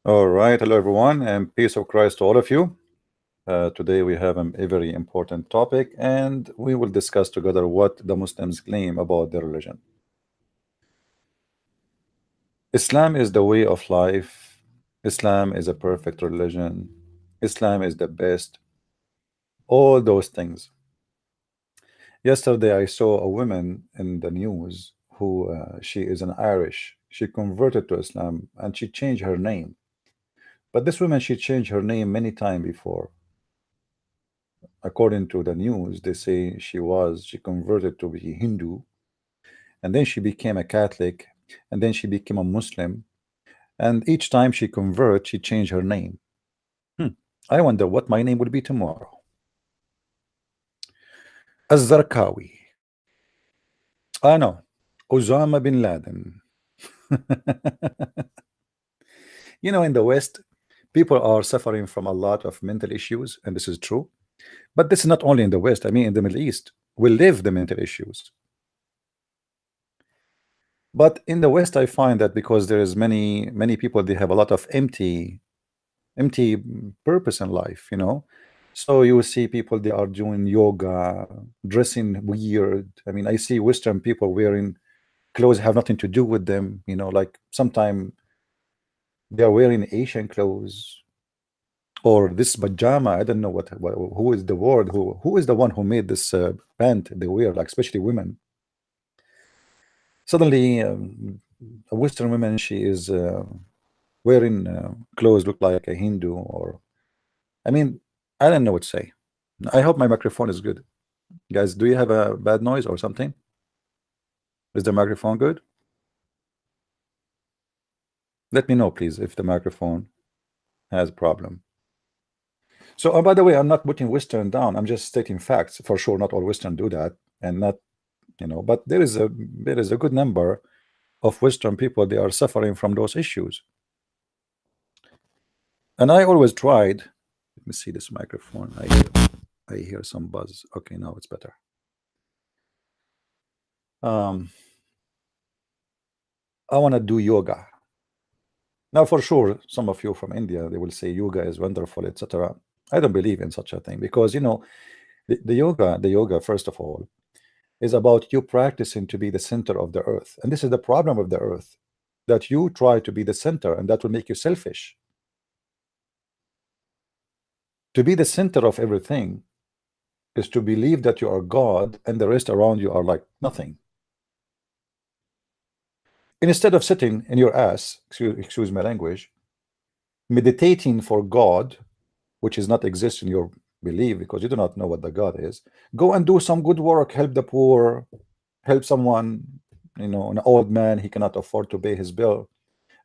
All right, hello everyone, and peace of Christ to all of you. Today we have a very important topic, and we will discuss together what the Muslims claim about their religion. Islam is the way of life. Islam is a perfect religion. Islam is the best. All those things. Yesterday I saw a woman in the news who she is an Irish. She converted to Islam and she changed her name. But this woman, she changed her name many times before. According to the news, they say she converted to be Hindu, and then she became a Catholic, and then she became a Muslim, and each time she convert, she changed her name. I wonder what my name will be tomorrow. Az-Zarqawi. I know. Osama bin Laden. In the West, people are suffering from a lot of mental issues, and this is true. But this is not only in the West. I mean, in the Middle East, we live the mental issues. But in the West, I find that because there is many people, they have a lot of empty purpose in life. So you will see people, they are doing yoga, dressing weird. I mean, I see Western people wearing clothes have nothing to do with them. Like sometimes they are wearing Asian clothes or this pajama. I don't know who is the word, who is the one who made this pant they wear, like especially women. Suddenly, a Western woman, she is wearing clothes look like a Hindu, or I mean, I don't know what to say. I hope my microphone is good. Guys, do you have a bad noise or something? Is the microphone good? Let me know, please, if the microphone has a problem. So, by the way, I'm not putting Western down. I'm just stating facts. For sure, not all Western do that, and not, but there is a good number of Western people, they are suffering from those issues. And I always tried. Let me see this microphone. I hear some buzz. Okay, now it's better. I want to do yoga. Now, for sure, some of you from India, they will say yoga is wonderful, etc. I don't believe in such a thing because, the yoga, first of all, is about you practicing to be the center of the earth. And this is the problem of the earth, that you try to be the center, and that will make you selfish. To be the center of everything is to believe that you are God and the rest around you are like nothing. Instead of sitting in your ass, excuse my language, meditating for God, which is not exist in your belief because you do not know what the God is, go and do some good work, help the poor, help someone, an old man, he cannot afford to pay his bill.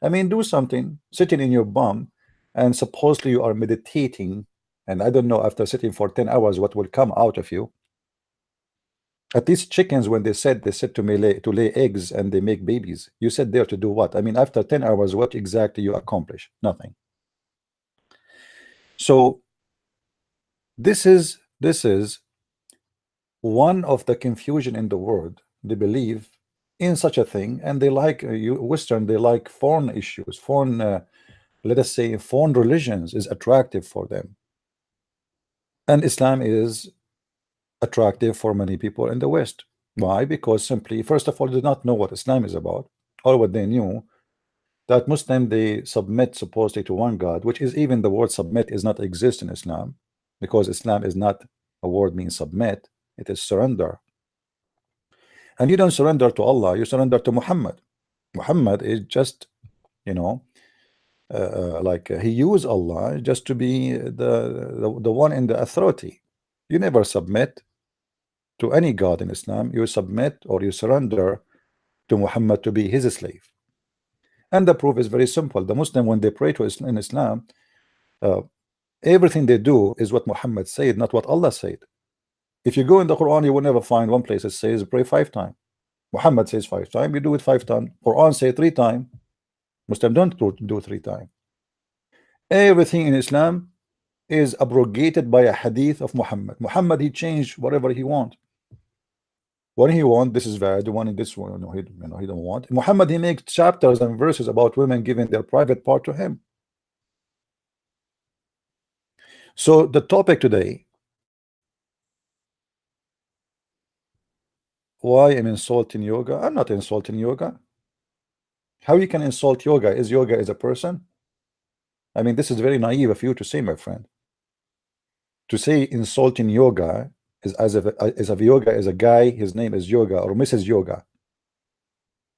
I mean, do something, sitting in your bum, and supposedly you are meditating, and I don't know, after sitting for 10 hours, what will come out of you. At least chickens, when they said to me to lay eggs and they make babies. You said there to do what? I mean, after 10 hours, what exactly you accomplish? Nothing. So this is one of the confusion in the world. They believe in such a thing, and they like Western. They like foreign issues, foreign, let us say, foreign religions is attractive for them, and Islam is attractive for many people in the West. Why? Because simply, first of all, they did not know what Islam is about. All what they knew, that Muslim, they submit supposedly to one God, which is, even the word submit is not exist in Islam, because Islam is not a word means submit, it is surrender. And you don't surrender to Allah, you surrender to Muhammad. Muhammad is just, you know, like he used Allah just to be the one in the authority. You never submit to any God in Islam, you submit or you surrender to Muhammad to be his slave. And the proof is very simple. The Muslim, when they pray to Islam, in Islam, everything they do is what Muhammad said, not what Allah said. If you go in the Quran, you will never find one place that says pray 5 times. Muhammad says 5 times, you do it 5 times. Quran say 3 times. Muslim don't do 3 times. Everything in Islam is abrogated by a hadith of Muhammad. Muhammad, he changed whatever he want. When he want, this is bad. The one in this one, he don't want. Muhammad, he makes chapters and verses about women giving their private part to him. So the topic today, why I'm insulting yoga? I'm not insulting yoga. How you can insult yoga? Is yoga is a person? I mean, this is very naive of you to say, my friend. To say insulting yoga is as if yoga is a guy, his name is Yoga or Mrs. Yoga.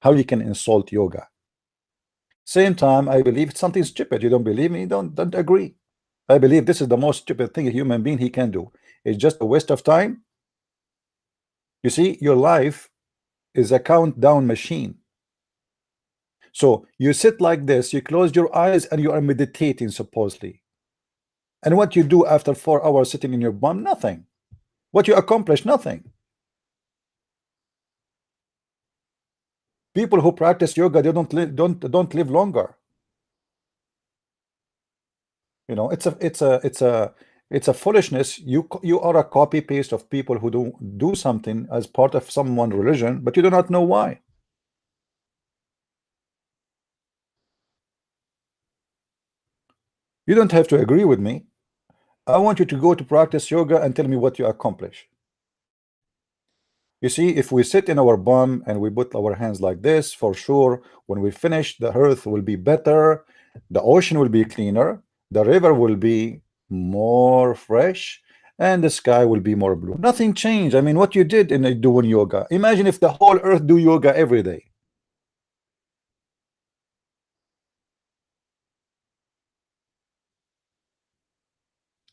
How you can insult yoga? Same time, I believe it's something stupid. You don't believe me? Don't agree. I believe this is the most stupid thing a human being he can do. It's just a waste of time. You see, your life is a countdown machine. So you sit like this, you close your eyes, and you are meditating supposedly. And what you do after 4 hours sitting in your bum? Nothing. What you accomplish? Nothing. People who practice yoga, they don't live longer. You know, it's a foolishness. You are a copy paste of people who do something as part of someone religion, but you do not know why. You don't have to agree with me. I want you to go to practice yoga and tell me what you accomplish. You see, if we sit in our bum and we put our hands like this, for sure, when we finish, the earth will be better, the ocean will be cleaner, the river will be more fresh, and the sky will be more blue. Nothing changed. I mean, what you did in doing yoga. Imagine if the whole earth do yoga every day.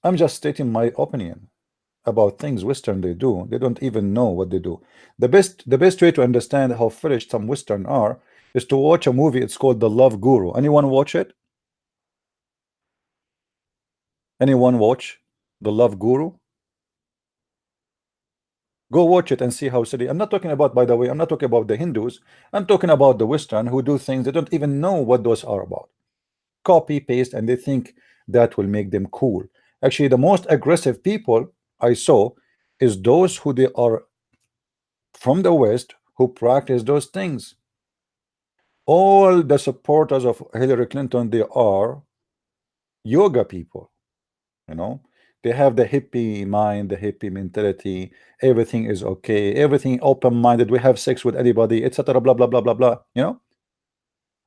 I'm just stating my opinion about things Western they do. They don't even know what they do. The best way to understand how foolish some Western are is to watch a movie. It's called The Love Guru. Anyone watch it? Anyone watch The Love Guru? Go watch it and see how silly. I'm not talking about, by the way, I'm not talking about the Hindus. I'm talking about the Western who do things they don't even know what those are about. Copy paste, and they think that will make them cool. Actually, the most aggressive people I saw is those who they are from the West who practice those things. All the supporters of Hillary Clinton, they are yoga people. You know, they have the hippie mind, the hippie mentality. Everything is okay, everything open-minded. We have sex with anybody, etc. Blah blah blah blah blah. You know,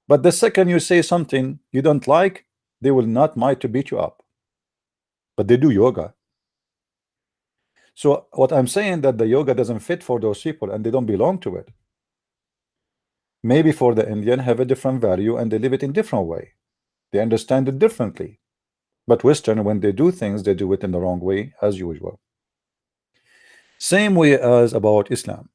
but the second you say something you don't like, they will not mind to beat you up. But they do yoga. So what I'm saying that the yoga doesn't fit for those people and they don't belong to it. Maybe for the Indian have a different value and they live it in different way. They understand it differently. But Western, when they do things, they do it in the wrong way as usual. Same way as about Islam.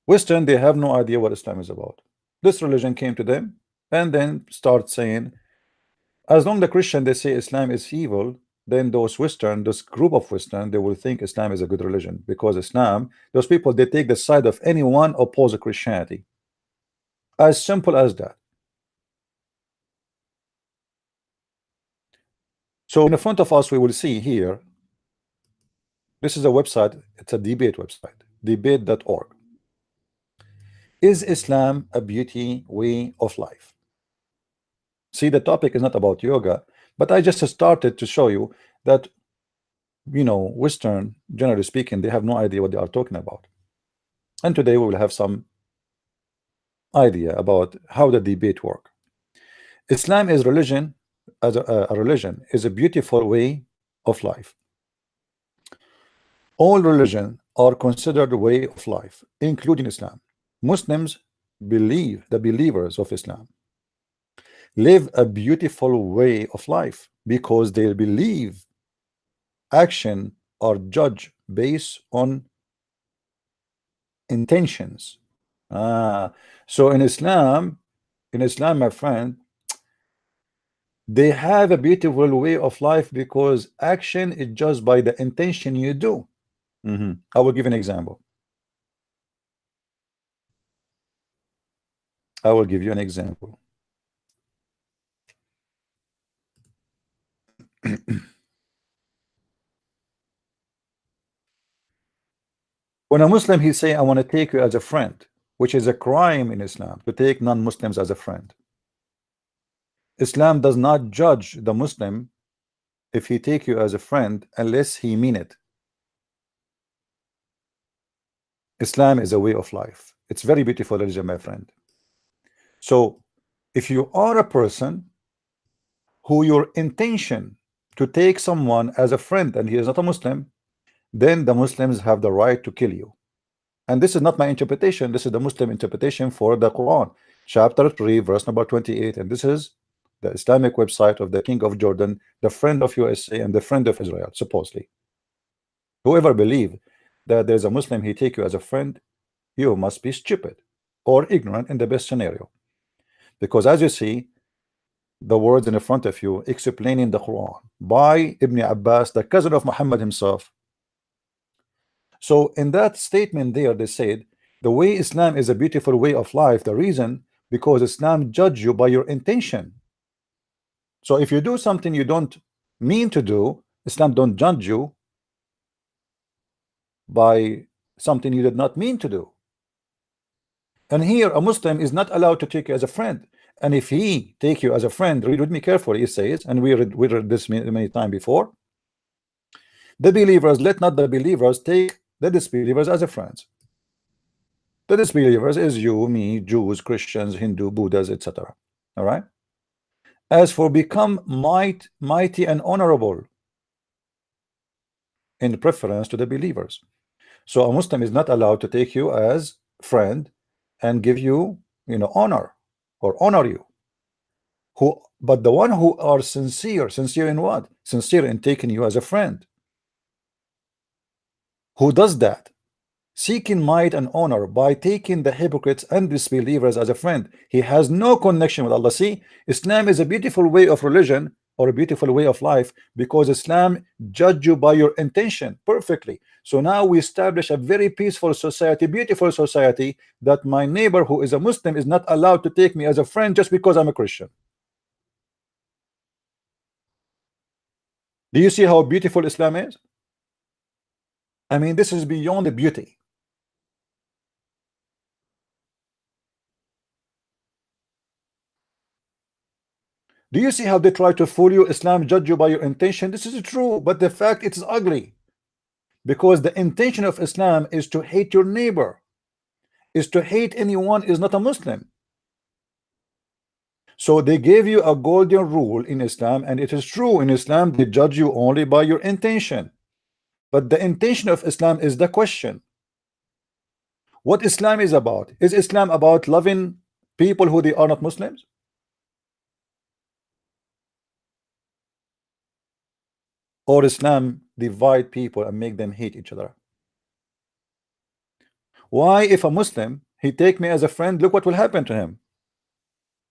Western, they have no idea what Islam is about. This religion came to them and then start saying, as long the Christian they say Islam is evil, then those Western, this group of Western, they will think Islam is a good religion because Islam, those people, they take the side of anyone opposed to Christianity. As simple as that. So in the front of us, we will see here, this is a website, it's a debate website, debate.org. Is Islam a beauty way of life? See, the topic is not about yoga, but I just started to show you that, you know, Western, generally speaking, they have no idea what they are talking about. And today we will have some idea about how the debate work. Islam is religion, as a religion is a beautiful way of life. All religions are considered a way of life, including Islam. Muslims believe, the believers of Islam live a beautiful way of life because they believe action are judged based on intentions. So in Islam, my friend, they have a beautiful way of life because action is judged by the intention you do. I will give an example. I will give you an example. When a Muslim he say, I want to take you as a friend, which is a crime in Islam to take non-Muslims as a friend. Islam does not judge the Muslim if he take you as a friend unless he mean it. Islam is a way of life. It's very beautiful religion, my friend. So if you are a person who your intention to take someone as a friend and he is not a Muslim, then the Muslims have the right to kill you. And this is not my interpretation, this is the Muslim interpretation for the Quran, chapter 3 verse number 28, and this is the Islamic website of the King of Jordan, the friend of USA and the friend of Israel, supposedly. Whoever believe that there's a Muslim he take you as a friend, you must be stupid or ignorant in the best scenario, because as you see the words in front of you explaining the Quran by Ibn Abbas, the cousin of Muhammad himself. So in that statement there, they said the way Islam is a beautiful way of life. The reason, because Islam judge you by your intention. So if you do something you don't mean to do, Islam don't judge you by something you did not mean to do. And here a Muslim is not allowed to take you as a friend. And if he take you as a friend, read with me carefully, it says, and we read this many times before, the believers, let not the believers take the disbelievers as a friends. The disbelievers is you, me, Jews, Christians, Hindu, Buddhas, etc. All right. As for become mighty and honorable in preference to the believers. So a Muslim is not allowed to take you as friend and give you, honor or honor you. But the one who are sincere in what? Sincere in taking you as a friend. Who does that? Seeking might and honor by taking the hypocrites and disbelievers as a friend. He has no connection with Allah. See, Islam is a beautiful way of religion or a beautiful way of life because Islam judge you by your intention perfectly. So now we establish a very peaceful society, beautiful society, that my neighbor who is a Muslim is not allowed to take me as a friend just because I'm a Christian. Do you see how beautiful Islam is? I mean, this is beyond the beauty. Do you see how they try to fool you? Islam judge you by your intention. This is true, but the fact it is ugly. Because the intention of Islam is to hate your neighbor, is to hate anyone is not a Muslim. So they gave you a golden rule in Islam, and it is true in Islam they judge you only by your intention. But the intention of Islam is the question. What Islam is about? Is Islam about loving people who they are not Muslims? Or Islam divide people and make them hate each other? Why, if a Muslim he take me as a friend, look what will happen to him.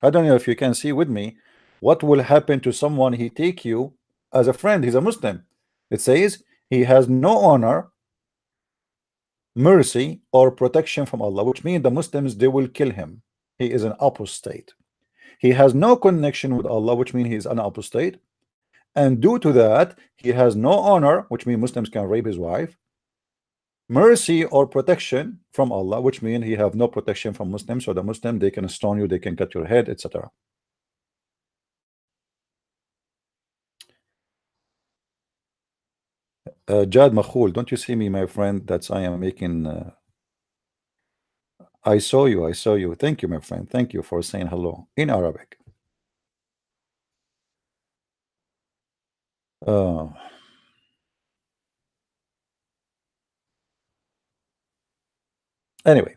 I don't know if you can see with me what will happen to someone he take you as a friend. He's a Muslim. It says he has no honor, mercy, or protection from Allah, which means the Muslims they will kill him. He is an apostate. He has no connection with Allah, which means he is an apostate. And due to that, he has no honor, which means Muslims can rape his wife, mercy or protection from Allah, which means he have no protection from Muslims. So the Muslim they can stone you, they can cut your head, etc. Jad Makhul, don't you see me, my friend? That's I am making. I saw you. I saw you. Thank you, my friend. Thank you for saying hello in Arabic. Anyway,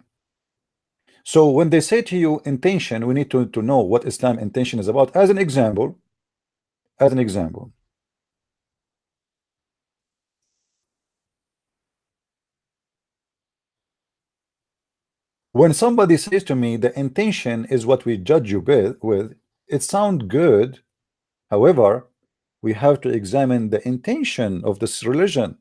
so when they say to you intention, we need to know what Islam intention is about. As an example, when somebody says to me the intention is what we judge you with, it sounds good. However, we have to examine the intention of this religion.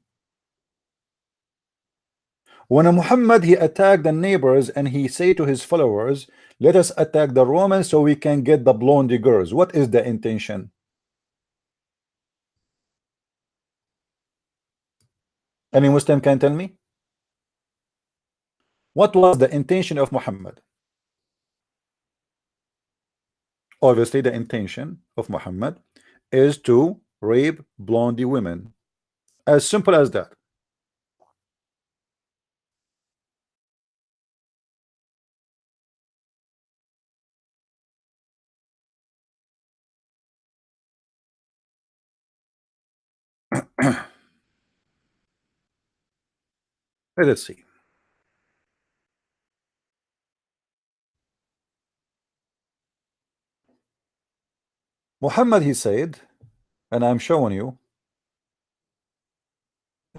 When Muhammad he attacked the neighbors and he say to his followers, let us attack the Romans so we can get the blonde girls, what is the intention? Any Muslim can tell me? What was the intention of Muhammad? Obviously, the intention of Muhammad is to rape blondie women. As simple as that. Let's see. Muhammad, he said, and I'm showing you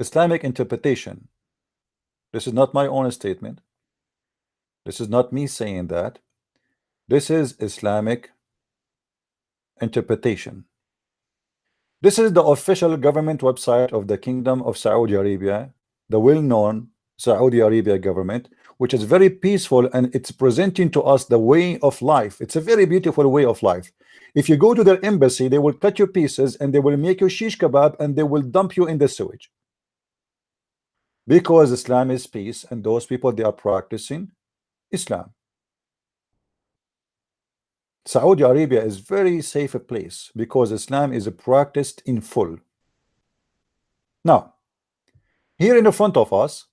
Islamic interpretation. This is not my own statement. This is not me saying that. This is Islamic interpretation. This is the official government website of the Kingdom of Saudi Arabia, the well-known Saudi Arabia government, which is very peaceful, and it's presenting to us the way of life. It's a very beautiful way of life. If you go to their embassy, they will cut you pieces and they will make you shish kebab and they will dump you in the sewage. Because Islam is peace, and those people, they are practicing Islam. Saudi Arabia is very safe a place because Islam is practiced in full. Now, here in the front of us,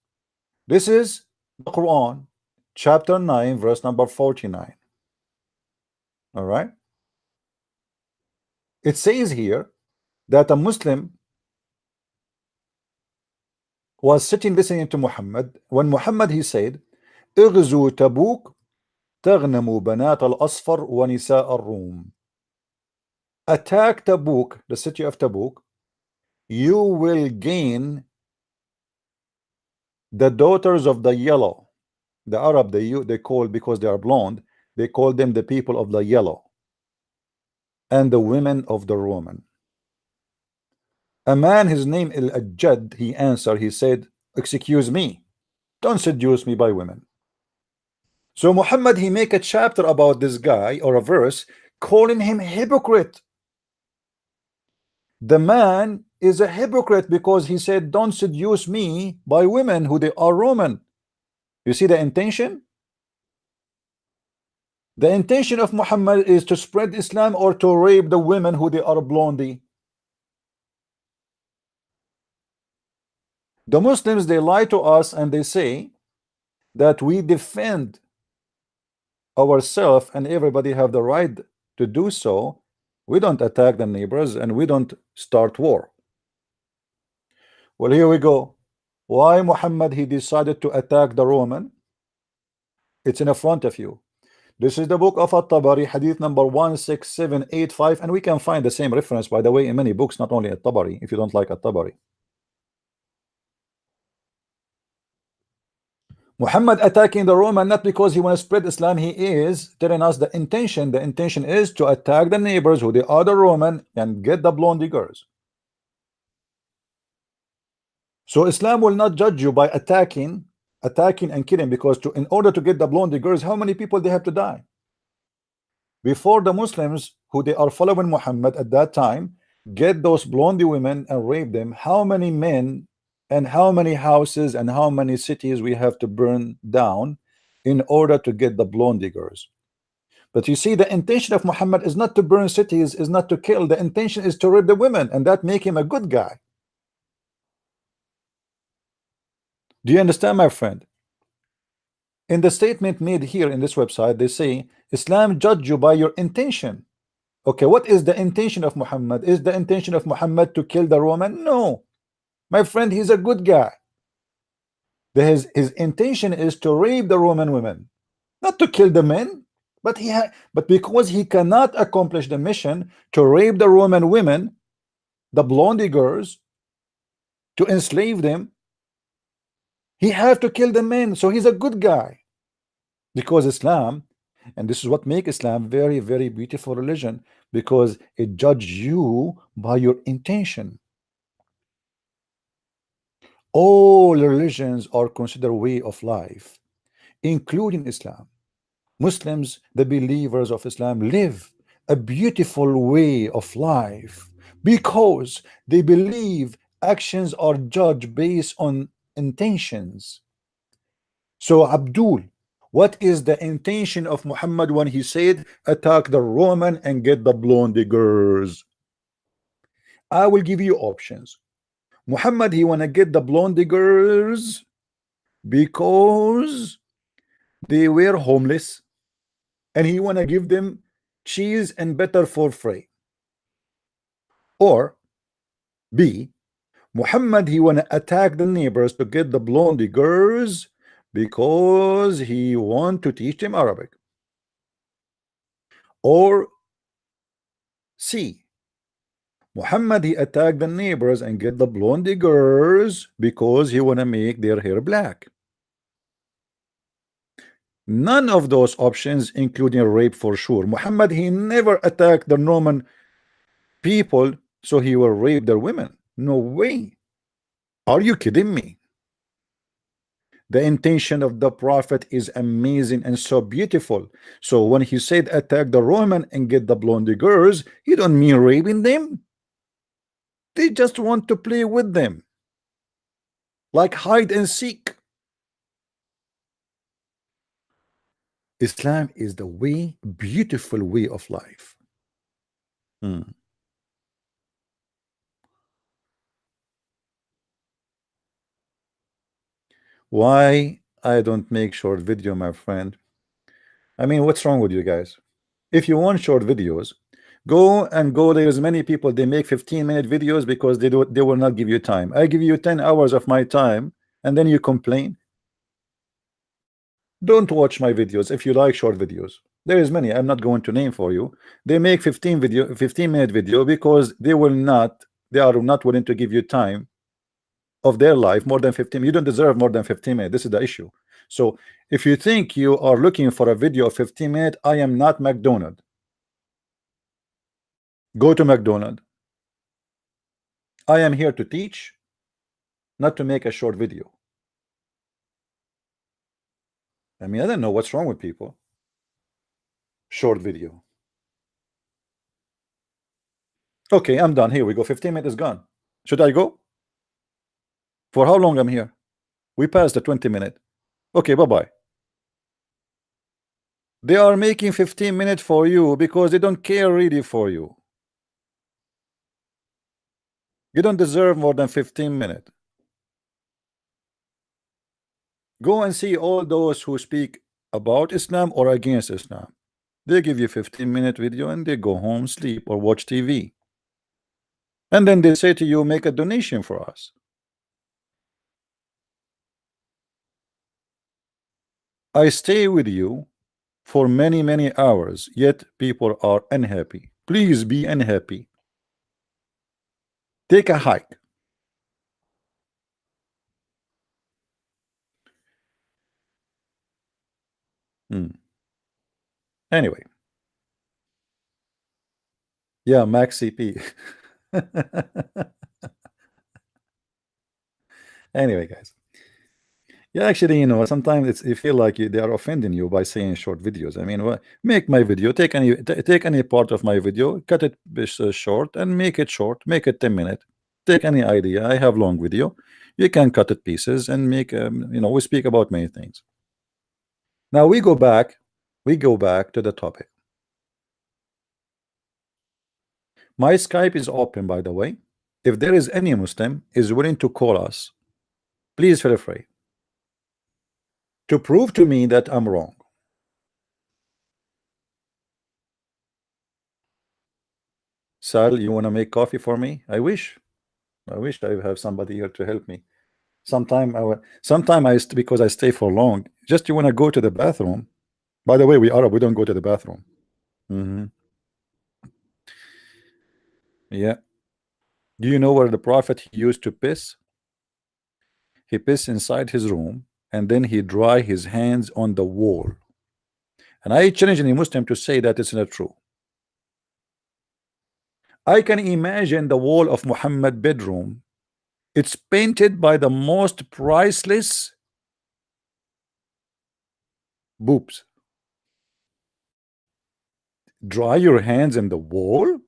this is the Quran, chapter 9, verse number 49. All right. It says here that a Muslim was sitting listening to Muhammad. When Muhammad, he said, اغزوا تبوك تغنموا بنات الأصفر ونساء الروم. Attack Tabuk, the city of Tabuk, you will gain the daughters of the yellow. The Arab, they call, because they are blonde, they call them the people of the yellow, and the women of the Roman. A man, his name Al-Ajjad, he answered, he said, excuse me, don't seduce me by women. So Muhammad, he make a chapter about this guy, or a verse, calling him hypocrite. The man is a hypocrite because he said, don't seduce me by women who they are Roman. You see the intention? The intention of Muhammad is to spread Islam or to rape the women who they are blondie. The Muslims, they lie to us and they say that we defend ourselves and everybody have the right to do so. We don't attack the neighbors and we don't start war. Well, here we go. Why Muhammad, he decided to attack the Roman? It's in front of you. This is the book of At-Tabari, hadith number 16785, and we can find the same reference, by the way, in many books, not only At-Tabari, if you don't like At-Tabari. Muhammad attacking the Roman not because he wants to spread Islam. He is telling us the intention. The intention is to attack the neighbors who they are the Roman and get the blondie girls. So Islam will not judge you by attacking and killing, because in order to get the blondie girls, how many people they have to die? Before the Muslims who they are following Muhammad at that time get those blondie women and rape them, how many men and how many houses and how many cities we have to burn down in order to get the blondie girls? But you see, the intention of Muhammad is not to burn cities, is not to kill. The intention is to rape the women, and that make him a good guy. Do you understand, my friend? In the statement made here in this website, they say Islam judge you by your intention. Okay, what is the intention of Muhammad? Is the intention of Muhammad to kill the Roman? No, my friend, he's a good guy. His intention is to rape the Roman women, not to kill the men. But because he cannot accomplish the mission to rape the Roman women, the blondie girls, to enslave them, he have to kill the men. So he's a good guy, because Islam, and this is what make Islam very, very beautiful religion, because it judges you by your intention. All religions are considered way of life, including Islam. Muslims, the believers of Islam, live a beautiful way of life because they believe actions are judged based on intentions. So Abdul, What is the intention of Muhammad when he said attack the Roman and get the blonde girls? I will give you options. Muhammad, he wanna get the blonde girls because they were homeless and he wanna give them cheese and butter for free. Or B, Muhammad, he wanna attack the neighbors to get the blonde girls because he want to teach them Arabic. Or C, Muhammad, he attacked the neighbors and get the blonde girls because he wanna make their hair black. None of those options, including rape for sure. Muhammad, he never attacked the Roman people so he will rape their women. No way. Are you kidding me? The intention of the prophet is amazing and so beautiful. So when he said attack the Roman and get the blonde girls, he don't mean raping them. They just want to play with them, like hide and seek. Islam is the way, beautiful way of life. Why I don't make short video, my friend? I mean, what's wrong with you guys? If you want short videos, go. There's many people, they make 15-minute videos because they will not give you time. I give you 10 hours of my time and then you complain. Don't watch my videos if you like short videos. There is many, I'm not going to name for you. They make 15-minute video because they are not willing to give you time of their life more than 15. You don't deserve more than 15 minutes. This is the issue. So if you think you are looking for a video of 15 minutes, I am not McDonald. Go to McDonald. I am here to teach, not to make a short video. I mean, I don't know what's wrong with people. Short video. Okay, I'm done. Here we go. 15 minutes is gone. Should I go? For how long I'm here? We passed the 20-minute. Okay, bye-bye. They are making 15 minutes for you because they don't care really for you. You don't deserve more than 15 minutes. Go and see all those who speak about Islam or against Islam. They give you 15-minute video and they go home, sleep, or watch TV. And then they say to you, make a donation for us. I stay with you for many, many hours, yet people are unhappy. Please be unhappy. Take a hike. Anyway. Yeah, Max CP. Anyway, guys. Yeah, actually, you know, sometimes you feel like they are offending you by saying short videos. I mean, make my video, take any part of my video, cut it short, and make it short. Make it 10 minutes. Take any idea. I have long video. You can cut it pieces and make. You know, we speak about many things. Now we go back. We go back to the topic. My Skype is open, by the way. If there is any Muslim is willing to call us, please feel free to prove to me that I'm wrong. Sal, you want to make coffee for me? I wish I have somebody here to help me. Sometime because I stay for long. Just you want to go to the bathroom. By the way, we don't go to the bathroom. Yeah. Do you know where the prophet used to piss? He pissed inside his room and then he dry his hands on the wall. And I challenge any Muslim to say that it's not true. I can imagine the wall of Muhammad bedroom. It's painted by the most priceless boobs. Dry your hands in the wall?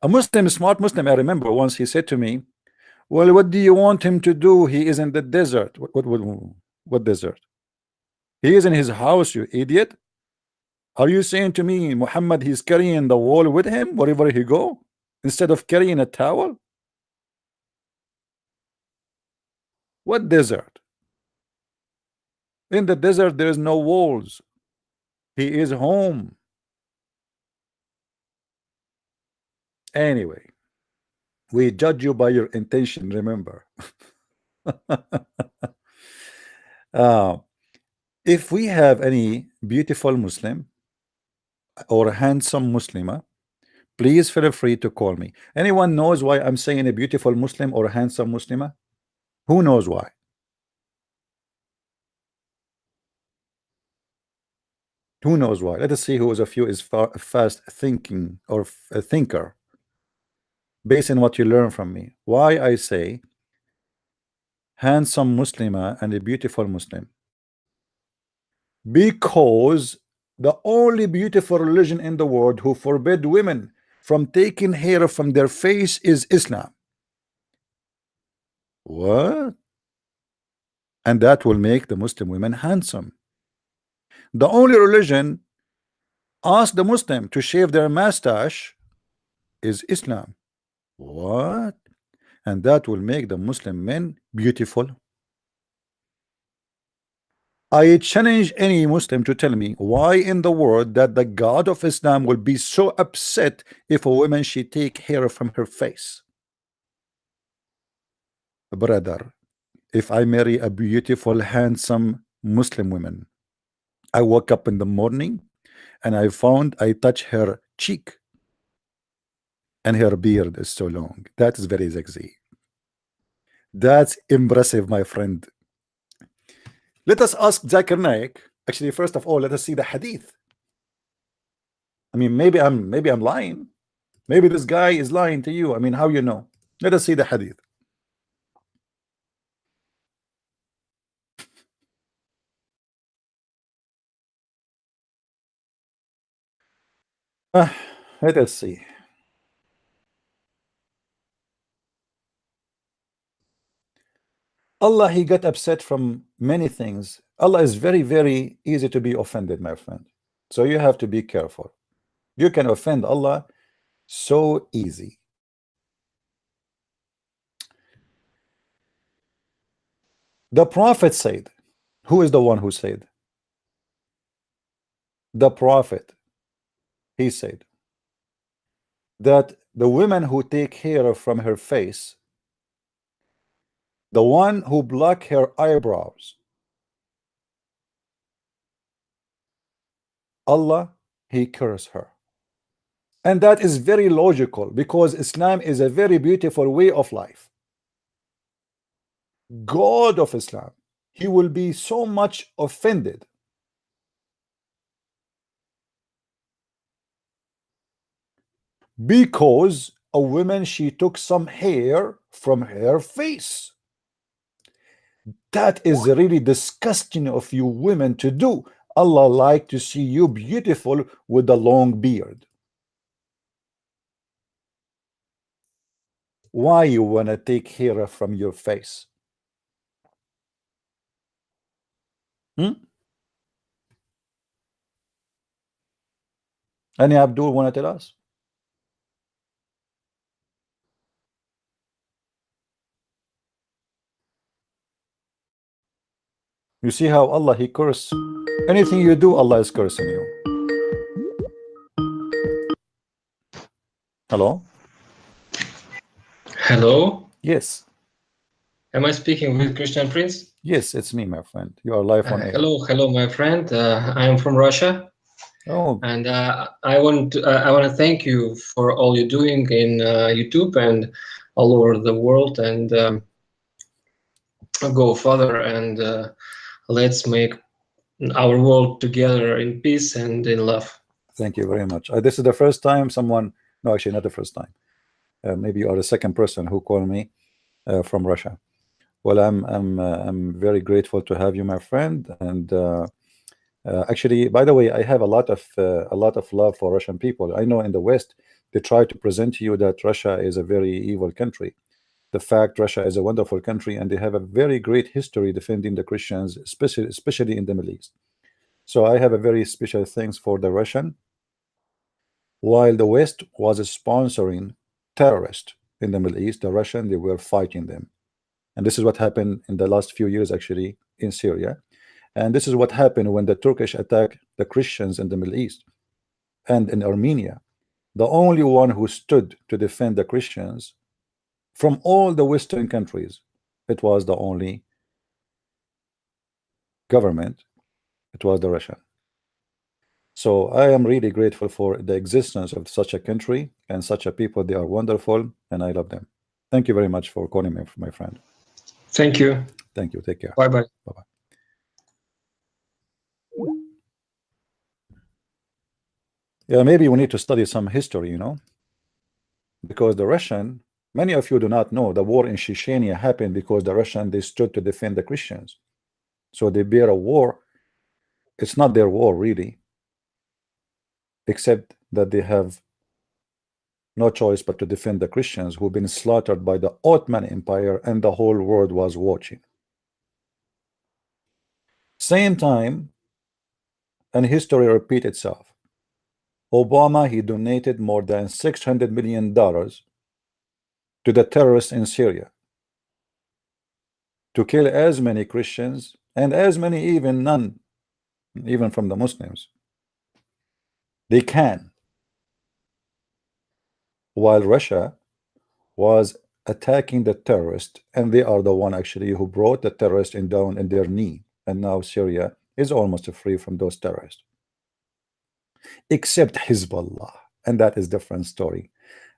A Muslim, smart Muslim, I remember once he said to me, well, what do you want him to do? He is in the desert. What desert? He is in his house, you idiot. Are you saying to me, Muhammad, he's carrying the wall with him wherever he go, instead of carrying a towel? What desert? In the desert, there is no walls. He is home. Anyway, we judge you by your intention, remember. If we have any beautiful Muslim or handsome Muslima, please feel free to call me. Anyone knows why I'm saying a beautiful Muslim or handsome Muslima? Who knows why? Who knows why? Let us see who of you is fast thinking or a thinker based on what you learn from me. Why I say handsome Muslima and a beautiful Muslim? Because the only beautiful religion in the world who forbid women from taking hair from their face is Islam. What? And that will make the Muslim women handsome. The only religion ask the Muslim to shave their mustache is Islam. What? And that will make the Muslim men beautiful. I challenge any Muslim to tell me why in the world that the God of Islam will be so upset if a woman she take hair from her face. Brother, if I marry a beautiful handsome Muslim woman, I woke up in the morning and I found I touch her cheek and her beard is so long. That is very sexy. That's impressive, my friend. Let us ask Zakir Naik. Actually, first of all, let us see the hadith. I mean, maybe I'm lying. Maybe this guy is lying to you. I mean, how you know? Let us see the hadith. Let us see. Allah, he got upset from many things. Allah is very, very easy to be offended, my friend. So you have to be careful. You can offend Allah so easy. The Prophet said, who is the one who said? The Prophet. He said that the women who take hair from her face, the one who block her eyebrows, Allah, he curse her. And that is very logical because Islam is a very beautiful way of life. God of Islam, he will be so much offended because a woman, she took some hair from her face. That is really disgusting of you women to do. Allah like to see you beautiful with a long beard. Why you want to take hair from your face? Any Abdul want to tell us? You see how Allah, he curse anything you do, Allah is cursing you. Hello? Hello? Yes. Am I speaking with Christian Prince? Yes, it's me, my friend. You are live on air. Hello, my friend. I am from Russia. Oh. And I want to thank you for all you're doing in YouTube and all over the world. And go further and let's make our world together in peace and in love. Thank you very much. This is the first time someone, no, actually not the first time. Maybe you are the second person who called me from Russia. Well, I'm very grateful to have you, my friend. And actually, by the way, I have a lot of love for Russian people. I know in the West they try to present to you that Russia is a very evil country. The fact Russia is a wonderful country and they have a very great history defending the Christians, especially in the Middle East. So I have a very special things for the Russian. While the West was sponsoring terrorists in the Middle East, the Russian, they were fighting them. And this is what happened in the last few years actually in Syria. And this is what happened when the Turkish attacked the Christians in the Middle East and in Armenia. The only one who stood to defend the Christians from all the Western countries, it was the only government, it was the Russian. So I am really grateful for the existence of such a country and such a people. They are wonderful and I love them. Thank you very much for calling me, my friend. Thank you. Thank you. Take care. Bye-bye. Bye-bye. Yeah, maybe we need to study some history, you know, because the Russian, many of you do not know, the war in Chechnya happened because the Russian, they stood to defend the Christians. So they bear a war. It's not their war really, except that they have no choice but to defend the Christians who've been slaughtered by the Ottoman Empire and the whole world was watching. Same time, and history repeat itself. Obama, he donated more than $600 million to the terrorists in Syria to kill as many Christians and as many even none, even from the Muslims. They can. While Russia was attacking the terrorists, and they are the one actually who brought the terrorists in down in their knee, and now Syria is almost free from those terrorists. Except Hezbollah, and that is different story.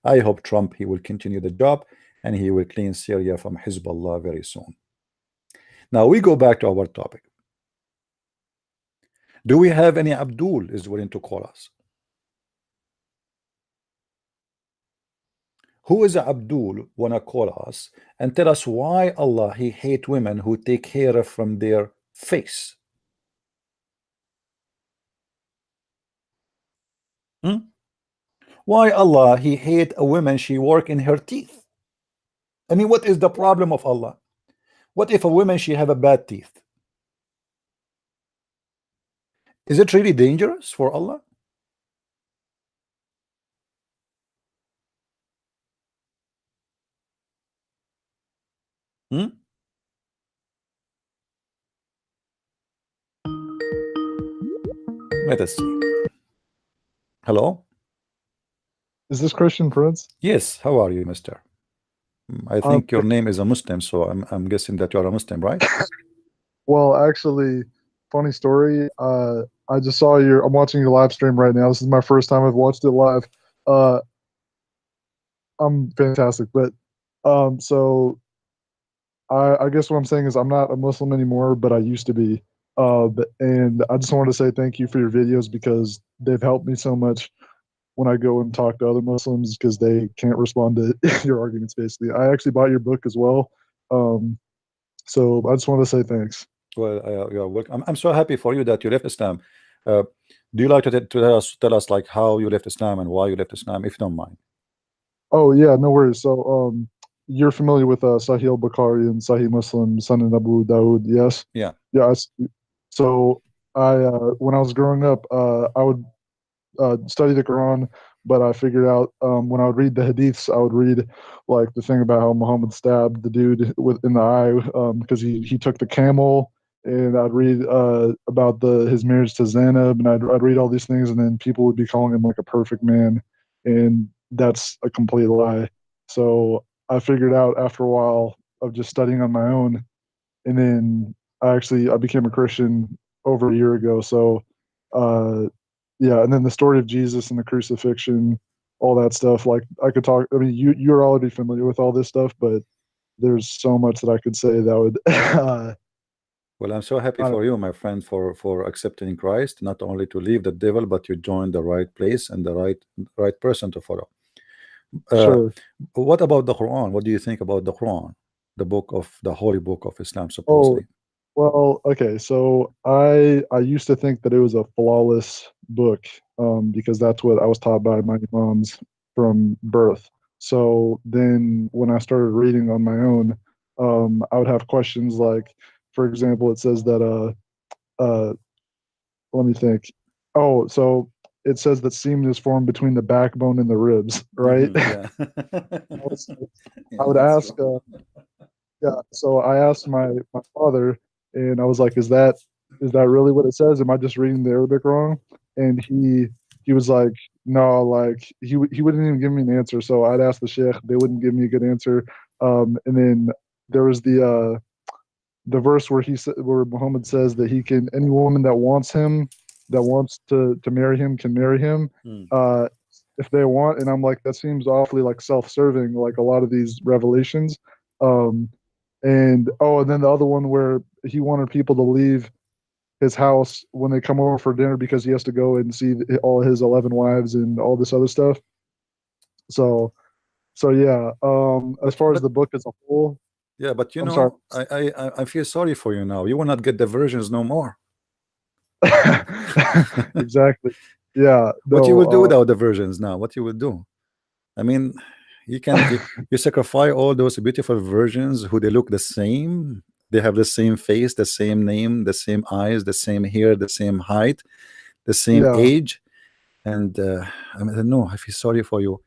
I hope Trump, he will continue the job and he will clean Syria from Hezbollah very soon. Now we go back to our topic. Do we have any Abdul is willing to call us? Who is Abdul wanna call us and tell us why Allah he hate women who take hair from their face? Why Allah he hate a woman she work in her teeth? I mean, what is the problem of Allah? What if a woman she have a bad teeth? Is it really dangerous for Allah? Let us see. Hello? Is this Christian Prince? Yes, how are you, mister? I think your name is a Muslim, so I'm guessing that you're a Muslim, right? Well, actually, funny story. I just saw I'm watching your live stream right now. This is my first time I've watched it live. I'm fantastic, but so I guess what I'm saying is I'm not a Muslim anymore, but I used to be. And I just wanted to say thank you for your videos because they've helped me so much when I go and talk to other Muslims because they can't respond to your arguments. Basically, I actually bought your book as well. So I just want to say thanks. Well, you're welcome. I'm so happy for you that you left Islam. Do you like to tell us like how you left Islam and why you left Islam, if you don't mind? Oh yeah, no worries. So you're familiar with Sahih al-Bukhari and Sahih Muslim, Sunan Abu Dawud, yes? Yeah. Yeah. So I when I was growing up, I would study the Quran, but I figured out when I would read the hadiths, I would read like the thing about how Muhammad stabbed the dude in the eye because he took the camel, and I'd read about his marriage to Zainab, and I'd read all these things, and then people would be calling him like a perfect man, and that's a complete lie. So I figured out after a while of just studying on my own, and then I became a Christian over a year ago. So yeah, and then the story of Jesus and the crucifixion, all that stuff. Like I could talk. I mean, you're already familiar with all this stuff, but there's so much that I could say that would. Well, I'm so happy for you, my friend, for accepting Christ, not only to leave the devil, but you joined the right place and the right person to follow. Sure. What about the Quran? What do you think about the Quran, the holy book of Islam, supposedly? Well, okay. So I used to think that it was a flawless book because that's what I was taught by my moms from birth. So then when I started reading on my own, I would have questions like, for example, it says that let me think. Oh, so it says that semen is formed between the backbone and the ribs, right? Yeah. I would That's ask, true. yeah. So I asked my father, and I was like, is that really what it says? Am I just reading the Arabic wrong?" And he was like, "No, like he wouldn't even give me an answer." So I'd ask the sheikh, they wouldn't give me a good answer. And then there was the verse where where Muhammad says that he can any woman that wants him, that wants to marry him, can marry him. Hmm. If they want. And I'm like, that seems awfully like self-serving, like a lot of these revelations. um and and then the other one where he wanted people to leave his house when they come over for dinner because he has to go and see all his 11 wives and all this other stuff. So yeah, as far as But the book as a whole, yeah, but you I'm sorry. know, I feel sorry for you now. You will not get the versions no more. Exactly. Yeah. What you will do No. without the versions now? What you will do? I mean, you sacrifice all those beautiful versions who they look the same. They have the same face, the same name, the same eyes, the same hair, the same height, the same Yeah. age. And I mean, no, I feel sorry for you.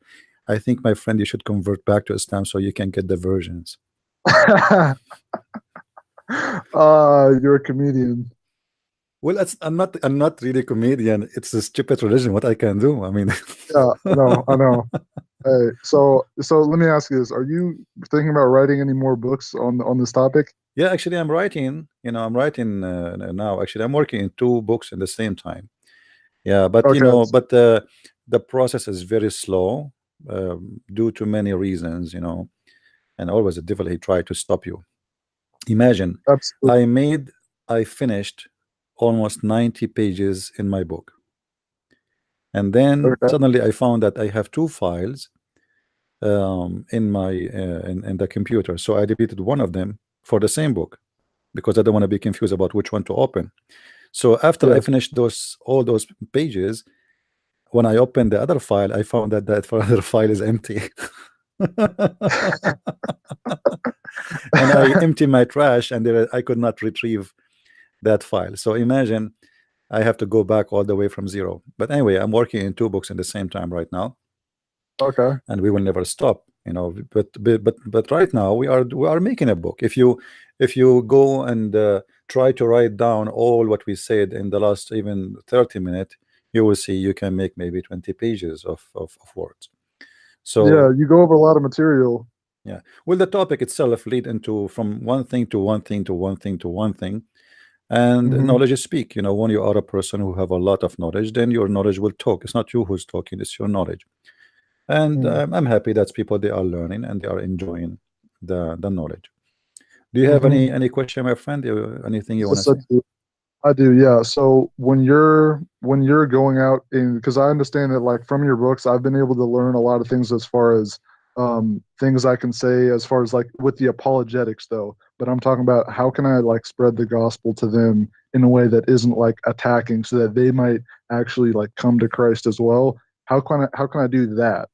I think, my friend, you should convert back to Islam so you can get the versions. You're a comedian. Well, I'm not really a comedian. It's a stupid religion. What I can do? I mean, Yeah, I know. Hey, so let me ask you this: are you thinking about writing any more books on this topic? yeah, actually, I'm writing. You know, I'm writing now. Actually, I'm working in 2 books at the same time. Yeah, but you Okay. know, the process is very slow due to many reasons. You know, and always the devil, he tried to stop you. Imagine, Absolutely. I finished almost 90 pages in my book, and then Okay. suddenly I found that I have 2 files in my in the computer. So I deleted one of them for the same book because I don't want to be confused about which one to open. So after I Yes. finished all those pages, when I opened the other file, I found that other file is empty. And I empty my trash, and I could not retrieve that file. So imagine, I have to go back all the way from zero. But anyway, I'm working in 2 books at the same time right now, Okay. and we will never stop. You know, but right now we are making a book. If you go and try to write down all what we said in the last even 30 minutes, you will see you can make maybe 20 pages of words. Yeah, So you go over a lot of material. yeah, will the topic itself lead into from one thing to one thing to one thing to one thing, and Hmm. knowledge is speak. You know, when you are a person who have a lot of knowledge, then your knowledge will talk. It's not you who's talking, it's your knowledge. And Mm. I'm happy that people, they are learning and they are enjoying the knowledge. Do you have Hmm. any question, my friend? Anything you want to Yes, I say? do. I do, yeah. So when you're going out in, because I understand that like from your books, I've been able to learn a lot of things as far as things I can say as far as like with the apologetics though. But I'm talking about how can I like spread the gospel to them in a way that isn't like attacking, so that they might actually like come to Christ as well. How can I do that?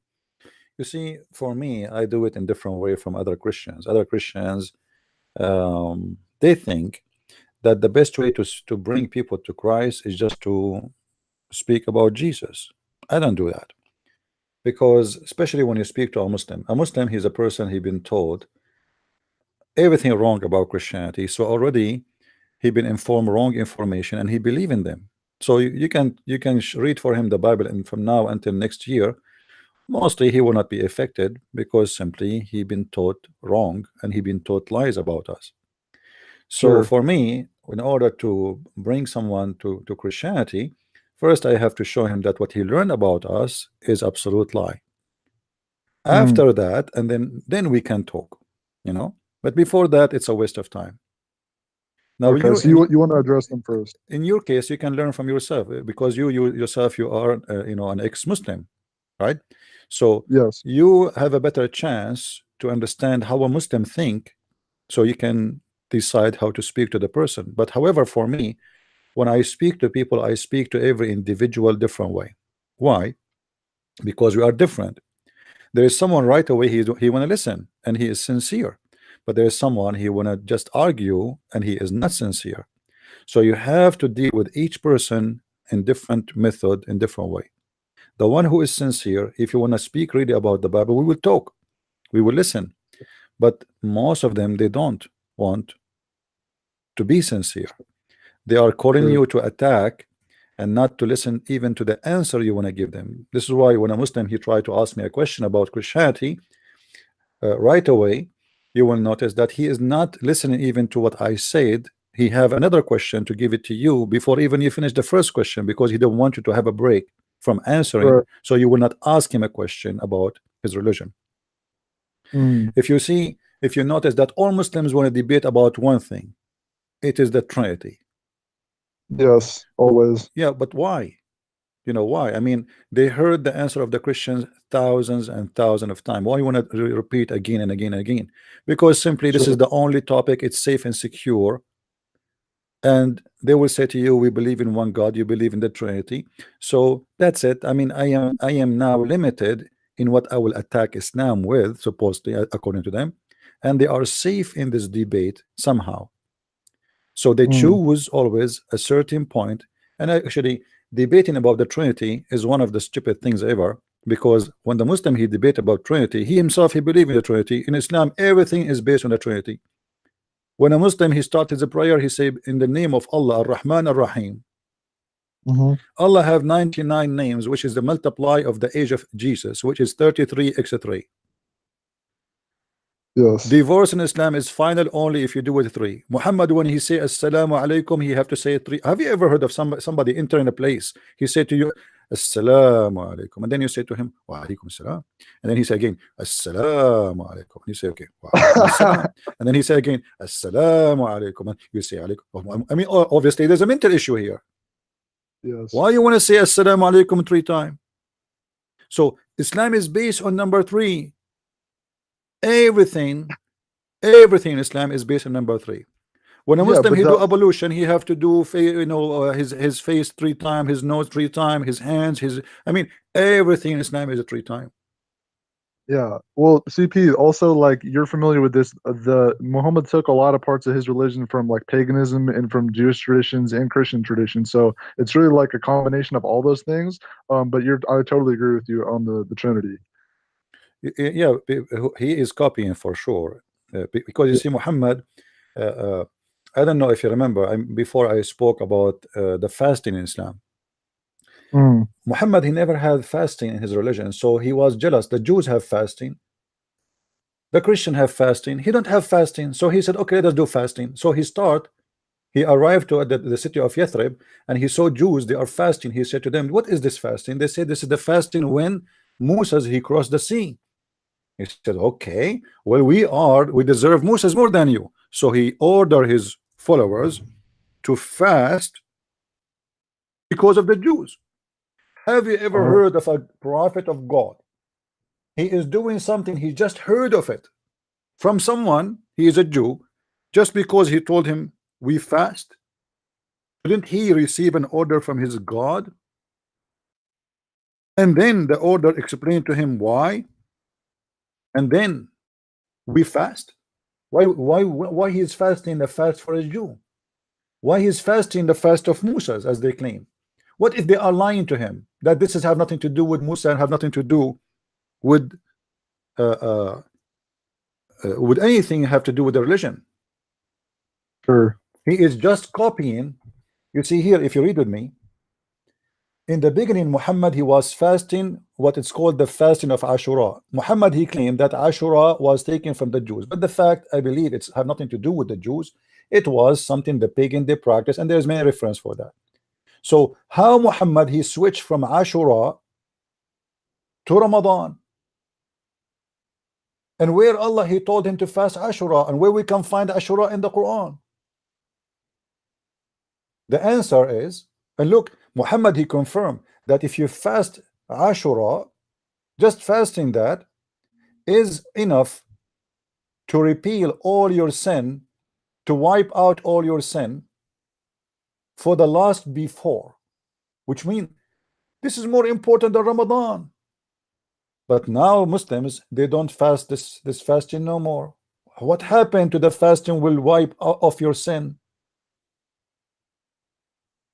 You see, for me, I do it in different way from other Christians. Other Christians, they think that the best way to bring people to Christ is just to speak about Jesus. I don't do that, because especially when you speak to a Muslim, he's a person, he's been told everything wrong about Christianity, so already he been informed wrong information and he believe in them. So you can read for him the Bible, and from now until next year, mostly he will not be affected, because simply he been taught wrong and he been taught lies about us. So Sure. for me, in order to bring someone to Christianity, first I have to show him that what he learned about us is absolute lie. Mm. After that, and then we can talk, you know. But before that, it's a waste of time. Now Okay, you so you want to address them first. in your case, you can learn from yourself, because you yourself, you are an ex-Muslim, right? So Yes. you have a better chance to understand how a Muslim think, so you can decide how to speak to the person. But however, for me, when I speak to people, I speak to every individual different way. Why? Because we are different. There is someone right away, he want to listen and he is sincere, but there is someone he want to just argue and he is not sincere. So you have to deal with each person in different method, in different way. The one who is sincere, if you want to speak really about the Bible, we will talk, we will listen. But most of them, they don't want to be sincere. They are calling True. you to attack and not to listen even to the answer you want to give them. This is why when a Muslim he tried to ask me a question about Christianity, right away you will notice that he is not listening even to what I said. He have another question to give it to you before even you finish the first question, because he don't want you to have a break from answering, Right. so you will not ask him a question about his religion. Mm. If you notice that all Muslims want to debate about one thing, it is the Trinity. Yes, always. Yeah, but why? You know why? I mean, they heard the answer of the Christians thousands and thousands of times. Why you want to repeat again and again and again? Because simply this Sure. is the only topic, it's safe and secure. And they will say to you, we believe in one God, you believe in the Trinity. So that's it. I mean, I am now limited in what I will attack Islam with, supposedly, according to them, and they are safe in this debate somehow. So they choose always a certain point. And actually, debating about the Trinity is one of the stupid things ever, because when the Muslim he debate about Trinity, he himself he believe in the Trinity. In Islam, everything is based on the Trinity. When a Muslim he starts his prayer, he say, in the name of Allah, Ar-Rahman Ar-Rahim. Allah have 99 names, which is the multiply of the age of Jesus, which is 33 x3. Yes. Divorce in Islam is final only if you do it 3. Muhammad, when he say Assalamu alaikum, he have to say it 3. Have you ever heard of somebody entering a place, he say to you Assalamu alaikum, and then you say to him Wa alaikum salam, and then he say again Assalamu alaikum, and you say okay, Wa alaikum salam, and then he say again Assalamu alaikum, and you say alaikum. I mean, obviously there's a mental issue here. Yes. Why you want to say Assalamu alaikum 3 times? So Islam is based on number 3. Everything in Islam is based on number 3. When a Muslim he do ablution, he have to do his face 3 times, his nose 3 times, his hands, I mean, everything in Islam is a 3 times. Yeah. Well, CP, also, like, you're familiar with this. The Muhammad took a lot of parts of his religion from like paganism and from Jewish traditions and Christian traditions. So it's really like a combination of all those things. But I totally agree with you on the Trinity. Yeah, he is copying for sure, because you see Muhammad, I don't know if you remember, before I spoke about the fasting in Islam. Muhammad, he never had fasting in his religion, so he was jealous. The Jews have fasting, the Christian have fasting, he don't have fasting, so he said okay, let us do fasting. So he arrived to the city of Yathrib, and he saw Jews, they are fasting. He said to them, what is this fasting? They said, this is the fasting when Moses he crossed the sea. He said, okay, well, we deserve Moses more than you. So he ordered his followers to fast because of the Jews. Have you ever heard of a prophet of God? He is doing something, he just heard of it from someone, he is a Jew, just because he told him we fast. Didn't he receive an order from his God? And then the order explained to him why. And then we fast. Why he is fasting the fast for a Jew? Why he is fasting the fast of Musa, as they claim? What if they are lying to him that this has have nothing to do with Musa and have nothing to do with anything have to do with the religion? Sure. He is just copying. You see here, if you read with me, in the beginning, Muhammad he was fasting what is called the fasting of Ashura. Muhammad he claimed that Ashura was taken from the Jews, but the fact, I believe, it's have nothing to do with the Jews. It was something the pagan they practice, and there's many reference for that. So how Muhammad he switched from Ashura to Ramadan, and where Allah he told him to fast Ashura, and where we can find Ashura in the Quran? The answer is, and look, Muhammad he confirmed that if you fast Ashura, just fasting that is enough to repeal all your sin, to wipe out all your sin for the last before, which means this is more important than Ramadan. But now Muslims, they don't fast this fasting no more. What happened to the fasting will wipe off your sin?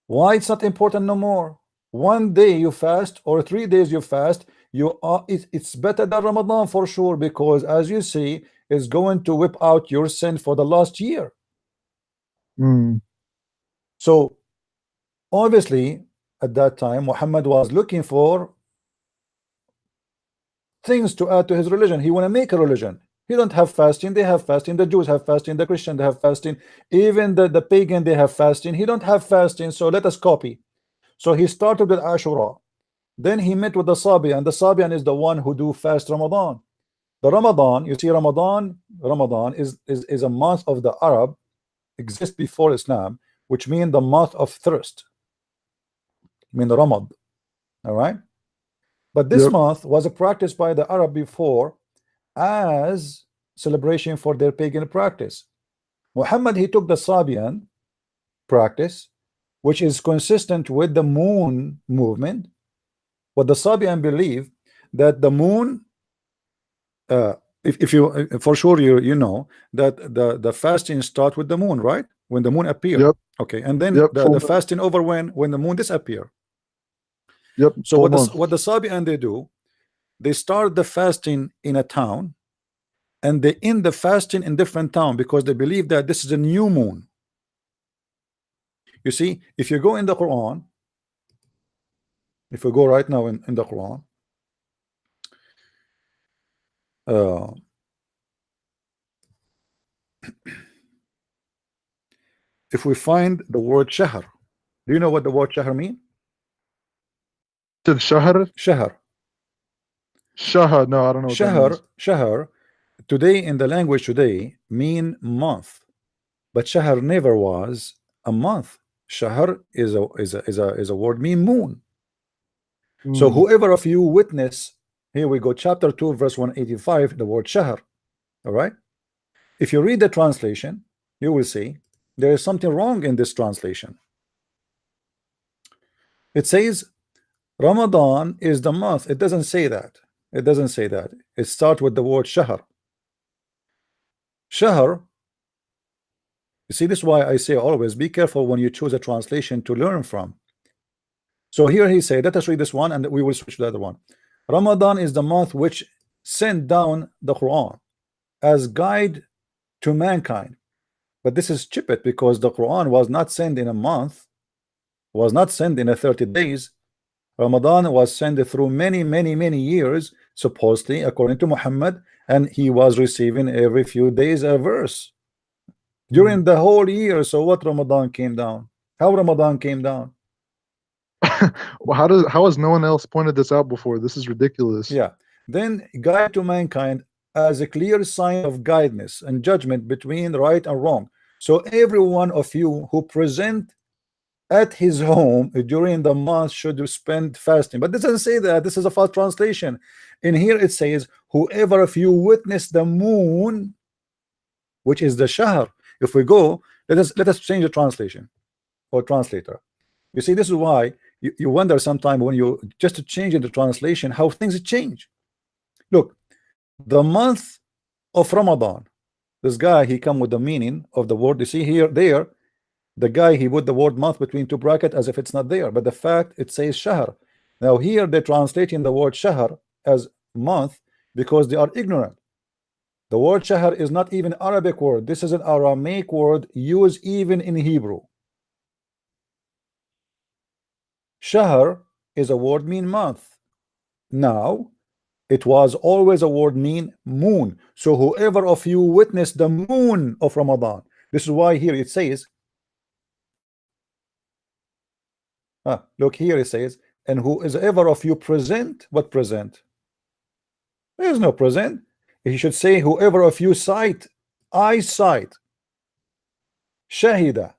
Why it's not important no more? 1 day you fast or 3 days you fast, it's better than Ramadan for sure, because as you see, it's going to whip out your sin for the last year. So obviously at that time Muhammad was looking for things to add to his religion. He want to make a religion. He don't have fasting, they have fasting. The Jews have fasting, the Christian they have fasting, even the pagan they have fasting. He don't have fasting, so let us copy. So he started with Ashura. Then he met with the Sabian. The Sabian is the one who do fast Ramadan. The Ramadan, you see, Ramadan is a month of the Arab, exists before Islam, which means the month of thirst. I mean the Ramad. All right. But this month was practiced by the Arab before as celebration for their pagan practice. Muhammad, he took the Sabian practice, which is consistent with the moon movement. What the Sabian believe that the moon, if you for sure you know that the fasting start with the moon, right? When the moon appear. Okay, and then the fasting over when the moon disappear. So what the Sabian they do, they start the fasting in a town and they end the fasting in different town because they believe that this is a new moon. You see, if you go in the Quran, if we go right now in the Quran, if we find the word shahr, do you know what the word shahr mean? Shahr? Shahr. Shahr, no, I don't know what that means. Shahr today in the language today mean month, but shahr never was a month. Shahr is a word mean moon. So whoever of you witness, here we go, chapter 2 verse 185, the word shahr. All right, if you read the translation, you will see there is something wrong in this translation. It says Ramadan is the month. It doesn't say that. It doesn't say that. It starts with the word shahr. Shahr, you see, this is why I say always be careful when you choose a translation to learn from. So here he said, let us read this one and we will switch to the other one. Ramadan is the month which sent down the Quran as guide to mankind. But this is stupid because the Quran was not sent in a month, was not sent in a 30 days. Ramadan was sent through many years, supposedly, according to Muhammad, and he was receiving every few days a verse during the whole year. So what Ramadan came down? How Ramadan came down? Well, how has no one else pointed this out before? This is ridiculous. Yeah. Then guide to mankind as a clear sign of guidance and judgment between right and wrong. So every one of you who present at his home during the month should spend fasting. But this doesn't say that. This is a false translation. In here it says, whoever of you witness the moon, which is the shahr. If we go, let us change the translation or translator. You see, this is why you wonder sometimes when you just to change in the translation how things change. Look, the month of Ramadan, this guy, he come with the meaning of the word. You see here, there, the guy, he put the word month between two brackets as if it's not there, but the fact it says shahr. Now here they're translating the word shahr as month because they are ignorant. The word shahr is not even Arabic word. This is an Aramaic word used even in Hebrew. Shahr is a word mean month. Now it was always a word mean moon. So whoever of you witnessed the moon of Ramadan, this is why here it says, look here it says, and who is ever of you present. What present? There is no present. He should say whoever of you sight, eyesight. Shahida.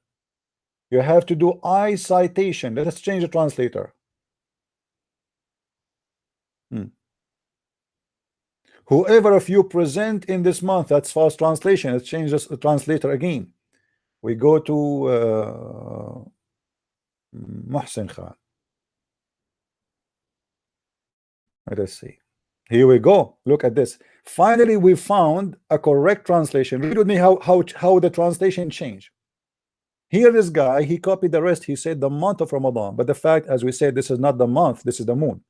You have to do eye citation. Let us change the translator. Whoever of you present in this month, that's false translation. Let's change this translator again. We go to Muhsin Khan. Let us see. Here we go. Look at this. Finally, we found a correct translation. Read with me how the translation changed. Here, this guy, he copied the rest. He said the month of Ramadan, but the fact, as we said, this is not the month, this is the moon.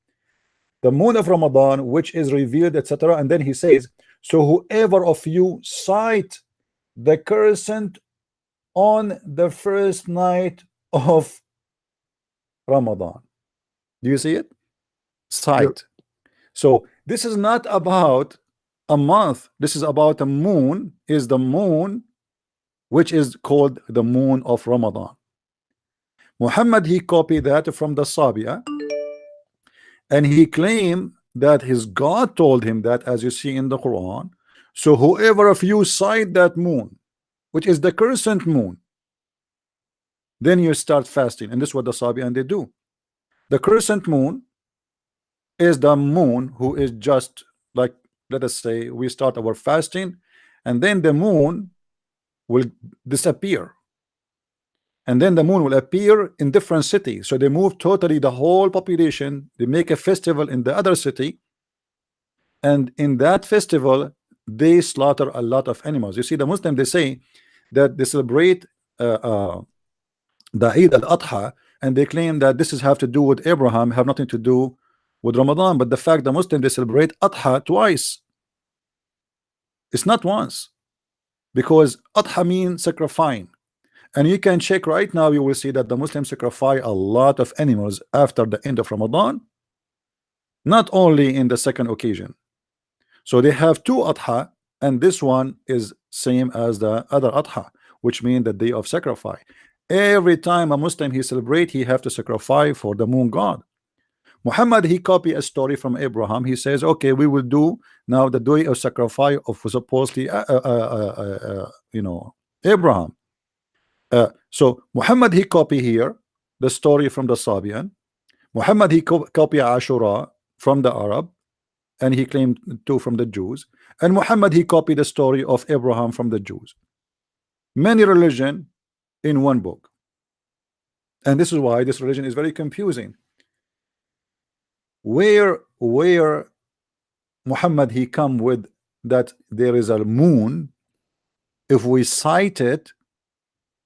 The moon of Ramadan, which is revealed, etc. And then he says, so whoever of you sight the crescent on the first night of Ramadan. Do you see it? Sight. Yep. So this is not about a month. This is about a moon. Is the moon, which is called the moon of Ramadan. Muhammad, he copied that from the Sabia, and he claimed that his God told him that, as you see in the Quran. So whoever of you sight that moon, which is the crescent moon, then you start fasting. And this is what the Sabian they do. The crescent moon is the moon who is just like, let us say, we start our fasting, and then the moon will disappear, and then the moon will appear in different cities. So they move totally the whole population. They make a festival in the other city, and in that festival they slaughter a lot of animals. You see, the Muslim, they say that they celebrate the Eid al-Adha, and they claim that this is have to do with Abraham, have nothing to do with Ramadan. But the fact, the Muslim, they celebrate Adha twice. It's not once, because Adha means sacrificing. And you can check right now, you will see that the Muslims sacrifice a lot of animals after the end of Ramadan, not only in the second occasion. So they have two Adha, and this one is same as the other Adha, which means the day of sacrifice. Every time a Muslim he celebrate, he have to sacrifice for the moon god. Muhammad, he copy a story from Abraham. He says, okay, we will do now the day of sacrifice of supposedly you know, Abraham. So Muhammad, he copy here the story from the Sabian. Muhammad, he copy Ashura from the Arab, and he claimed two from the Jews. And Muhammad, he copied the story of Abraham from the Jews. Many religion in one book, and this is why this religion is very confusing. Where Muhammad he come with that there is a moon, if we sight it,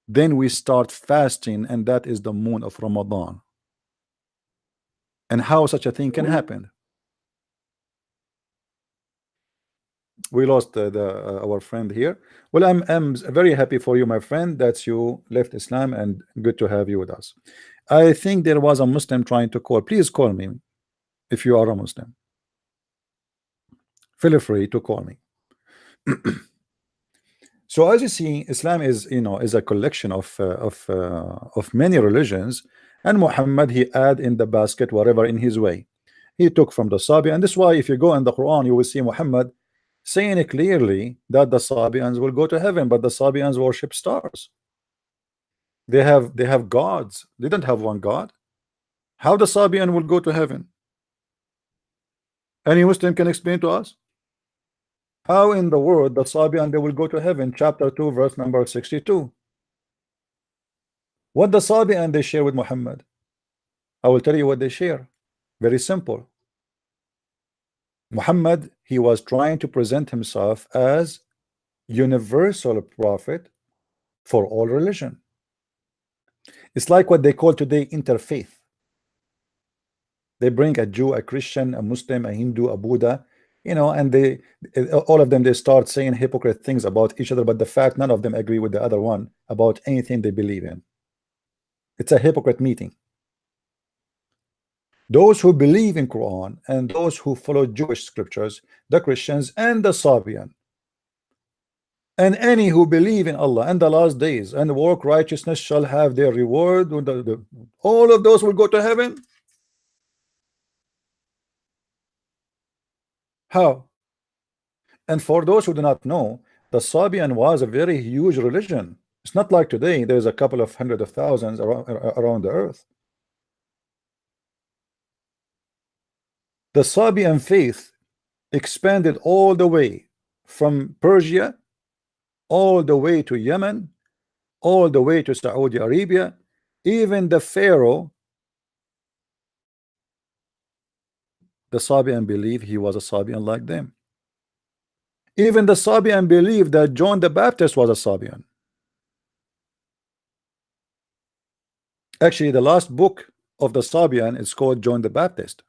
then we start fasting, and that is the moon of Ramadan. And how such a thing can happen? We lost our friend here. Well, I'm very happy for you, my friend, that you left Islam, and good to have you with us. I think there was a Muslim trying to call. Please call me if you are a Muslim. Feel free to call me. So as you see, Islam is, you know, is a collection of many religions, and Muhammad he add in the basket whatever in his way. He took from the Sabi, and this is why if you go in the Quran, you will see Muhammad saying it clearly that the Sabians will go to heaven, but the Sabians worship stars. They have gods. They don't have one God. How the Sabian will go to heaven? Any Muslim can explain to us? How in the world the Sabian they will go to heaven? Chapter 2, verse number 62. What the Sabian they share with Muhammad? I will tell you what they share. Very simple. Muhammad, he was trying to present himself as universal prophet for all religion. It's like what they call today interfaith. They bring a Jew, a Christian, a Muslim, a Hindu, a Buddha, you know, and they all of them they start saying hypocrite things about each other, but the fact none of them agree with the other one about anything they believe in. It's a hypocrite meeting. Those who believe in Quran and those who follow Jewish scriptures, the Christians and the Sabian, and any who believe in Allah and the last days and work righteousness shall have their reward. All of those will go to heaven. How? And for those who do not know, the Sabian was a very huge religion. It's not like today there's a couple of hundred of thousands around the earth. The Sabian faith expanded all the way from Persia, all the way to Yemen, all the way to Saudi Arabia. Even the Pharaoh, the Sabian believed he was a Sabian like them. Even the Sabian believed that John the Baptist was a Sabian. Actually, the last book of the Sabian is called John the Baptist.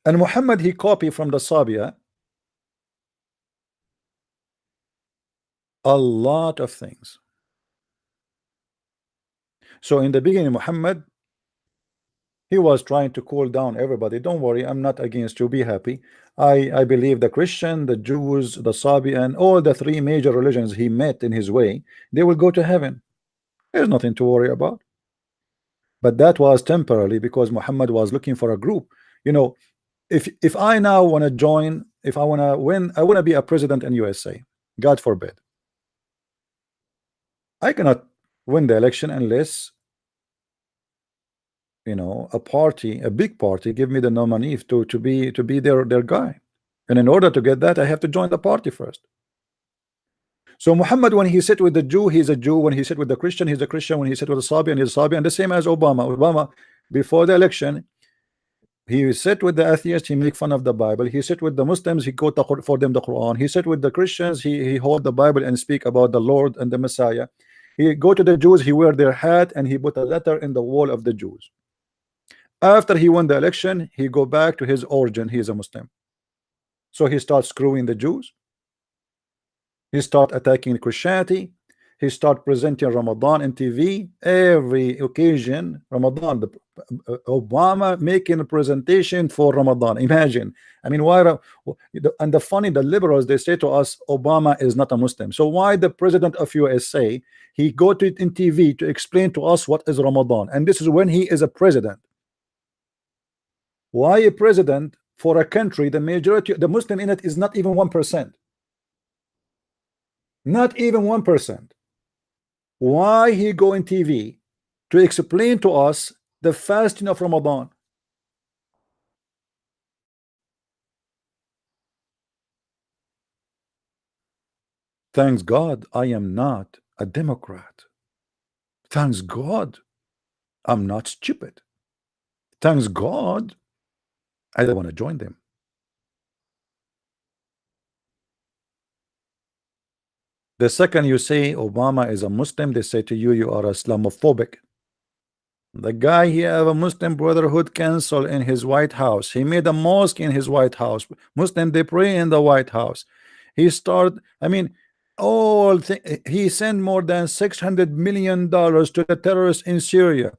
And Muhammad, he copied from the Sabia a lot of things. So in the beginning, Muhammad, he was trying to cool down everybody. Don't worry, I'm not against you, be happy. I believe the Christian, the Jews, the Sabian, all the three major religions he met in his way, they will go to heaven. There's nothing to worry about. But that was temporarily, because Muhammad was looking for a group. You know, if I now want to join, if I want to win, I want to be a president in USA, God forbid, I cannot win the election unless, you know, a party, a big party, give me the nominee to be their guy. And in order to get that, I have to join the party first. So Muhammad, when he sit with the Jew, he's a Jew. When he sit with the Christian, he's a Christian. When he sit with the Sabian, he's a Sabian. The same as Obama. Obama, before the election, he sit with the atheists, he make fun of the Bible. He sit with the Muslims, he quote for them the Quran. He sit with the Christians, he hold the Bible and speak about the Lord and the Messiah. He go to the Jews, he wear their hat and he put a letter in the wall of the Jews. After he won the election, he go back to his origin. He is a Muslim. So he starts screwing the Jews. He start attacking Christianity. He start presenting Ramadan in TV every occasion. Ramadan, Obama making a presentation for Ramadan. Imagine. I mean, why? And the funny, the liberals, they say to us, Obama is not a Muslim. So why the president of USA, he go to it in TV to explain to us what is Ramadan? And this is when he is a president. Why a president for a country, the majority, the Muslim in it is not even 1%. Not even 1%. Why he go in TV to explain to us the fasting of Ramadan? Thanks God I am not a Democrat. Thanks God I'm not stupid. Thanks God I don't want to join them. The second you say Obama is a Muslim, they say to you, you are Islamophobic. The guy, he have a Muslim Brotherhood Council in his White House. He made a mosque in his White House. Muslim, they pray in the White House. He started, I mean, he sent more than $600 million to the terrorists in Syria.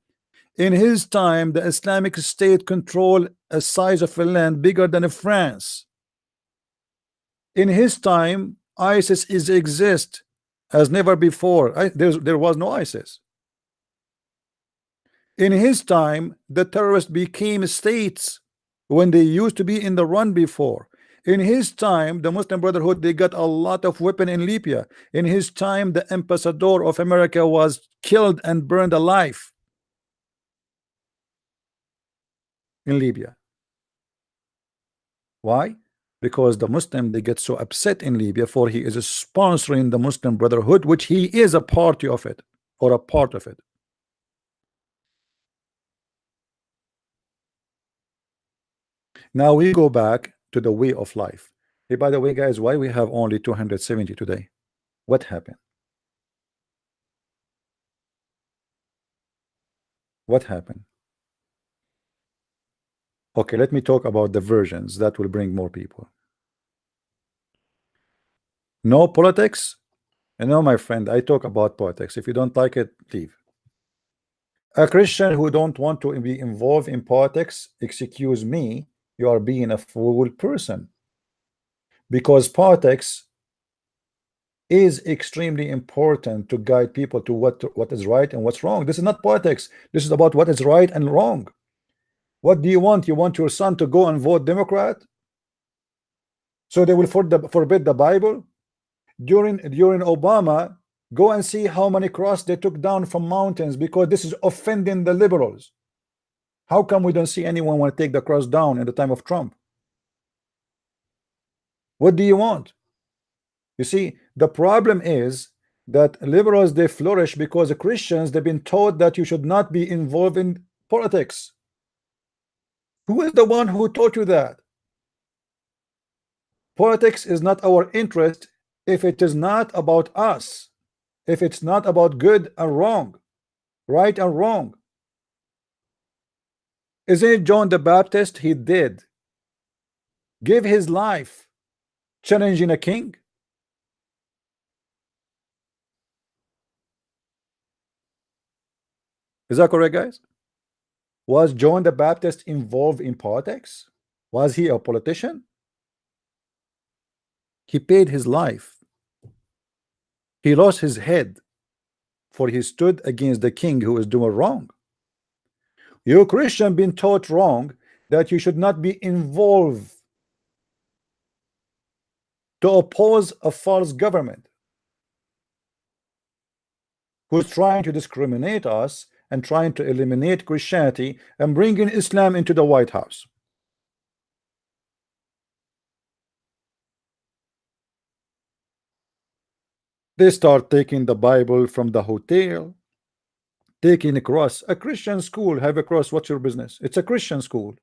In his time, the Islamic State controlled a size of a land bigger than France. In his time, ISIS exists as never before. There was no ISIS. In his time, the terrorists became states when they used to be in the run before. In his time, the Muslim Brotherhood, they got a lot of weapon in Libya. In his time, the ambassador of America was killed and burned alive in Libya. Why? Because the Muslim, they get so upset in Libya, for he is sponsoring the Muslim Brotherhood, which he is a party of it, or a part of it. Now we go back to the way of life. Hey, by the way, guys, why we have only 270 today? What happened? What happened? Okay, let me talk about the versions that will bring more people. No politics? No, my friend, I talk about politics. If you don't like it, leave. A Christian who don't want to be involved in politics, excuse me, you are being a fool person. Because politics is extremely important to guide people to what is right and what's wrong. This is not politics. This is about what is right and wrong. What do you want? You want your son to go and vote Democrat? So they will forbid the Bible? During Obama, go and see how many crosses they took down from mountains, because this is offending the liberals. How come we don't see anyone want to take the cross down in the time of Trump? What do you want? You see, the problem is that liberals, they flourish because the Christians, they've been taught that you should not be involved in politics. Who is the one who taught you that? Politics is not our interest if it is not about us. if it's not about good and wrong, right and wrong? Isn't it John the Baptist? He did give his life challenging a king. Is that correct, guys? Was John the Baptist involved in politics? Was he a politician? He paid his life. He lost his head, for he stood against the king who was doing wrong. You Christian been taught wrong that you should not be involved to oppose a false government who's trying to discriminate us and trying to eliminate Christianity and bringing Islam into the White House. They start taking the Bible from the hotel, taking a cross. A Christian school have a cross. What's your business? It's a Christian school.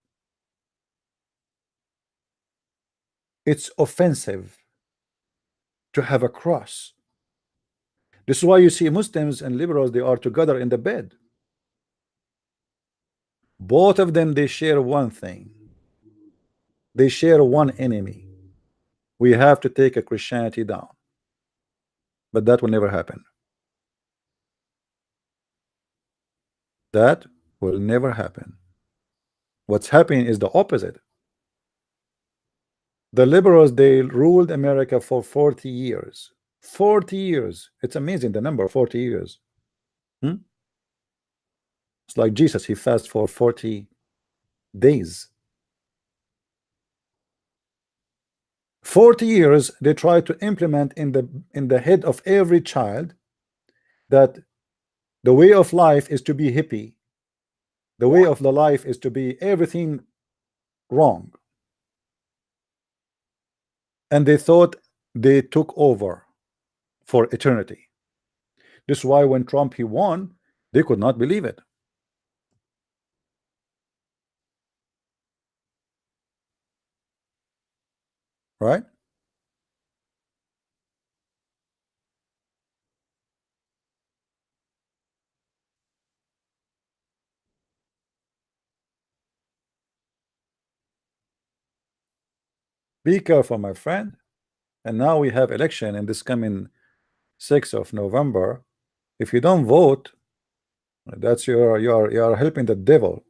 It's offensive to have a cross. This is why you see Muslims and liberals, they are together in the bed. Both of them, they share one thing. They share one enemy. We have to take a Christianity down. But that will never happen. That will never happen. What's happening is the opposite. The liberals, they ruled America for 40 years. 40 years. It's amazing, the number, 40 years. It's like Jesus, he fasted for 40 days. 40 years they try to implement in the head of every child that the way of life is to be hippie. The way of the life is to be everything wrong. And they thought they took over for eternity. This is why when Trump he won, they could not believe it. Right? Be careful, my friend. And now we have election in this coming 6th of November. If you don't vote, that's you are helping the devil.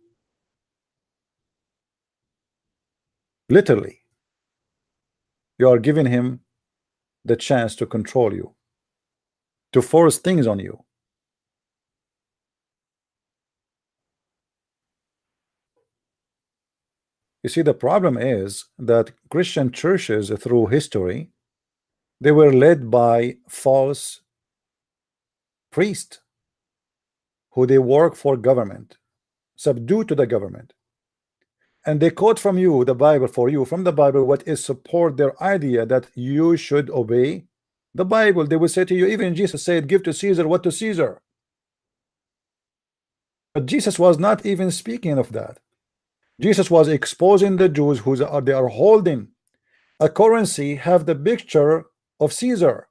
Literally. You are giving him the chance to control you, to force things on you. You see, the problem is that Christian churches through history, they were led by false priests who they work for government, subdue to the government. And they quote from you the Bible for you, from the Bible, what is support their idea that you should obey the Bible. They will say to you, even Jesus said, give to Caesar what to Caesar. But Jesus was not even speaking of that. Jesus was exposing the Jews who they are holding a currency, have the picture of Caesar.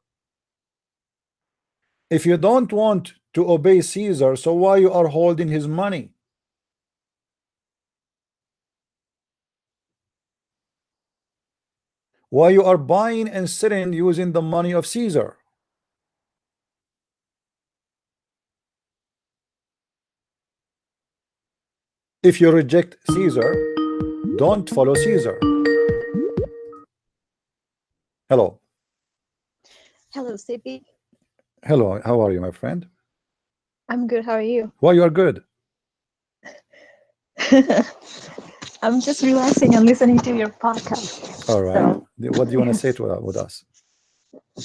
If you don't want to obey Caesar, so why you are holding his money? Why you are buying and selling using the money of Caesar? If you reject Caesar, don't follow Caesar. Hello. Hello, CP. Hello, how are you, my friend? I'm good. How are you? Why you are good? I'm just relaxing and listening to your podcast. All right. So, What do you want to say to with us?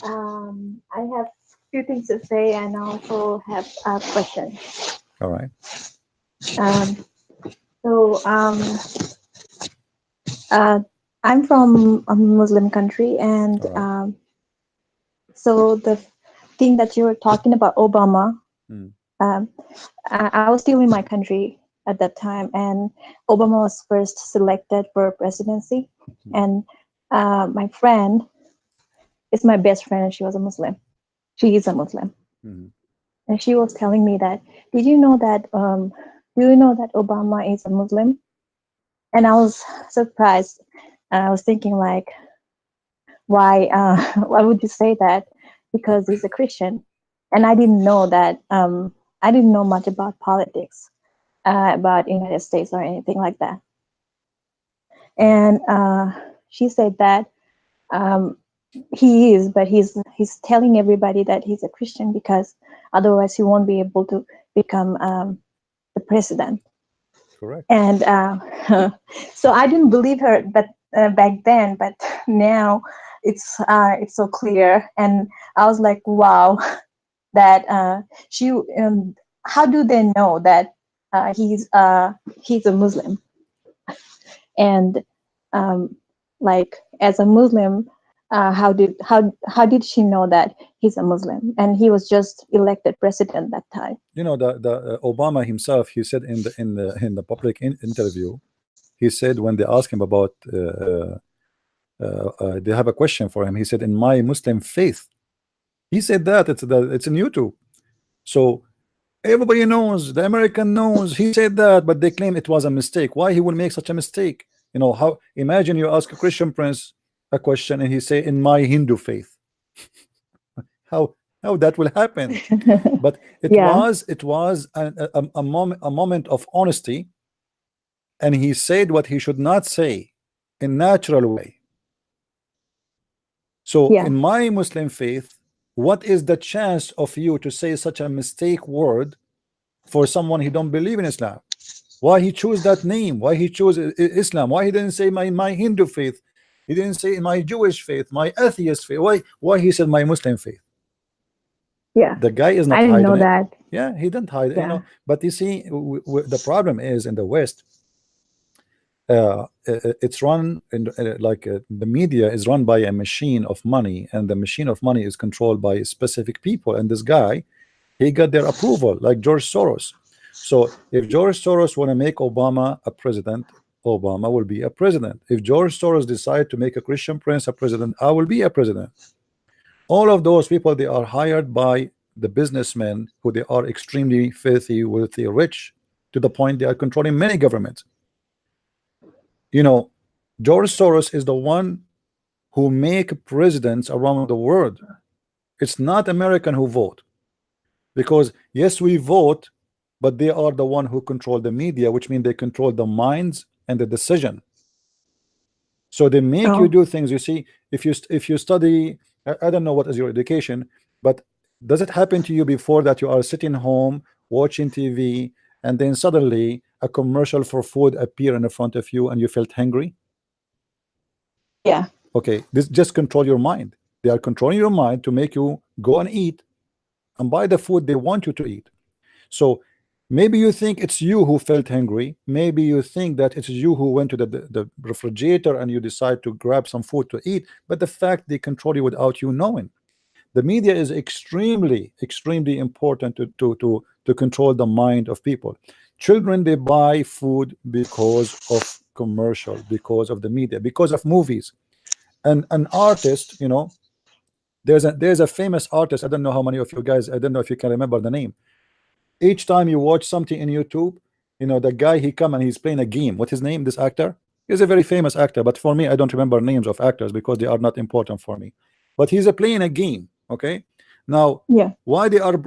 I have a few things to say and I also have a question. All right. I'm from a Muslim country, and All right. so the thing that you were talking about Obama, I was still in my country at that time, and Obama was first selected for presidency, and my friend is my best friend, and she was a Muslim. She is a Muslim. Mhm. And she was telling me that, did you know that, do you know that Obama is a Muslim? And I was surprised. And I was thinking like, why, why would you say that? Because he's a Christian. And I didn't know that, I didn't know much about politics, about United States or anything like that. And she said that he is, but he's telling everybody that he's a Christian because otherwise he won't be able to become the president. Correct. And so I didn't believe her, but back then, but now it's so clear, and I was like, wow, that she. How do they know that he's a Muslim? And like as a Muslim, how did she know that he's a Muslim? And he was just elected president that time. You know, the Obama himself, he said in the public interview, he said when they asked him about they have a question for him, he said, in my Muslim faith. He said that it's in YouTube. So everybody knows, the American knows he said that, but they claim it was a mistake. Why he will make such a mistake? You know, how, imagine you ask a Christian prince a question and he say, in my Hindu faith. how that will happen? But it Yeah. was a moment of honesty, and he said what he should not say in natural way. So Yeah. in my Muslim faith, what is the chance of you to say such a mistake word for someone who don't believe in Islam? Why he chose that name? Why he chose Islam? Why he didn't say my Hindu faith? He didn't say my Jewish faith, my atheist faith. Why he said my Muslim faith? Yeah. The guy is not I didn't know hiding it. that. Yeah, he didn't hide it, you Yeah. know. But you see, the problem is in the West, it's run in the media is run by a machine of money, and the machine of money is controlled by specific people. And this guy, he got their approval, like George Soros. So if George Soros want to make Obama a president, Obama will be a president. If George Soros decide to make a Christian prince a president, I will be a president. All of those people, they are hired by the businessmen who they are extremely filthy, wealthy, rich, to the point they are controlling many governments. You know, George Soros is the one who make presidents around the world. It's not American who vote, because yes, we vote, but they are the one who control the media, which means they control the minds and the decision. So they make you do things. You see, if you study, I don't know what is your education, but does it happen to you before that you are sitting home watching TV and then suddenly a commercial for food appear in front of you and you felt hungry? Yeah. Okay, this just control your mind. They are controlling your mind to make you go and eat and buy the food they want you to eat. So maybe you think it's you who felt hungry. Maybe you think that it's you who went to the refrigerator and you decide to grab some food to eat. But the fact they control you without you knowing. The media is extremely important to control the mind of people. Children, they buy food because of commercial, because of the media, because of movies. And an artist, you know, there's a famous artist. I don't know how many of you guys, I don't know if you can remember the name. Each time you watch something in YouTube, you know, the guy, he come and he's playing a game. What's his name? This actor? He's a very famous actor, but for me, I don't remember names of actors because they are not important for me. But he's playing a game. Okay, now Yeah. why they are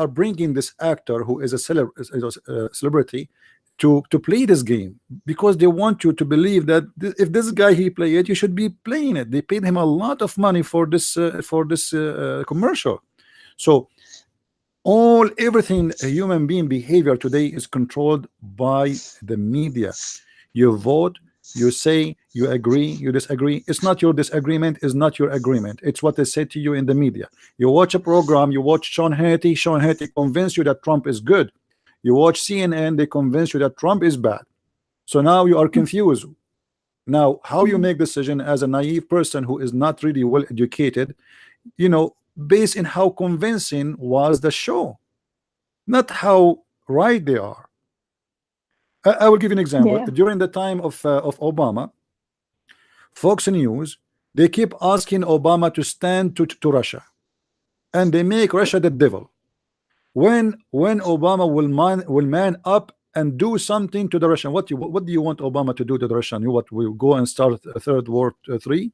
bringing this actor who is a celebrity to play this game? Because they want you to believe that if this guy he play it, you should be playing it. They paid him a lot of money for this commercial. So everything a human being behavior today is controlled by the media. You vote, you say, you agree, you disagree. It's not your disagreement, is not your agreement. It's what they say to you in the media. You watch a program, you watch Sean Hannity convince you that Trump is good. You watch CNN, they convince you that Trump is bad. So now you are confused. Now, how you make decision as a naive person who is not really well educated, you know, based in how convincing was the show, not how right they are. I will give you an example. Yeah. During the time of Obama, Fox News, they keep asking Obama to stand to Russia. and they make Russia the devil. When Obama will man up and do something to the Russian, what do you want Obama to do to the Russian? You what will go and start a third World War III?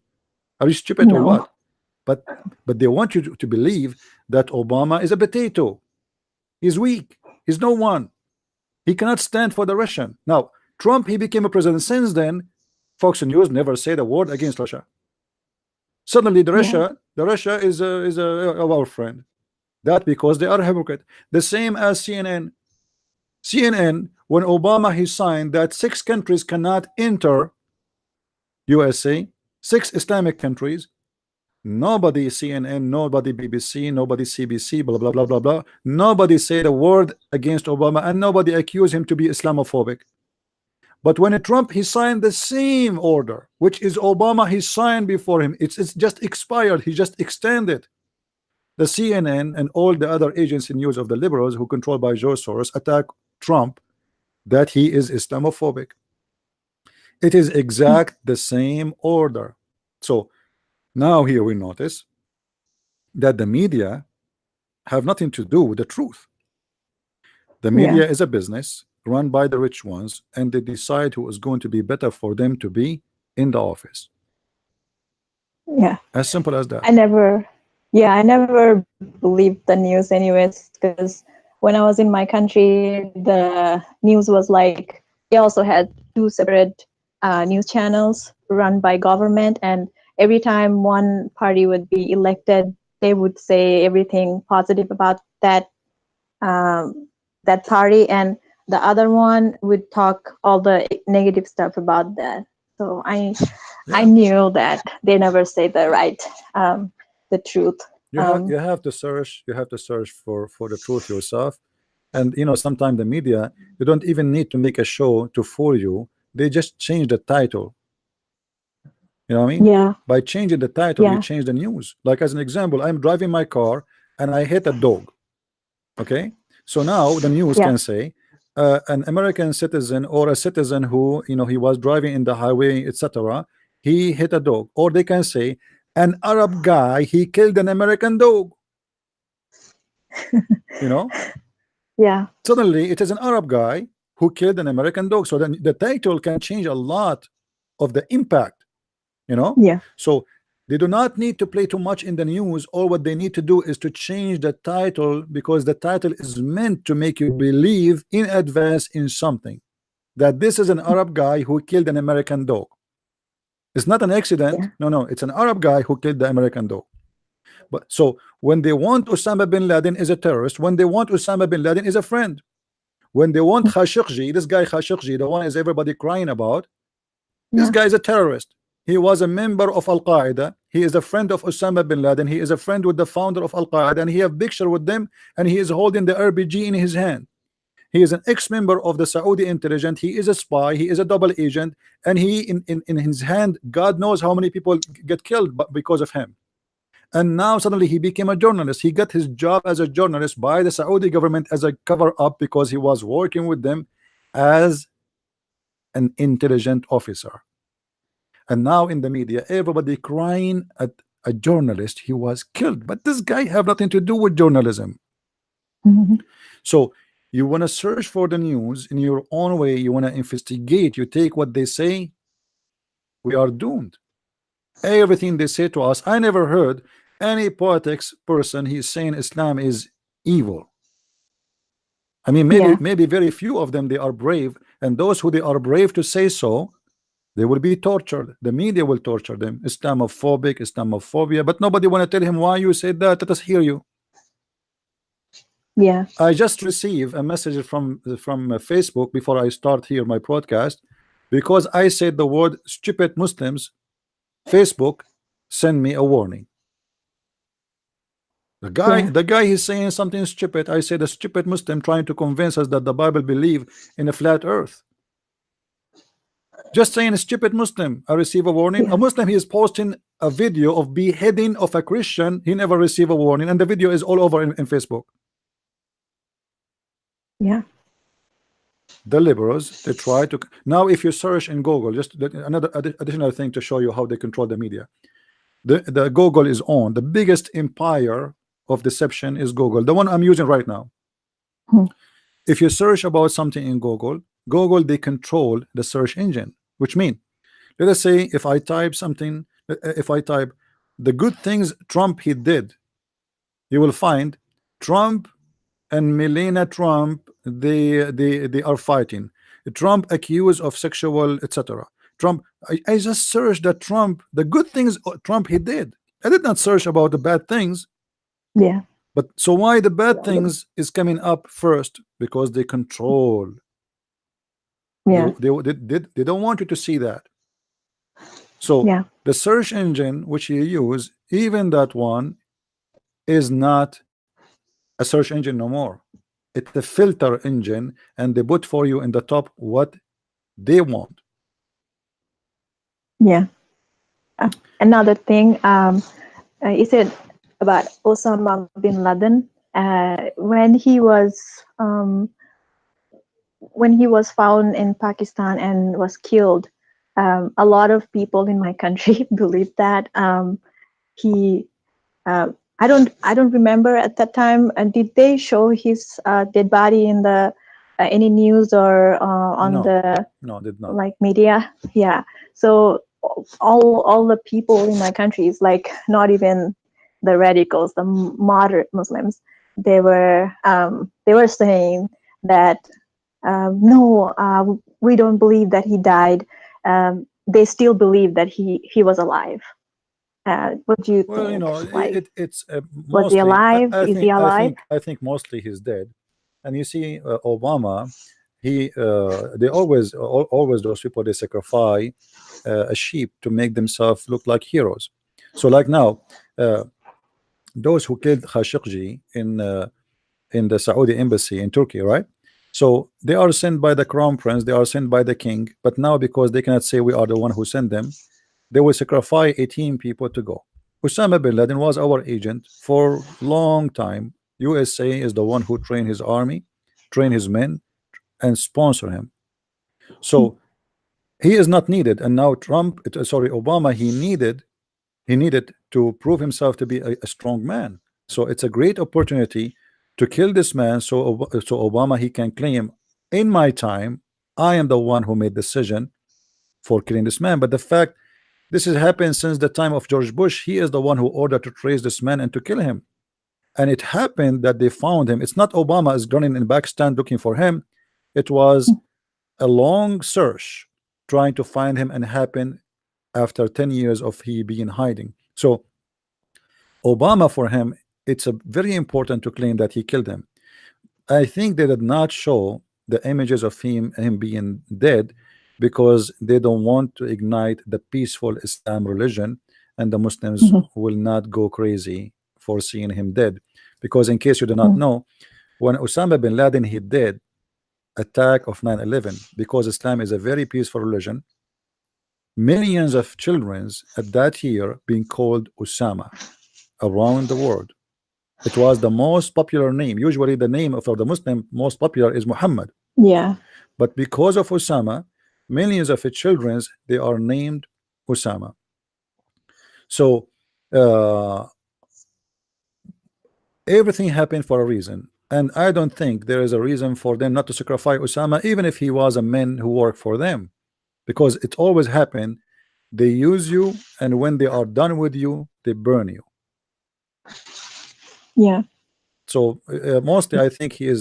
Are you stupid or No. what? But they want you to believe that Obama is a potato. He's weak. He's no one. He cannot stand for the Russian. Now Trump, he became a president. Since then, Fox News never said a word against Russia. Suddenly, the Russia is our friend. That because they are hypocrite. The same as CNN. CNN, when Obama he signed that 6 countries cannot enter USA, 6 Islamic countries. Nobody CNN, nobody BBC, nobody CBC, blah blah blah blah blah. Nobody said a word against Obama, and nobody accused him to be Islamophobic. But when Trump he signed the same order, which is Obama he signed before him, it's just expired. He just extended. The CNN and all the other agency news of the liberals who controlled by George Soros attack Trump that he is Islamophobic. It is exact the same order. So now here we notice that the media have nothing to do with the truth. The media is a business run by the rich ones, and they decide who is going to be better for them to be in the office. Yeah. As simple as that. I never believed the news anyways, because when I was in my country, the news was like, they also had 2 separate news channels run by government, and every time one party would be elected, they would say everything positive about that that party, and the other one would talk all the negative stuff about that. So I knew that they never say the truth. You have to search. You have to search for the truth yourself. And you know, sometimes the media, you don't even need to make a show to fool you. They just change the title. You know what I mean? Yeah. By changing the title, you change the news. Like as an example, I'm driving my car and I hit a dog. Okay, so now the news can say an American citizen or a citizen who, you know, he was driving in the highway, etc. He hit a dog, or they can say an Arab guy, he killed an American dog. You know? Yeah. Suddenly it is an Arab guy who killed an American dog. So then the title can change a lot of the impact, you know? Yeah. So they do not need to play too much in the news. All what they need to do is to change the title, because the title is meant to make you believe in advance in something, that this is an Arab guy who killed an American dog. It's not an accident. No, it's an Arab guy who killed the American dog. But so when they want Osama bin Laden is a terrorist, when they want Osama bin Laden is a friend, when they want Khashoggi, this guy Khashoggi, the one is everybody crying about, this guy is a terrorist. He was a member of Al-Qaeda. He is a friend of Osama bin Laden. He is a friend with the founder of Al-Qaeda, and he have picture with them, and he is holding the RPG in his hand. He is an ex-member of the Saudi intelligence. He is a spy. He is a double agent, and he in his hand, God knows how many people get killed because of him. And now suddenly he became a journalist. He got his job as a journalist by the Saudi government as a cover-up, because he was working with them as an intelligent officer. And now in the media, everybody crying at a journalist. He was killed, but this guy have nothing to do with journalism. So you want to search for the news in your own way. You want to investigate. You take what they say. We are doomed. Everything they say to us. I never heard any politics person he's saying Islam is evil. I mean, maybe very few of them, they are brave, and those who they are brave to say so, they will be tortured. The media will torture them. Islamophobic, Islamophobia, but nobody want to tell him why you said that. Let us hear you. Yeah. I just received a message from Facebook before I start here my broadcast, because I said the word stupid Muslims. Facebook send me a warning. The guy he's saying something stupid. I said a stupid Muslim trying to convince us that the Bible believe in a flat earth. Just saying a stupid Muslim, I receive a warning. A Muslim, he is posting a video of beheading of a Christian. He never receive a warning, and the video is all over in Facebook. Yeah. The liberals, they try to now. If you search in Google, just another additional thing to show you how they control the media. The Google is on the biggest empire of deception is Google, the one I'm using right now. If you search about something in Google, they control the search engine, which means, let us say if I type something, if I type the good things Trump he did, you will find Trump and Melania Trump, they are fighting. Trump accused of sexual, etc. Trump, I just searched that Trump, the good things Trump he did. I did not search about the bad things. Yeah. But so why the bad things is coming up first? Because they control. Yeah. They don't want you to see that. So Yeah. the search engine which you use, even that one, is not a search engine no more. It's a filter engine, and they put for you in the top what they want. Yeah. Another thing, you said about Osama bin Laden. When he was found in Pakistan and was killed, a lot of people in my country believe that he. I don't remember at that time. Did they show his dead body in the any news or on No. the No, did not. like media? Yeah. So all the people in my country is like not even the radicals, the moderate Muslims. They were saying that no, we don't believe that he died. They still believe that he was alive. What do you Well, think? you know, Like, it's was he mostly. alive? Is he alive? I think mostly he's dead. And you see, Obama, they always those people, they sacrifice a sheep to make themselves look like heroes. So like now, those who killed Khashoggi in the Saudi embassy in Turkey, right? So they are sent by the crown prince, they are sent by the king, but now because they cannot say we are the one who sent them, they will sacrifice 18 people to go. Osama bin Laden was our agent for long time. USA is the one who trained his army, train his men, and sponsor him. So he is not needed. And now Obama, he needed to prove himself to be a strong man. So it's a great opportunity to kill this man. So Obama, he can claim, in my time, I am the one who made decision for killing this man. But the fact this has happened since the time of George Bush, he is the one who ordered to trace this man and to kill him. And it happened that they found him. It's not Obama is running in Pakistan looking for him. It was a long search trying to find him, and happened after 10 years of he being hiding. So Obama, for him, it's a very important to claim that he killed him. I think they did not show the images of him being dead because they don't want to ignite the peaceful Islam religion, and the Muslims will not go crazy for seeing him dead. Because in case you do not know, when Osama bin Laden he did attack of 9/11, because Islam is a very peaceful religion, millions of children at that year being called Osama around the world. It was the most popular name. Usually the name for the Muslim most popular is Muhammad. Yeah. But because of Osama, millions of children, they are named Osama. So everything happened for a reason, and I don't think there is a reason for them not to sacrifice Osama, even if he was a man who worked for them, because it always happened. They use you, and when they are done with you, they burn you. Yeah. So mostly I think he is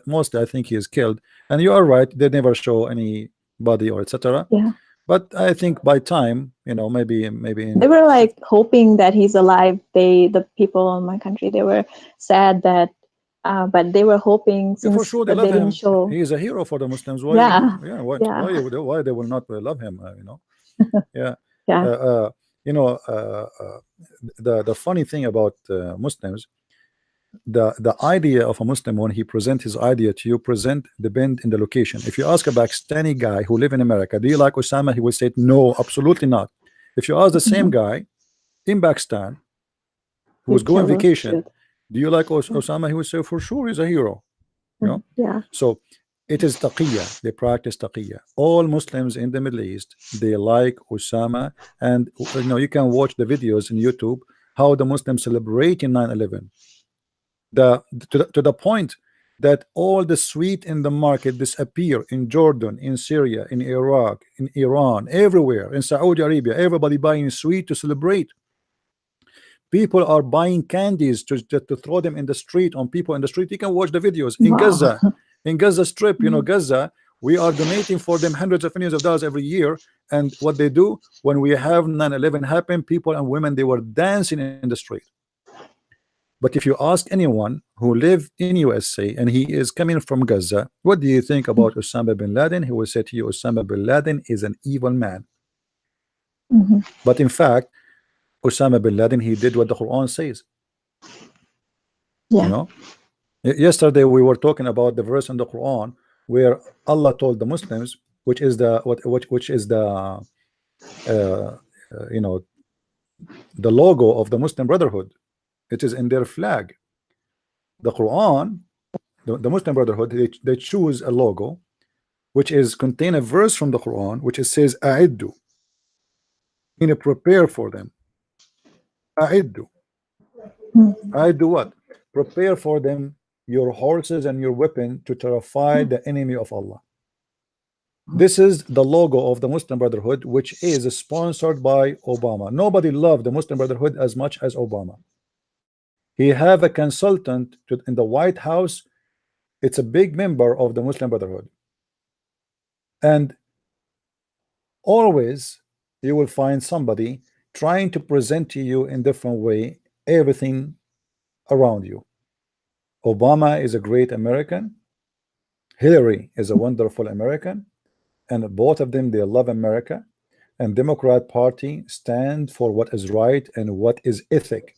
mostly I think he is killed. And you are right, they never show any body or etc. Yeah. But I think by time, you know, maybe They were like hoping that he's alive. The people in my country, they were sad that, but they were hoping, since for sure they that love they didn't him. show. He is a hero for the Muslims. Why? Yeah. Yeah. Why? Yeah. Why they will not love him? You know. Yeah. Yeah. You know, the funny thing about Muslims, the idea of a Muslim, when he present his idea to you, depend in the location. If you ask a Pakistani guy who live in America, do you like Osama? He will say no, absolutely not. If you ask the same guy in Pakistan who's going vacation, do you like Osama? He will say for sure he's a hero. You know? Yeah. So it is taqiyya. They practice taqiyya. All Muslims in the Middle East, they like Osama, and you know, you can watch the videos in YouTube how the Muslims celebrate in 9/11. To the point that all the sweet in the market disappear in Jordan, in Syria, in Iraq, in Iran, everywhere, in Saudi Arabia. Everybody buying sweet to celebrate. People are buying candies to throw them in the street on people in the street. You can watch the videos in Wow. Gaza Strip. You know, Gaza, we are donating for them hundreds of millions of dollars every year. And what they do when we have 9/11 happen, people and women, they were dancing in the street. But if you ask anyone who live in USA and he is coming from Gaza, what do you think about Osama bin Laden? He will say to you, Osama bin Laden is an evil man. Mhm. But in fact, Osama bin Laden, he did what the Quran says. Yeah. You know, yesterday we were talking about the verse in the Quran where Allah told the Muslims, which is the you know, the logo of the Muslim Brotherhood. It is in their flag. The Quran, the Muslim Brotherhood, they choose a logo which is contain a verse from the Quran which it says a'iddu, meaning prepare for them. A'iddu. A'iddu what? Prepare for them your horses and your weapon to terrify the enemy of Allah. This is the logo of the Muslim Brotherhood, which is sponsored by Obama. Nobody loved the Muslim Brotherhood as much as Obama. He have a consultant in the White House. It's a big member of the Muslim Brotherhood. And always you will find somebody trying to present to you in different way everything around you. Obama is a great American. Hillary is a wonderful American. And both of them, they love America. And Democrat Party stand for what is right and what is ethic.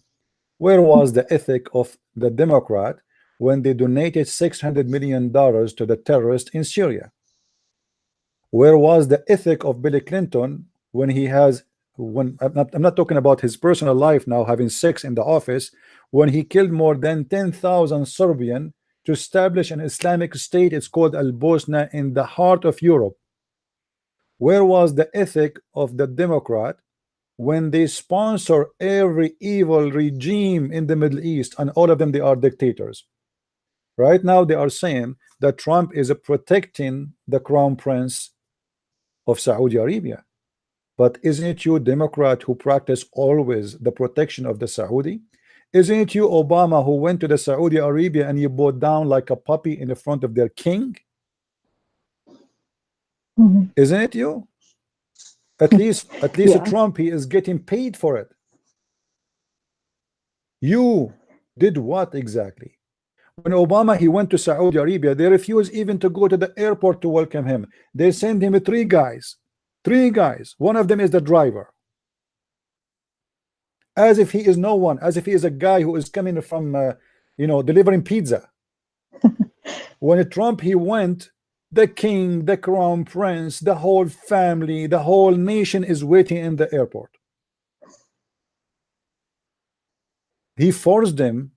Where was the ethic of the Democrat when they donated $600 million to the terrorists in Syria? Where was the ethic of Bill Clinton when he has, when I'm not talking about his personal life now, having sex in the office, when he killed more than 10,000 Serbian to establish an Islamic state? It's called Al-Bosna in the heart of Europe. Where was the ethic of the Democrat when they sponsor every evil regime in the Middle East, and all of them, they are dictators? Right now they are saying that Trump is protecting the crown prince of Saudi Arabia. But isn't it you, Democrat, who practice always the protection of the Saudi? Isn't it you, Obama, who went to the Saudi Arabia and you bowed down like a puppy in the front of their king? Isn't it you? At least Yeah. Trump, he is getting paid for it. You did what exactly? When Obama, he went to Saudi Arabia, they refused even to go to the airport to welcome him. They sent him three guys. One of them is the driver. As if he is no one, as if he is a guy who is coming from you know, delivering pizza. When Trump, he went, the king, the crown prince, the whole family, the whole nation is waiting in the airport. He forced them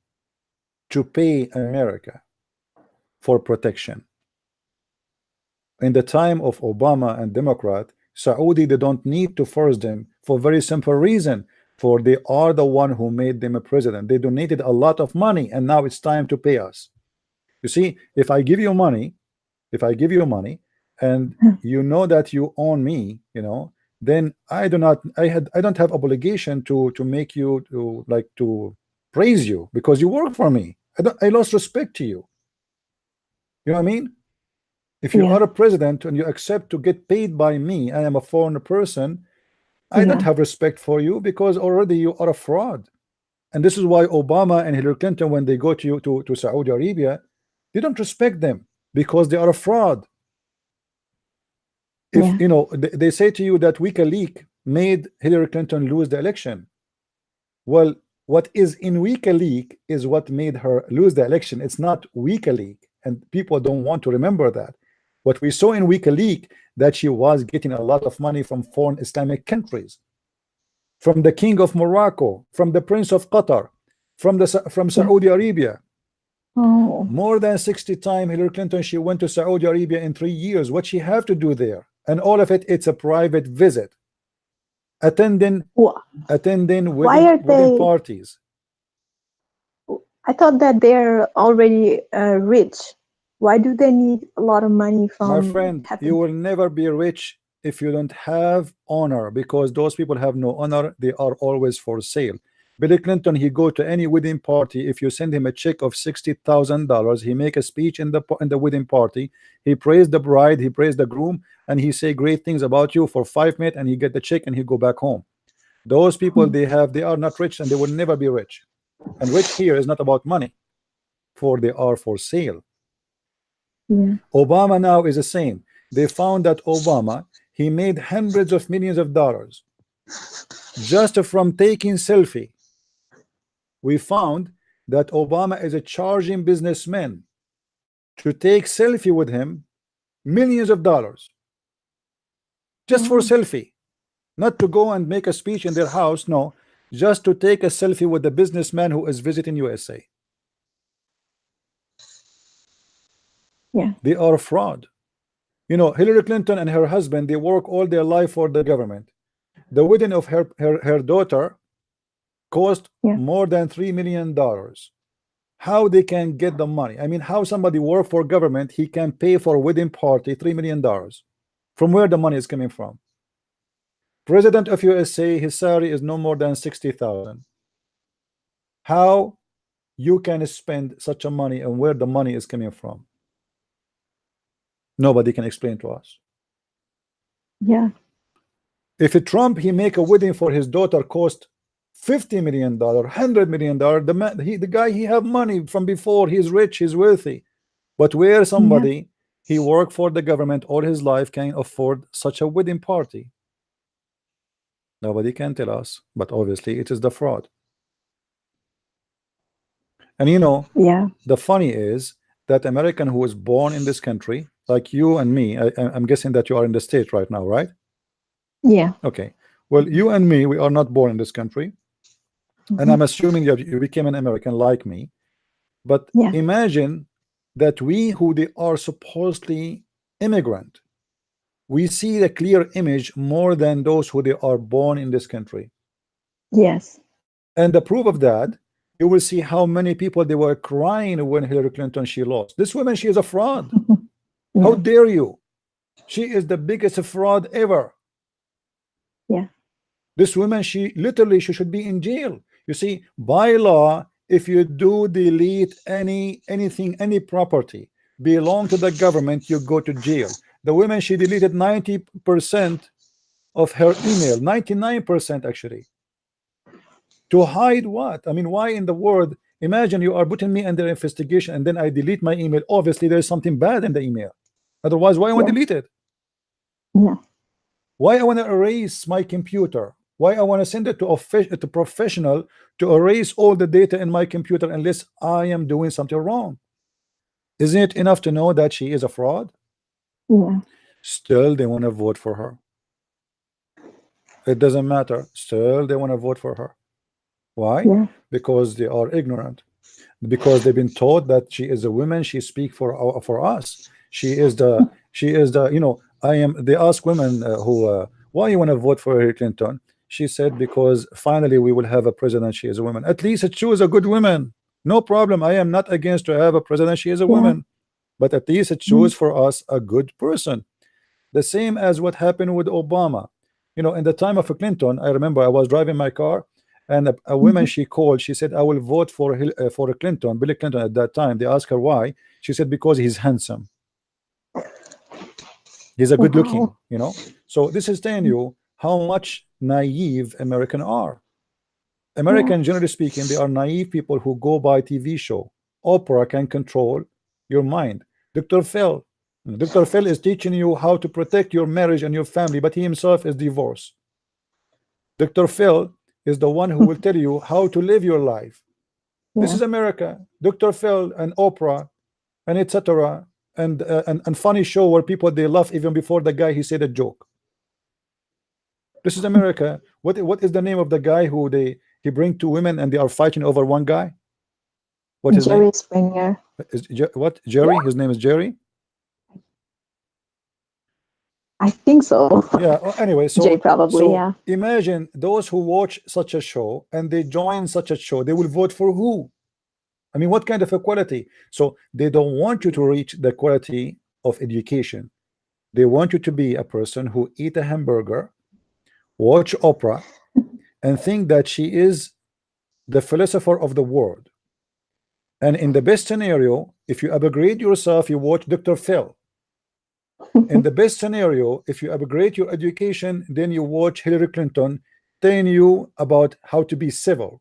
to pay America for protection. In the time of Obama and Democrat, Saudi, they don't need to force them for very simple reason, for they are the one who made them a president. They donated a lot of money, and now it's time to pay us. You see, if I give you money, and you know that you own me, you know, then I don't have obligation to make you to praise you because you work for me. I lost respect to you. You know what I mean? If you are a president and you accept to get paid by me, I am a foreign person, I don't have respect for you because already you are a fraud. And this is why Obama and Hillary Clinton, when they go to Saudi Arabia, they don't respect them because they are a fraud. If you know, they say to you that WikiLeaks made Hillary Clinton lose the election. Well, what is in WikiLeaks is what made her lose the election. It's not WikiLeaks, and people don't want to remember that. What we saw in WikiLeaks, that she was getting a lot of money from foreign Islamic countries, from the king of Morocco, from the prince of Qatar, from Saudi Arabia. Oh. More than 60 times Hillary Clinton, she went to Saudi Arabia in 3 years. What she have to do there? And all of it, it's a private visit. attending Wha- attending Why are wedding they- parties. I thought that they're already rich. Why do they need a lot of money from? My friend, happen- you will never be rich if you don't have honor, because those people have no honor. They are always for sale. Bill Clinton, he go to any wedding party. If you send him a check of $60,000, he make a speech in the wedding party. He praise the bride, he praise the groom, and he say great things about you for 5 minutes, and he get the check and he go back home. Those people, they are not rich, and they will never be rich. And rich here is not about money, for they are for sale. Yeah. Obama now is the same. They found that Obama, he made hundreds of millions of dollars just from taking selfie. We found that Obama is a charging businessman to take selfie with him millions of dollars just for selfie, not to go and make a speech in their house. No, just to take a selfie with the businessman who is visiting USA. Yeah. They are fraud. You know, Hillary Clinton and her husband, they work all their life for the government. The wedding of her daughter cost more than $3 million. How they can get the money? I mean, how somebody work for government, he can pay for a wedding party $3 million? From where the money is coming from? President of USA, his salary is no more than $60,000. How you can spend such a money, and where the money is coming from? Nobody can explain to us. Yeah. If a Trump, he make a wedding for his daughter, cost $50 million, $100 million, the guy, he have money from before, he's rich, he's wealthy. But where somebody, he worked for the government all his life, can afford such a wedding party? Nobody can tell us, but obviously it is the fraud. And you know, the funny is that American who was born in this country, like you and me, I'm guessing that you are in the States right now, right? Yeah. Okay. Well, you and me, we are not born in this country. And I'm assuming that you became an American like me. But imagine that we who they are supposedly immigrant, we see the clear image more than those who they are born in this country. Yes. And the proof of that, you will see how many people they were crying when Hillary Clinton, she lost. This woman, she is a fraud. How dare you? She is the biggest fraud ever. Yeah. This woman, she literally, she should be in jail. You see, by law, if you do delete anything, any property belong to the government, you go to jail. The woman, she deleted 90% of her email, 99% actually. To hide what? I mean, why in the world? Imagine you are putting me under investigation and then I delete my email. Obviously, there's something bad in the email. Otherwise, why I want to delete it? Yeah. Why I want to erase my computer? Why I want to send it to a professional to erase all the data in my computer unless I am doing something wrong? Isn't it enough to know that she is a fraud? Yeah. Still, they want to vote for her. It doesn't matter. Still, they want to vote for her. Why? Because they are ignorant. Because they've been taught that she is a woman. She speaks for us. She is the you know, I am. They ask women why you want to vote for Hillary Clinton. She said because finally we will have a president. She is a woman. At least choose a good woman. No problem. I am not against to have a president. She is a woman, but at least choose for us a good person. The same as what happened with Obama. You know, in the time of Clinton, I remember I was driving my car, and a woman, she called. She said, "I will vote for Clinton, Bill Clinton." At that time, they asked her why. She said, "Because he's handsome. He's a good looking." You know. So this is telling you how much naive Americans are. American, generally speaking, they are naive people who go by TV show. Oprah can control your mind. Dr. Phil is teaching you how to protect your marriage and your family, but he himself is divorced. Dr. Phil is the one who will tell you how to live your life. This is America. Dr. Phil and Oprah and etc. and funny show where people they laugh even before the guy he said a joke. This is America. What is the name of the guy who he bring two women and they are fighting over one guy? What is Jerry Springer. What Jerry? His name is Jerry. I think so. Yeah. Anyway, so Jay probably, so yeah. imagine those who watch such a show and they join such a show, they will vote for who? I mean, what kind of equality? So they don't want you to reach the quality of education. They want you to be a person who eat a hamburger, watch Oprah, and think that she is the philosopher of the world. And in the best scenario, if you upgrade yourself, you watch Dr. Phil. In the best scenario, if you upgrade your education, then you watch Hillary Clinton telling you about how to be civil.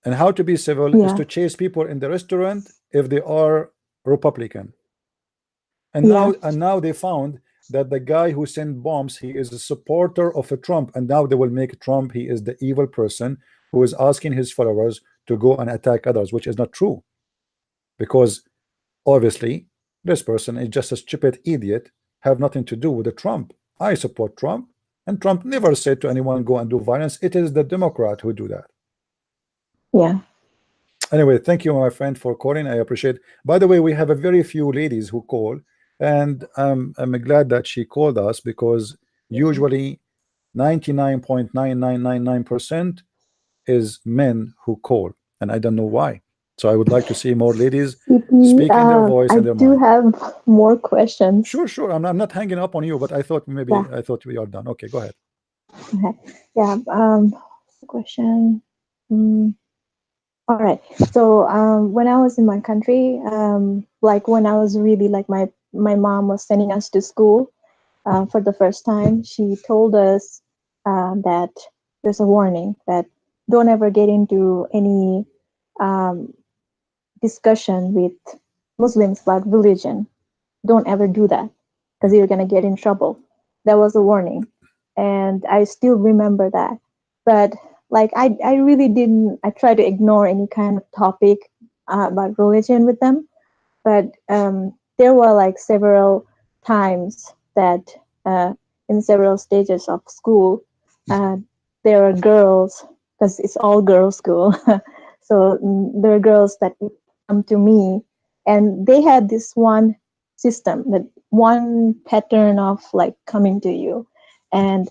And how to be civil is Yeah. to chase people in the restaurant if they are Republican. And Yeah. now they found that the guy who sent bombs, he is a supporter of a Trump, and now they will make Trump, he is the evil person who is asking his followers to go and attack others, which is not true, because obviously this person is just a stupid idiot, have nothing to do with the Trump. I support Trump, and Trump never said to anyone go and do violence. It is the Democrat who do that. Yeah. Anyway, thank you, my friend, for calling. I appreciate. By the way, we have a very few ladies who call, and I'm glad that she called us, because usually 99.9999% is men who call, and I don't know why. So I would like to see more ladies speaking their voice I and their do mind. have more questions. Sure. I'm not hanging up on you, but I thought maybe Yeah. I thought we are done. Okay, go ahead. Okay. Yeah. Question. All right. So when I was in my country, like when I was really like my mom was sending us to school for the first time, she told us that there's a warning that don't ever get into any discussion with Muslims about religion. Don't ever do that because you're gonna get in trouble. That was a warning, and I still remember that. But like I really didn't. I try to ignore any kind of topic about religion with them. But there were like several times that in several stages of school, there are girls, because it's all girls school. So there are girls that would come to me, and they had this one system, that one pattern of like coming to you and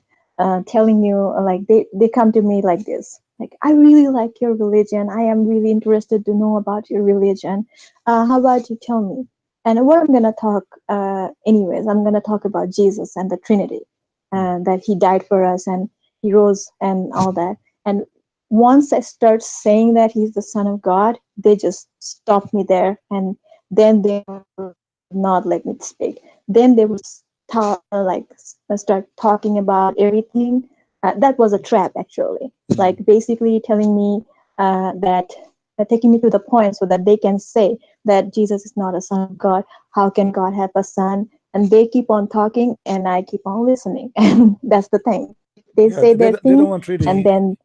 telling you, like they come to me like this, like, I really like your religion, I am really interested to know about your religion, how about you tell me? And what I'm going to talk anyways, I'm going to talk about Jesus and the Trinity, and that he died for us and he rose and all that. And once I start saying that he's the Son of God, they just stop me there, and then they would not let me speak. Then they would start talking about everything. That was a trap, actually. Like basically telling me that taking me to the point so that they can say that Jesus is not a son of God. How can God have a son? And they keep on talking, and I keep on listening. And that's the thing. They say their they thing, don't want really, and then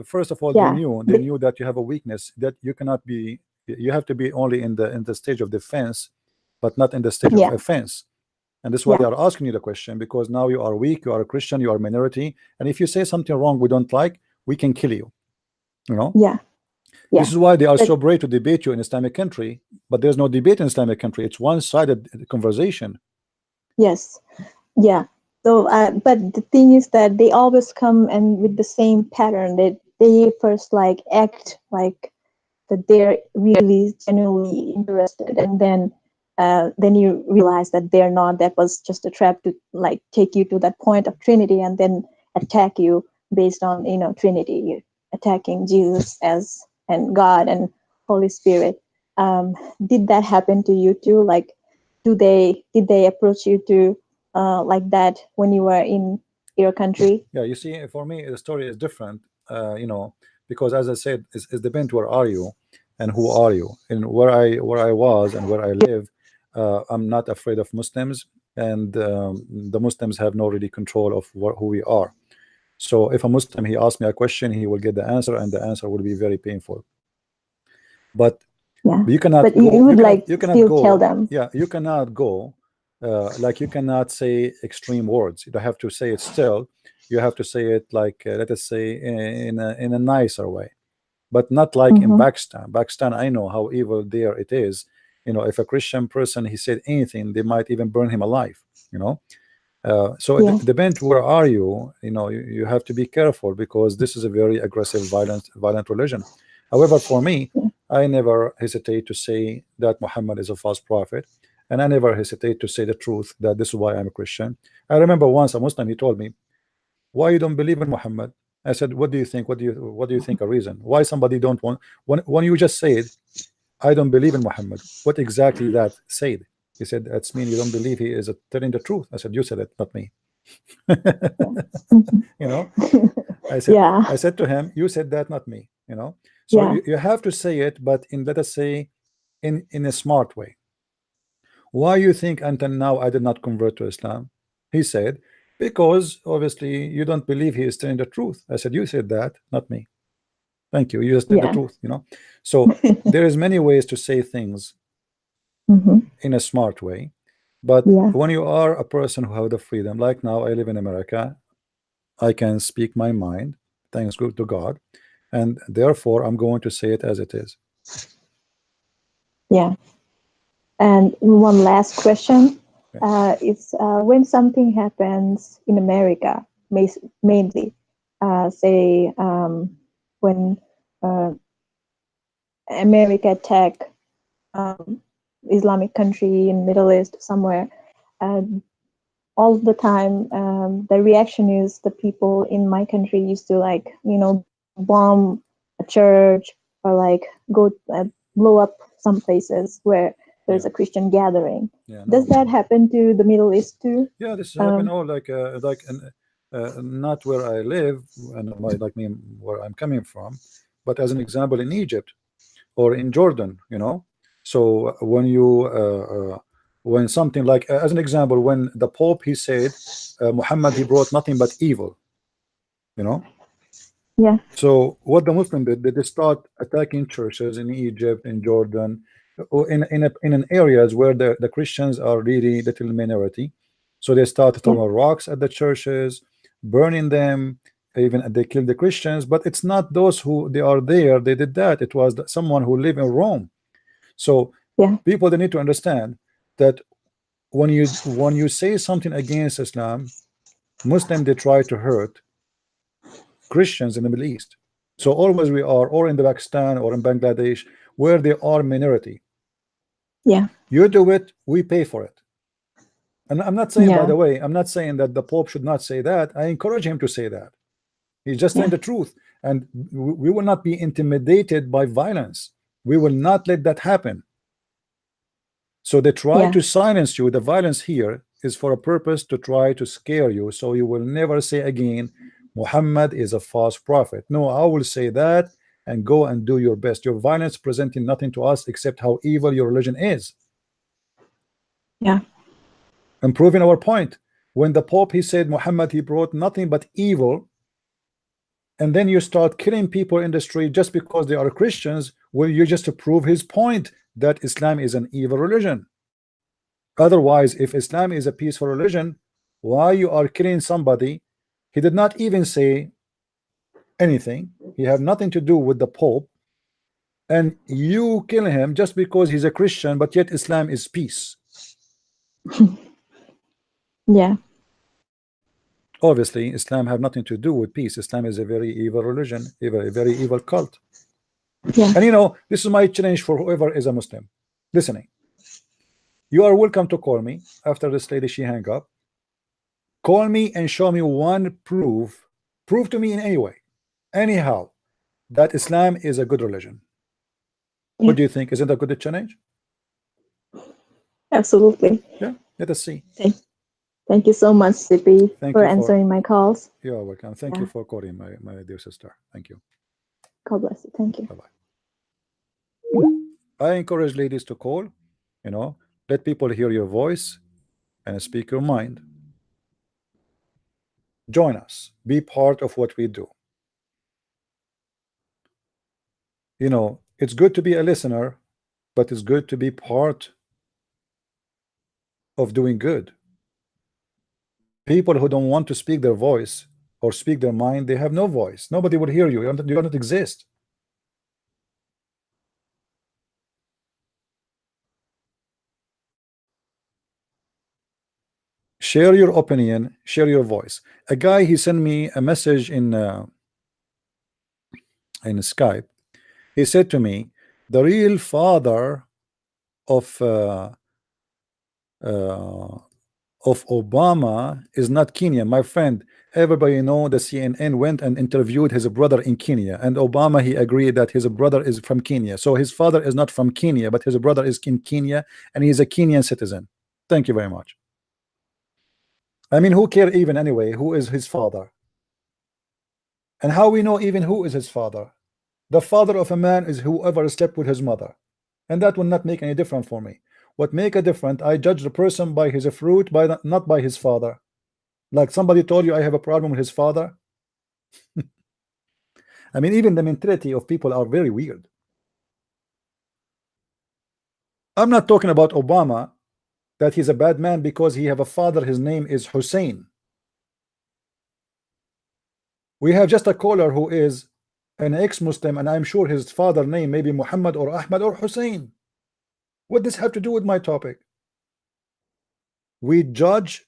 first of all, yeah, they knew that you have a weakness, that you cannot be, you have to be only in the stage of defense, but not in the stage of yeah, offense. And that's why they yeah, are asking you the question, because now you are weak, you are a Christian, you are a minority, and if you say something wrong we don't like, we can kill you. yeah, yeah. This is why they are But so brave to debate you in Islamic country, but there's no debate in Islamic country. It's one-sided conversation. yes, yeah. So, but the thing is that they always come and with the same pattern. They first like act like that they're really genuinely interested, and then you realize that they're not. That was just a trap to like take you to that point of Trinity, and then attack you based on Trinity. You're attacking Jesus as and God and Holy Spirit. Did that happen to you too? Like, did they approach you to like that when you were in your country? Yeah, you see, for me the story is different, because as I said, it depends where are you and who are you. And where I was and where I live, I'm not afraid of Muslims, and the Muslims have no really control of who we are. So if a Muslim, he asks me a question, he will get the answer, and the answer will be very painful. But Yeah, you cannot but go, you would like you cannot still go, tell them. yeah, you cannot go, like you cannot say extreme words. You don't have to say it still. You have to say it like, let us say, in a nicer way, but not like in Mhm. Pakistan. I know how evil there it is. You know, if a Christian person he said anything, they might even burn him alive. You know, so Yeah. it depends where are you. You know, you have to be careful because this is a very aggressive, violent religion. However, for me, I never hesitate to say that Muhammad is a false prophet, and I never hesitate to say the truth that this is why I'm a Christian. I remember once a Muslim, he told me, "Why you don't believe in Muhammad?" I said, "What do you think? What do you think a reason why somebody don't want when you just said I don't believe in Muhammad? What exactly that said?" He said, "That's mean you don't believe he is telling the truth." I said, "You said it, not me." You know, Yeah. I said to him, "You said that, not me." You know, so Yeah. you have to say it, but in, let us say, in a smart way. Why you think until now I did not convert to Islam? He said, because obviously you don't believe he is telling the truth. I said, you said that, not me. Thank you. You just did the Yeah. truth, you know. So there is many ways to say things in a smart way, but Yeah. when you are a person who have the freedom, like now I live in America, I can speak my mind, thanks to God, and therefore I'm going to say it as it is. Yeah. And one last question. It's when something happens in America, mainly, say when America attack Islamic country in Middle East somewhere, all the time the reaction is the people in my country used to, like, you know, bomb a church or like go blow up some places where there's Yeah. a Christian gathering. Yeah, Does no. that happen to the Middle East too? Yeah, this happen all like not where I live and like me where I'm coming from, but as an example in Egypt or in Jordan, you know. So when you when something like as an example, when the Pope he said Muhammad he brought nothing but evil, you know. Yeah. So what the Muslim did, they start attacking churches in Egypt, in Jordan, or in an areas where the Christians are really little minority. So they started throwing rocks at the churches, burning them, even they killed the Christians. But it's not those who they are there, they did that. It was someone who lived in Rome. So Yeah. people, they need to understand that when you say something against Islam, Muslim they try to hurt Christians in the Middle East. So always we are, or in the Pakistan or in Bangladesh, where they are minority. Yeah. You do it, we pay for it. And I'm not saying, by Yeah. the way, I'm not saying that the Pope should not say that. I encourage him to say that. He's just saying the truth, and we will not be intimidated by violence. We will not let that happen. So they try to silence you. The violence here is for a purpose to try to scare you, so you will never say again Muhammad is a false prophet. No, I will say that, and go and do your best. Your violence presenting nothing to us except how evil your religion is. Yeah. And proving our point. When the Pope he said Muhammad he brought nothing but evil, and then you start killing people in the street just because they are Christians, well, you just to prove his point that Islam is an evil religion. Otherwise, if Islam is a peaceful religion, why you are killing somebody? He did not even say anything. He have nothing to do with the Pope, and you kill him just because he's a Christian, but yet Islam is peace. Yeah. Obviously, Islam have nothing to do with peace. Islam is a very evil religion, a very evil cult. Yeah. And you know, this is my challenge for whoever is a Muslim listening. You are welcome to call me after this lady she hang up. Call me and show me one proof to me in any way, anyhow, that Islam is a good religion. What do you think? Isn't that a good challenge? Absolutely. Yeah, let us see. Thank you so much, Sippy, Thank for you answering my calls. You are welcome. Thank you for calling, my dear sister. Thank you. God bless you. Thank you. Bye-bye. I encourage ladies to call, you know, let people hear your voice and speak your mind. Join us. Be part of what we do. You know, it's good to be a listener, but it's good to be part of doing good. People who don't want to speak their voice or speak their mind, they have no voice. Nobody will hear you. You don't exist. Share your opinion, share your voice. A guy, he sent me a message in Skype. He said to me, the real father of Obama is not Kenya. My friend, everybody know the CNN went and interviewed his brother in Kenya, and Obama, he agreed that his brother is from Kenya. So his father is not from Kenya, but his brother is in Kenya, and he's a Kenyan citizen. Thank you very much. I mean, who care even anyway who is his father? And how we know even who is his father? The father of a man is whoever slept with his mother, and that will not make any difference for me. What make a difference, I judge the person by his fruit, not by his father. Like somebody told you I have a problem with his father. I mean, even the mentality of people are very weird. I'm not talking about Obama, that he's a bad man because he have a father, his name is Hussein. We have just a caller who is an ex-Muslim, and I'm sure his father name may be Muhammad or Ahmad or Hussein. What does this have to do with my topic? We judge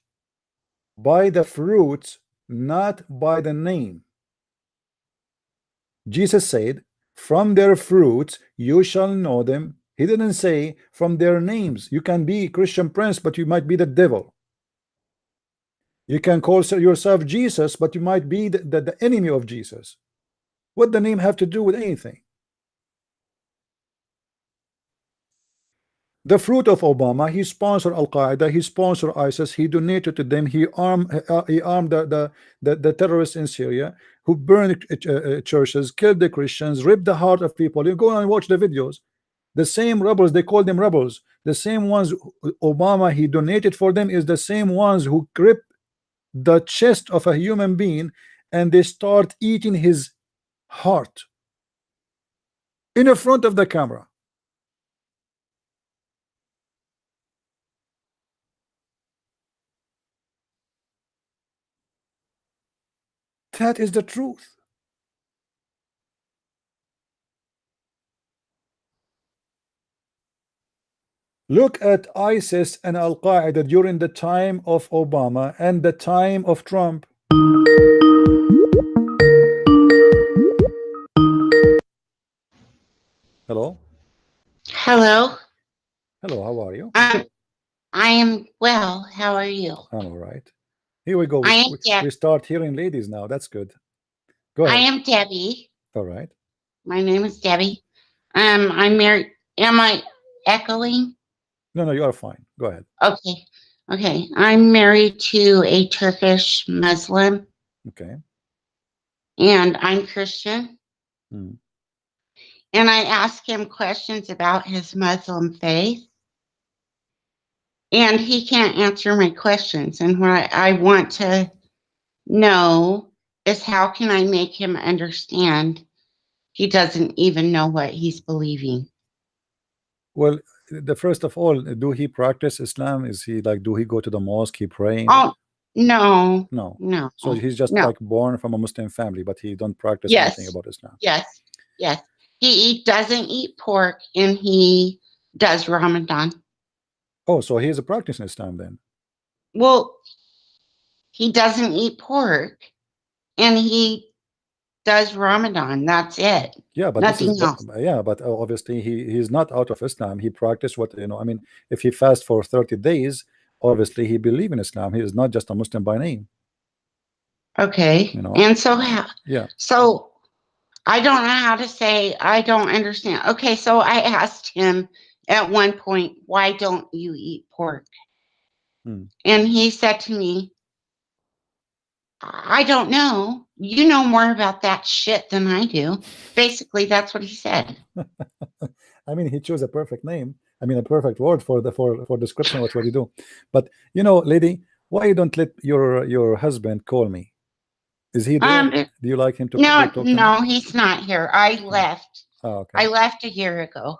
by the fruits, not by the name. Jesus said, from their fruits you shall know them. He didn't say from their names. You can be Christian Prince, but you might be the devil. You can call yourself Jesus, but you might be the enemy of Jesus. What the name have to do with anything? The fruit of Obama, he sponsored Al-Qaeda, he sponsored ISIS, he donated to them, he armed the terrorists in Syria who burned churches, killed the Christians, ripped the heart of people. You go and watch the videos. The same rebels, they call them rebels. The same ones Obama, he donated for them, is the same ones who grip the chest of a human being and they start eating his heart in the front of the camera. That is the truth. Look at ISIS and Al-Qaeda during the time of Obama and the time of Trump. Hello? Hello. Hello, how are you? I am well. How are you? I'm all right. Here we go. I am We start hearing ladies now. That's good. Go ahead. I am Debbie. All right. My name is Debbie. I'm married. Am I echoing? No, you are fine. Go ahead. Okay. Okay. I'm married to a Turkish Muslim. Okay. And I'm Christian. Hmm. And I ask him questions about his Muslim faith. And he can't answer my questions. And what I want to know is how can I make him understand he doesn't even know what he's believing? Well, the first of all, do he practice Islam? Is he like, do he go to the mosque? He praying? Oh, no. No. No. So he's just no. like born from a Muslim family, but he don't practice Yes. anything about Islam. Yes. Yes. He doesn't eat pork and he does Ramadan. Oh, so he is a practicing Islam then. Well, he doesn't eat pork and he does Ramadan. That's it. Yeah, but Nothing this is else. yeah, but obviously he's not out of Islam. He practiced what, you know, I mean, if he fasts for 30 days, obviously he believe in Islam. He is not just a Muslim by name. Okay. You know? And so how? Yeah. So I don't know how to say I don't understand. Okay, so I asked him at one point, why don't you eat pork? And he said to me, I don't know. You know more about that shit than I do. Basically, that's what he said. I mean, he chose a perfect name. I mean, a perfect word for description of what you do. But you know, lady, why you don't let your husband call me? Is he there? Do you like him to talk to No, me? he's not here. I left. Oh, okay. I left a year ago.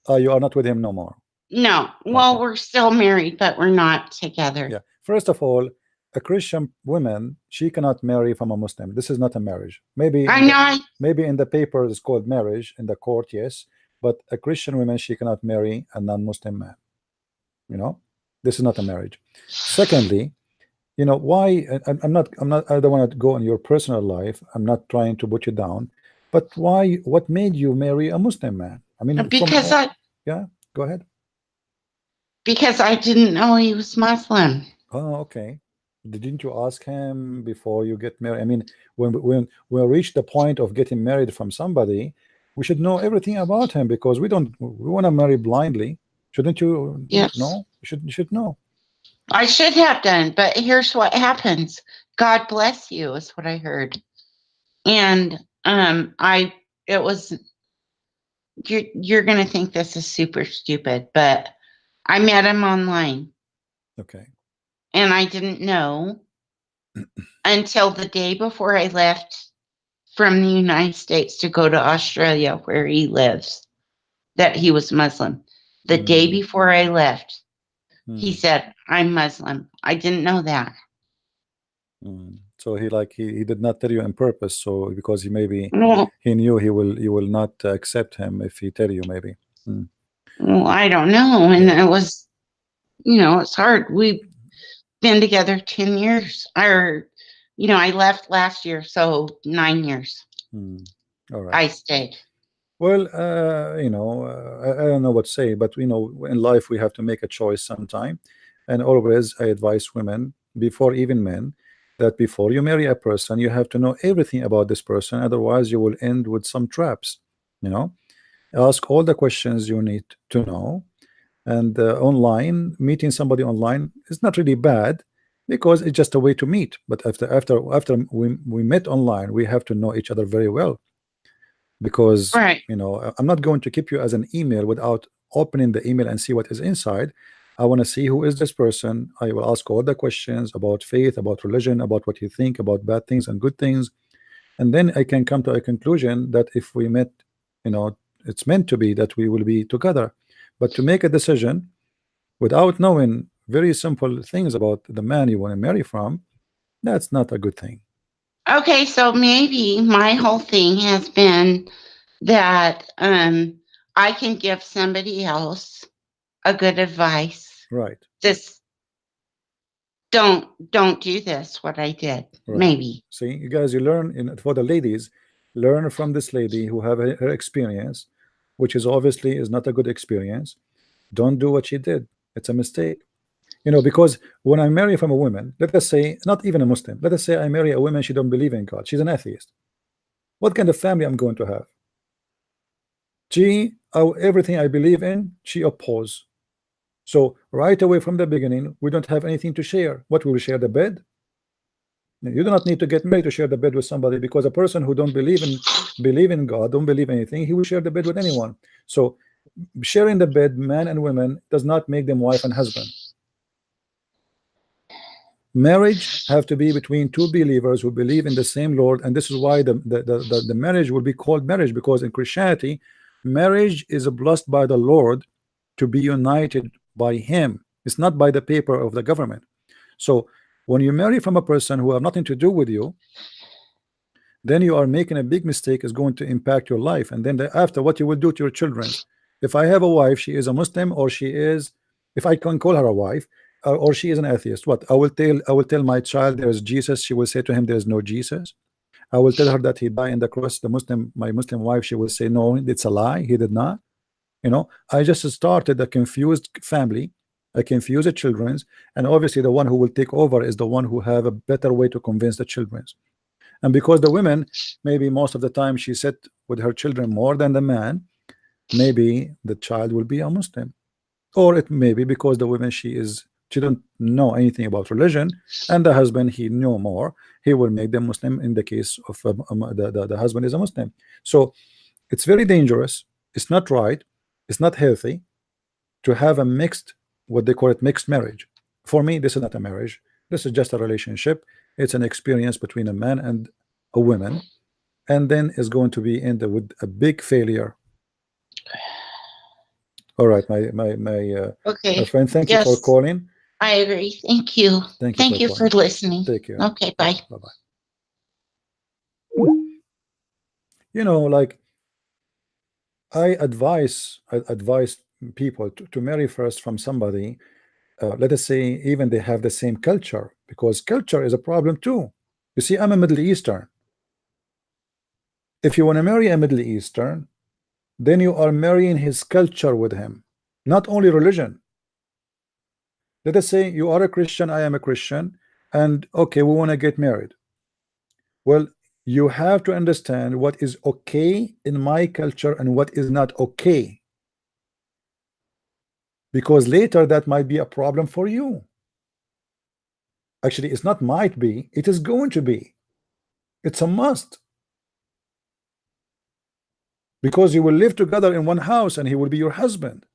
You are not with him no more. No. Well, Okay. we're still married, but we're not together. Yeah. First of all, a Christian woman, she cannot marry from a Muslim. This is not a marriage. Maybe maybe in the paper it's called marriage in the court, yes. But a Christian woman, she cannot marry a non-Muslim man. You know? This is not a marriage. Secondly, you know why? I'm not. I don't want to go on your personal life. I'm not trying to put you down. But why? What made you marry a Muslim man? I mean, Because yeah. Go ahead. because I didn't know he was Muslim. Oh, okay. Didn't you ask him before you get married? I mean, when we reach the point of getting married from somebody, we should know everything about him because we want to marry blindly. Shouldn't you? Yes. No, you should know. I should have done, but here's what happens. God bless you is what I heard. And you're gonna think this is super stupid, but I met him online. Okay. And I didn't know until the day before I left from the United States to go to Australia where he lives that he was Muslim. The day before I left, he said, I'm Muslim. I didn't know that. So he did not tell you on purpose. So because he Well, knew you will not accept him if he tell you maybe. well, I don't know. And it was, it's hard. We've been together 10 years. I left last year, so 9 years. All right. I stayed. Well, I don't know what to say, but in life we have to make a choice sometime, and always I advise women before even men that before you marry a person, you have to know everything about this person. Otherwise, you will end with some traps. Ask all the questions you need to know, and online meeting somebody online is not really bad because it's just a way to meet. But after we met online, we have to know each other very well. Because Right. I'm not going to keep you as an email without opening the email and see what is inside. I want to see who is this person. I will ask all the questions about faith, about religion, about what you think about bad things and good things, and then I can come to a conclusion that if we met, it's meant to be that we will be together. But to make a decision without knowing very simple things about the man you want to marry from, that's not a good thing. Okay, so maybe my whole thing has been that I can give somebody else a good advice. Right. Just don't do this, what I did. Right. Maybe. See, you guys, you learn for the ladies, learn from this lady who have her experience, which is obviously is not a good experience. Don't do what she did. It's a mistake. Because when I marry from a woman, let us say not even a Muslim, let us say I marry a woman, she don't believe in God, she's an atheist. What kind of family I'm going to have? Everything I believe in, she opposes. So right away from the beginning, we don't have anything to share. What will we share? The bed? You do not need to get married to share the bed with somebody, because a person who don't believe in God, don't believe anything, he will share the bed with anyone. So sharing the bed, man and women, does not make them wife and husband. Marriage have to be between two believers who believe in the same Lord, and this is why the marriage will be called marriage, because in Christianity, marriage is blessed by the Lord to be united by Him. It's not by the paper of the government. So when you marry from a person who have nothing to do with you, then you are making a big mistake. Is going to impact your life, and then after, what you will do to your children. If I have a wife, she is a Muslim, or she is, if I can call her a wife, or she is an atheist, what I will tell my child there is Jesus, she will say to him there is no Jesus. I will tell her that he died on the cross, my Muslim wife, she will say no, it's a lie, he did not. I just started a confused family, a confused children, and obviously the one who will take over is the one who have a better way to convince the children. And because the women, maybe most of the time she sit with her children more than the man, maybe the child will be a Muslim. Or it may be because the woman, she don't know anything about religion, and the husband, he knew more, he will make them Muslim in the case of the husband is a Muslim. So it's very dangerous, it's not right, it's not healthy to have a mixed, what they call it, mixed marriage. For me, this is not a marriage, this is just a relationship. It's an experience between a man and a woman, and then is going to be ended with a big failure. All right, my friend, thank you for calling. I agree. Thank you. Thank you for listening. Take care. Okay, bye. Bye-bye. Like I advise people to marry first from somebody let us say even they have the same culture, because culture is a problem too. You see, I'm a Middle Eastern. If you want to marry a Middle Eastern, then you are marrying his culture with him, not only religion. Let us say you are a Christian, I am a Christian, and okay, we want to get married. Well, you have to understand what is okay in my culture and what is not okay, because later that might be a problem for you. Actually, it's not might be, it is going to be. It's a must, because you will live together in one house and he will be your husband.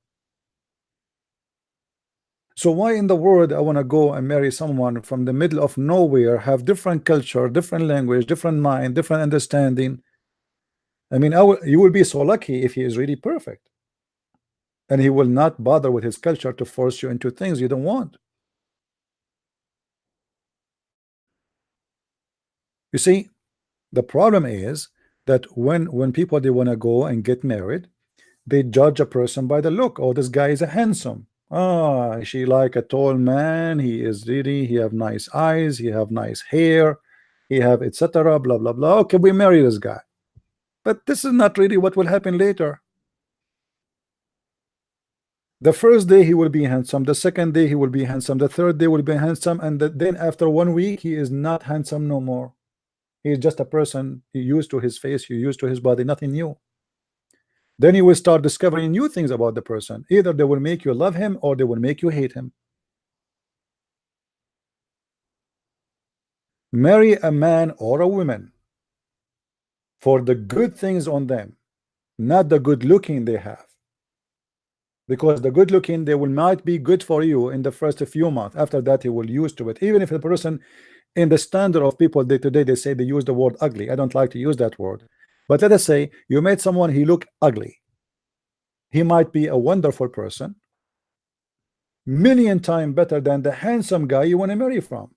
So why in the world I want to go and marry someone from the middle of nowhere, have different culture, different language, different mind, different understanding? I mean, you will be so lucky if he is really perfect, and he will not bother with his culture to force you into things you don't want. You see, the problem is that when people they want to go and get married, they judge a person by the look. Oh, this guy is a handsome. Ah, she like a tall man. He have nice eyes. He have nice hair. He have etc. Blah blah blah. Okay, we marry this guy. But this is not really what will happen later. The first day he will be handsome. The second day he will be handsome. The third day will be handsome, and then after 1 week he is not handsome no more. He is just a person. He used to his face. He used to his body. Nothing new. Then you will start discovering new things about the person. Either they will make you love him or they will make you hate him. Marry a man or a woman for the good things on them, not the good looking they have. Because the good looking, they will might be good for you in the first few months. After that, you will used to it. Even if the person, in the standard of people today, they say they use the word ugly. I don't like to use that word. But let us say you met someone, he look ugly. He might be a wonderful person, million times better than the handsome guy you want to marry from.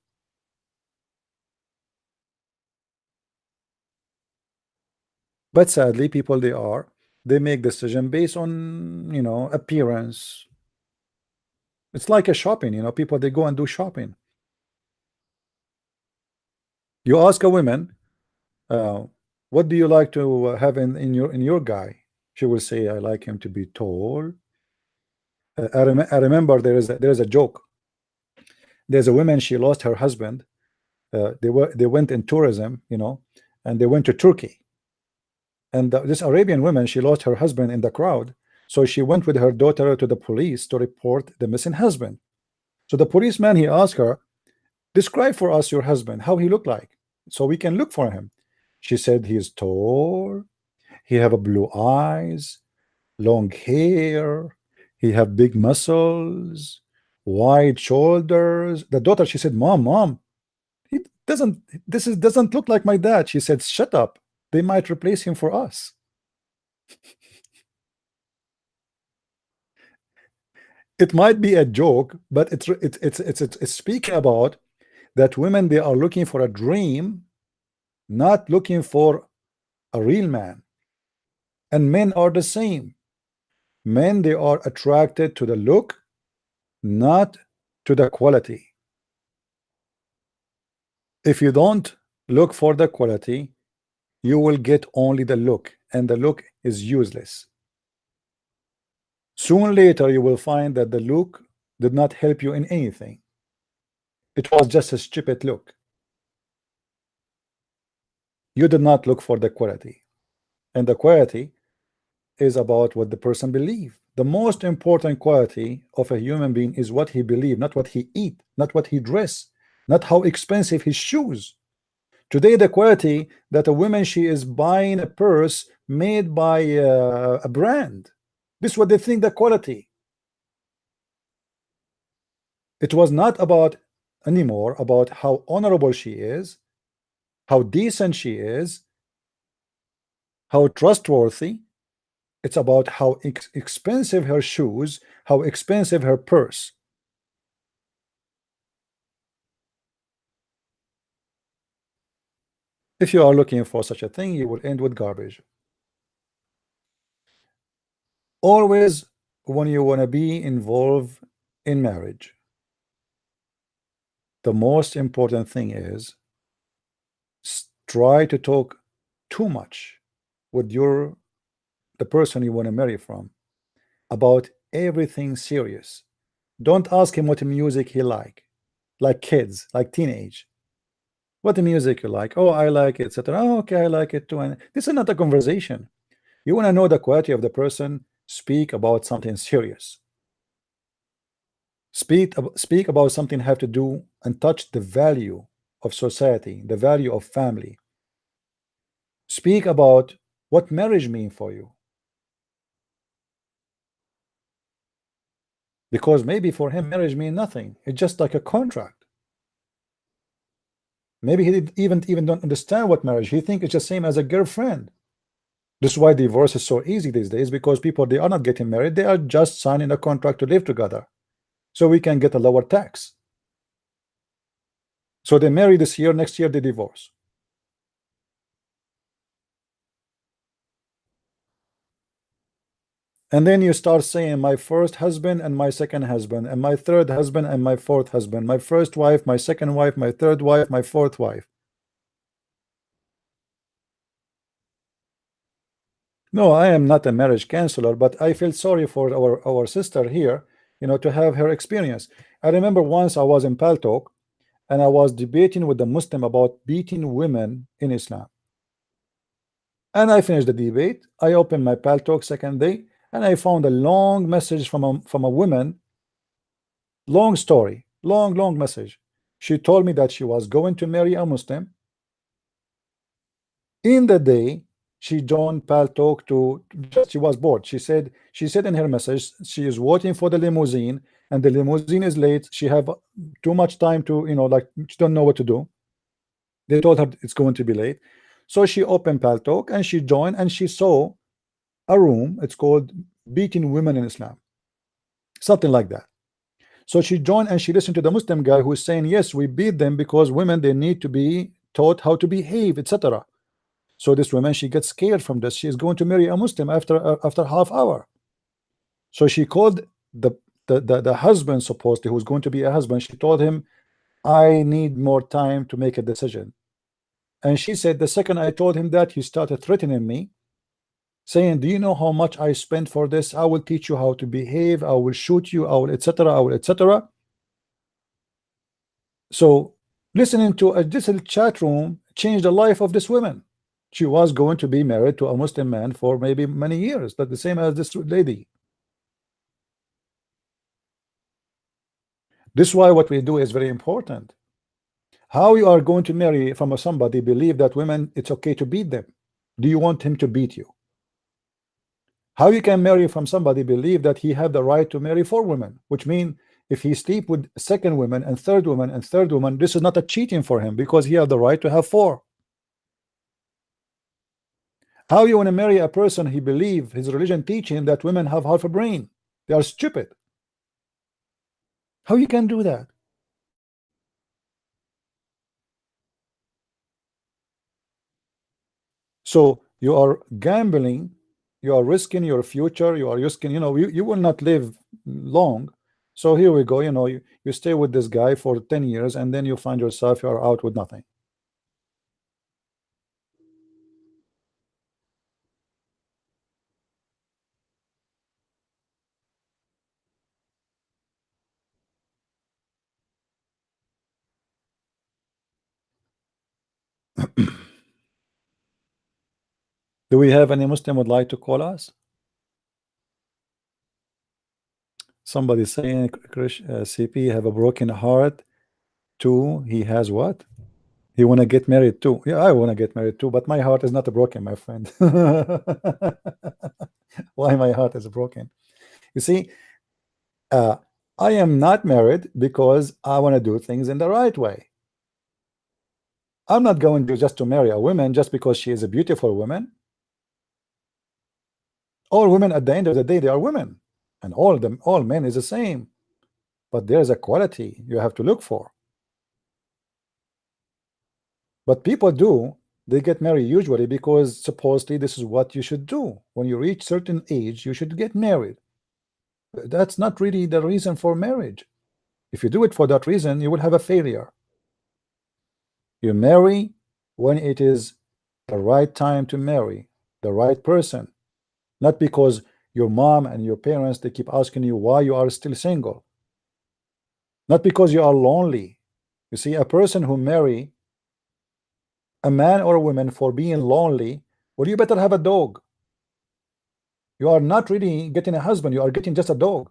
But sadly, people they make decision based on, you know, appearance. It's like a shopping, you know, people they go and do shopping. You ask a woman, what do you like to have in your guy? She will say, I like him to be tall. I remember there is a joke. There's a woman, she lost her husband. They went in tourism, you know, and they went to Turkey. And this Arabian woman, she lost her husband in the crowd, so she went with her daughter to the police to report the missing husband. So the policeman, he asked her, describe for us your husband, how he looked like, so we can look for him. She said he is tall, he have a blue eyes, long hair, he have big muscles, wide shoulders. The daughter, she said, mom, he doesn't look like my dad. She said, shut up, they might replace him for us. It might be a joke, but it's speaking about that women, they are looking for a dream, not looking for a real man. And men are the same. Men, they are attracted to the look, not to the quality. If you don't look for the quality, you will get only the look, and the look is useless. Soon later you will find that the look did not help you in anything. It was just a stupid look. You did not look for the quality, and the quality is about what the person believes. The most important quality of a human being is what he believes, not what he eat, not what he dress, not how expensive his shoes. Today the quality that a woman, she is buying a purse made by a brand. This is what they think the quality. It was not about anymore about how honorable she is, how decent she is, how trustworthy. It's about how expensive her shoes, how expensive her purse. If you are looking for such a thing, you will end with garbage. Always when you want to be involved in marriage, the most important thing is try to talk too much with the person you want to marry from about everything serious. Don't ask him what music he like kids, like teenage. What the music you like? Oh, I like it, etc. Oh, okay, I like it too. And this is not a conversation. You want to know the quality of the person, speak about something serious. Speak about something have to do and touch the value of society, the value of family. Speak about what marriage mean for you. Because maybe for him marriage mean nothing. It's just like a contract. Maybe he didn't even don't understand what marriage. He think it's the same as a girlfriend. This is why divorce is so easy these days, because people, they are not getting married, they are just signing a contract to live together, so we can get a lower tax. So they marry this year, next year they divorce. And then you start saying my first husband and my second husband and my third husband and my fourth husband, my first wife, my second wife, my third wife, my fourth wife. No, I am not a marriage counselor, but I feel sorry for our sister here, you know, to have her experience. I remember once I was in Paltalk and I was debating with the Muslim about beating women in Islam. And I finished the debate. I opened my Paltalk second day and I found a long message from a woman. Long story, long message. She told me that she was going to marry a Muslim. In the day she joined Paltalk she was bored. She said in her message she is waiting for the limousine and the limousine is late. She have too much time to, you know, like she don't know what to do. They told her it's going to be late. So she opened Paltalk and she joined and she saw a room. It's called Beating Women in Islam, something like that. So she joined and she listened to the Muslim guy who is saying, yes, we beat them because women, they need to be taught how to behave, etc. So this woman, she gets scared from this. She is going to marry a Muslim after half hour. So she called the husband, supposedly, who's going to be a husband. She told him, I need more time to make a decision. And she said, the second I told him that, he started threatening me, saying, do you know how much I spent for this? I will teach you how to behave. I will shoot you. I will, etc. I will, etc. So listening to this little chat room changed the life of this woman. She was going to be married to a Muslim man for maybe many years, but the same as this lady. This is why what we do is very important. How you are going to marry from somebody believe that women, it's okay to beat them. Do you want him to beat you? How you can marry from somebody believe that he have the right to marry 4 women, which means if he sleep with second woman and third woman and third woman, this is not a cheating for him because he have the right to have 4. How you want to marry a person he believe his religion teaching that women have half a brain? They are stupid. How you can do that? So you are gambling, you are risking your future, you are risking, you know, you will not live long. So here we go, you know, you stay with this guy for 10 years and then you find yourself you are out with nothing. Do we have any Muslim would like to call us? Somebody saying CP have a broken heart too. He has what? He want to get married too. Yeah, I want to get married too, but my heart is not broken, my friend. Why my heart is broken? You see, I am not married because I want to do things in the right way. I'm not going to just to marry a woman just because she is a beautiful woman. All women at the end of the day, they are women, and all men is the same, but there's a quality you have to look for. But people do, they get married usually because supposedly this is what you should do. When you reach certain age, you should get married. That's not really the reason for marriage. If you do it for that reason, you will have a failure. You marry when it is the right time to marry the right person, not because your mom and your parents, they keep asking you why you are still single, not because you are lonely. You see, a person who marry a man or a woman for being lonely, well, you better have a dog. You are not really getting a husband, you are getting just a dog,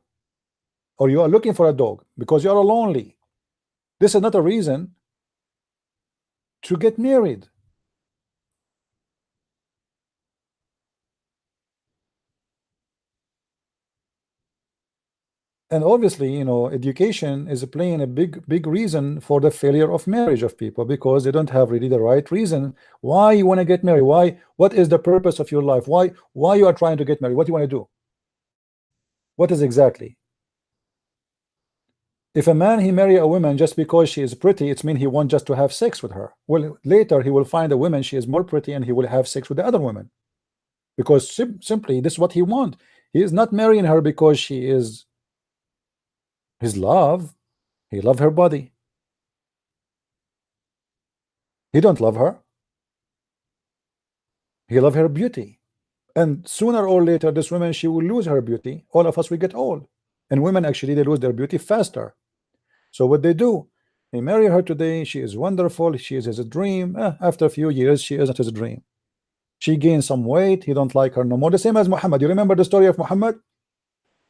or you are looking for a dog because you are lonely. This is not a reason to get married. And obviously, you know, education is playing a big reason for the failure of marriage of people, because they don't have really the right reason why you want to get married. What is the purpose of your life? Why you are trying to get married? What do you want to do? What is exactly? If a man he marry a woman just because she is pretty, it means he wants just to have sex with her. Well, later he will find a woman, she is more pretty, and he will have sex with the other woman, because simply this is what he wants. He is not marrying her because she is his love. He love her body. He don't love her. He love her beauty. And sooner or later, this woman, she will lose her beauty. All of us, we get old. And women, actually, they lose their beauty faster. So what they do, they marry her today. She is wonderful. She is his dream. After a few years, she isn't his dream. She gains some weight. He don't like her no more. The same as Muhammad. You remember the story of Muhammad?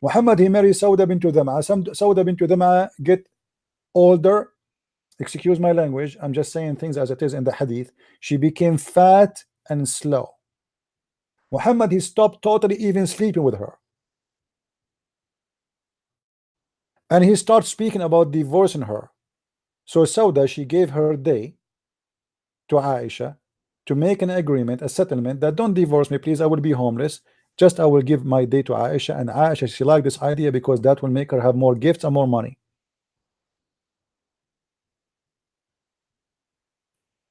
Muhammad, he married Sauda bint Dham'a. Sauda bint Dham'a get older. Excuse my language. I'm just saying things as it is in the hadith. She became fat and slow. Muhammad, he stopped totally even sleeping with her. And he started speaking about divorcing her. So Sauda, she gave her day to Aisha to make an agreement, a settlement, that don't divorce me, please. I will be homeless. Just I will give my day to Aisha. And Aisha, she liked this idea because that will make her have more gifts and more money.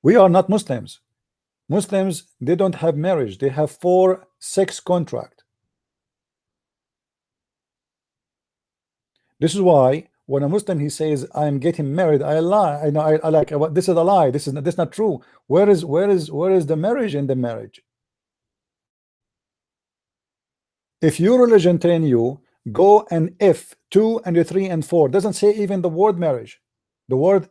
We are not Muslims. Muslims, they don't have marriage. They have 4 sex contract. This is why when a Muslim he says I am getting married, I lie. I know I like this is a lie. This is not true. Where is the marriage in the marriage? If your religion train you, go and if 2 and 3 and 4 doesn't say even the word marriage. The word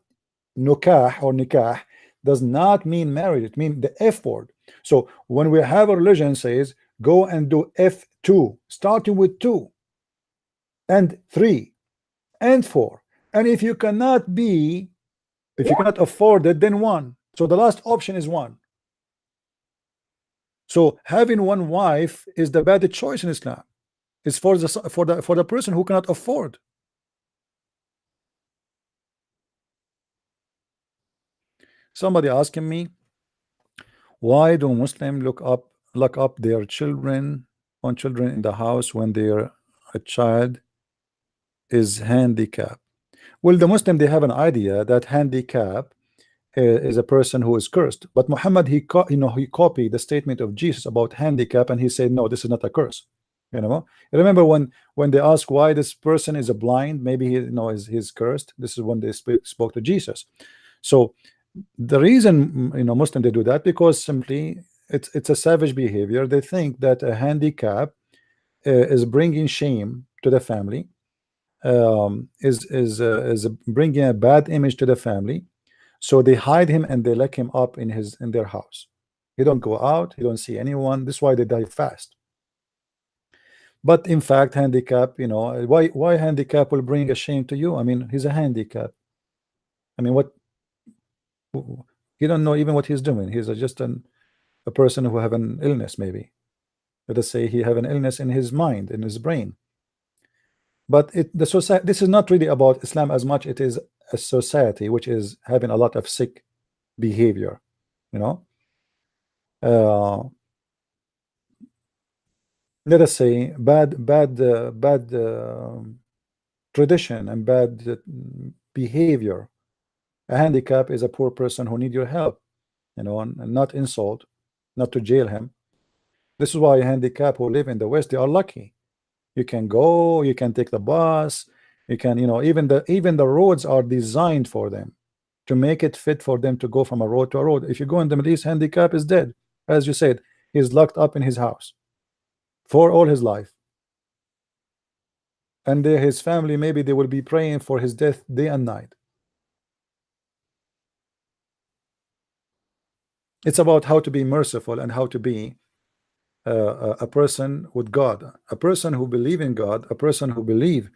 nukah or nikah does not mean marriage. It means the F word. So when we have a religion says go and do F2, starting with 2 and 3 and 4, and if you cannot afford it, then 1. So the last option is 1. So having 1 wife is the bad choice in Islam. It's for the person who cannot afford. Somebody asking me, why do Muslims lock up their children in the house when a child is handicapped? Well, the Muslim, they have an idea that handicap is a person who is cursed. But Muhammad, he copied the statement of Jesus about handicap, and he said, no, this is not a curse. You know, remember when they ask why this person is a blind, maybe he's cursed. This is when they spoke to Jesus. So the reason Muslim they do that, because simply it's a savage behavior. They think that a handicap is bringing shame to the family, is bringing a bad image to the family. So they hide him and they lock him up in their house. He don't go out, he don't see anyone. This is why they die fast. But in fact, handicap, why handicap will bring a shame to you? I mean, he's a handicap. I mean, what? You don't know even what he's doing. He's just a person who have an illness, maybe. Let us say he have an illness in his mind, in his brain. But this is not really about Islam as much. It is a society which is having a lot of sick behavior. Let us say bad tradition and bad behavior. A handicap is a poor person who need your help, and not insult, not to jail him. This is why a handicap who live in the West, they are lucky. You can go, you can take the bus, You can, you know, even the roads are designed for them to make it fit for them to go from a road to a road. If you go in the Middle East, handicap is dead, as you said. He's locked up in his house for all his life, and his family, maybe they will be praying for his death day and night. It's about how to be merciful and how to be a person with God, a person who believe in God, a person who believe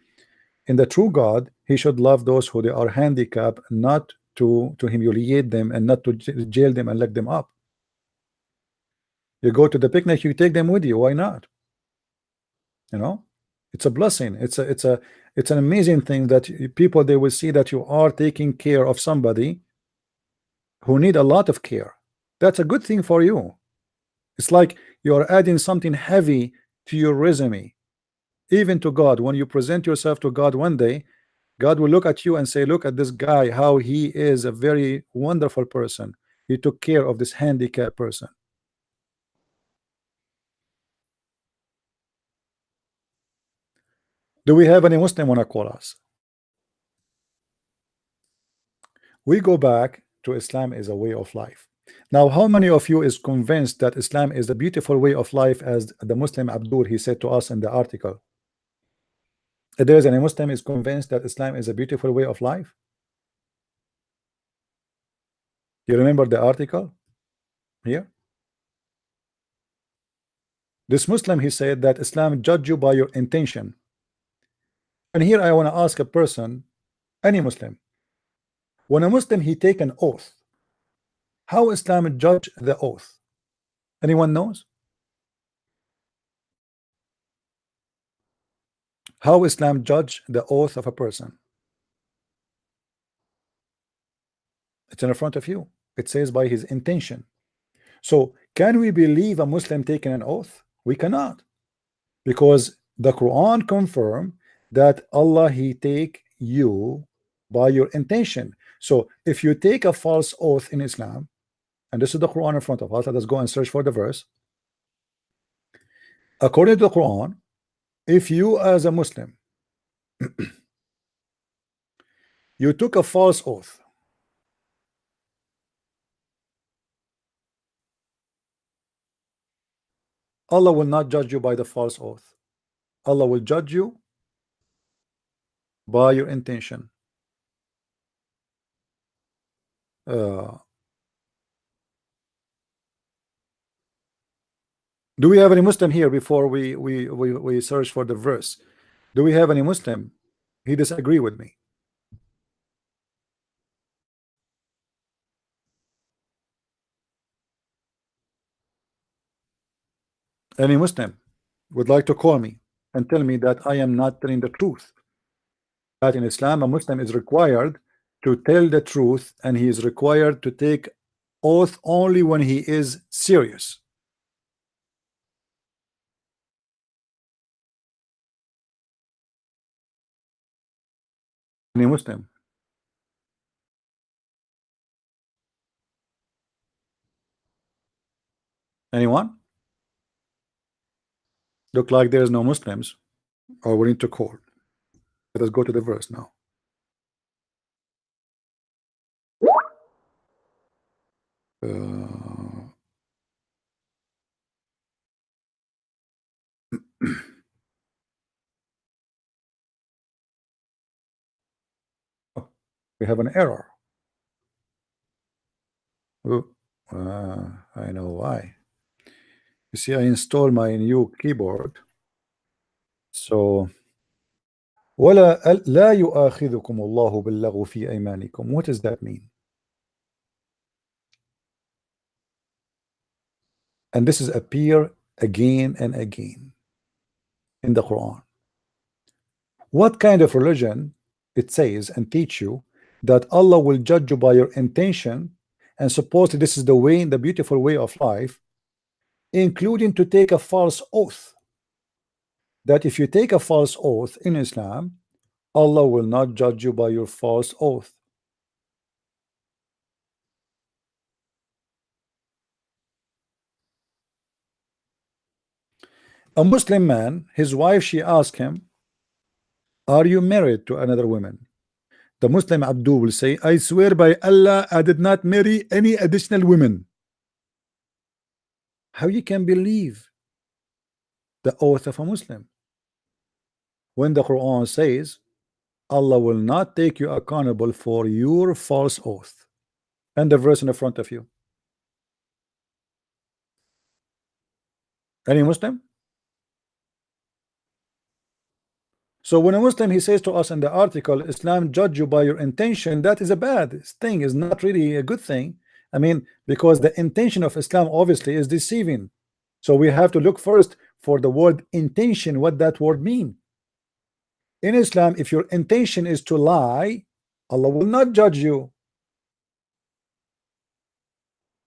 in the true God. He should love those who they are handicapped, not to humiliate them and not to jail them and lock them up. You go to the picnic, you take them with you. Why not? You know, it's a blessing. It's an amazing thing that people, they will see that you are taking care of somebody who need a lot of care. That's a good thing for you. It's like you're adding something heavy to your resume, even to God. When you present yourself to God one day, God will look at you and say, look at this guy, how he is a very wonderful person. He took care of this handicapped person. Do we have any Muslim wanna call us? We go back to Islam is a way of life. Now, how many of you is convinced that Islam is a beautiful way of life, as the Muslim Abdur, he said to us in the article? If there is any Muslim is convinced that Islam is a beautiful way of life? You remember the article here? This Muslim, he said that Islam judge you by your intention. And here I want to ask a person, any Muslim, when a Muslim he take an oath, how Islam judge the oath? Anyone knows? How Islam judge the oath of a person? It's in front of you. It says by his intention. So can we believe a Muslim taking an oath? We cannot, because the Quran confirm that Allah he take you by your intention. So if you take a false oath in Islam, and this is the Quran in front of us, let us go and search for the verse. According to the Quran, if you as a Muslim you took a false oath, Allah will not judge you by the false oath. Allah will judge you by your intention. Do we have any Muslim here before we search for the verse? Do we have any Muslim? He disagree with me. Any Muslim would like to call me and tell me that I am not telling the truth? That in Islam a Muslim is required to tell the truth, and he is required to take oath only when he is serious. Any Muslim? Anyone? Look like there's no Muslims, or we need to call. Let us go to the verse now. We have an error. I know why. You see, I installed my new keyboard. So ولا لا يؤاخذكم الله باللغو في أيمانكم. What does that mean? And this is appear again and again in the Quran. What kind of religion it says and teach you that Allah will judge you by your intention, and suppose this is the way, the beautiful way of life, including to take a false oath, that if you take a false oath in Islam, Allah will not judge you by your false oath. A Muslim man, his wife, she asked him, Are you married to another woman? The Muslim Abdul will say, I swear by Allah, I did not marry any additional women. How you can believe the oath of a Muslim when the Quran says Allah will not take you accountable for your false oath? And the verse in the front of you. Any Muslim? So when a Muslim, he says to us in the article, Islam judge you by your intention, that is a bad thing, is not really a good thing. I mean, because the intention of Islam obviously is deceiving. So we have to look first for the word intention, what that word mean. In Islam, if your intention is to lie, Allah will not judge you.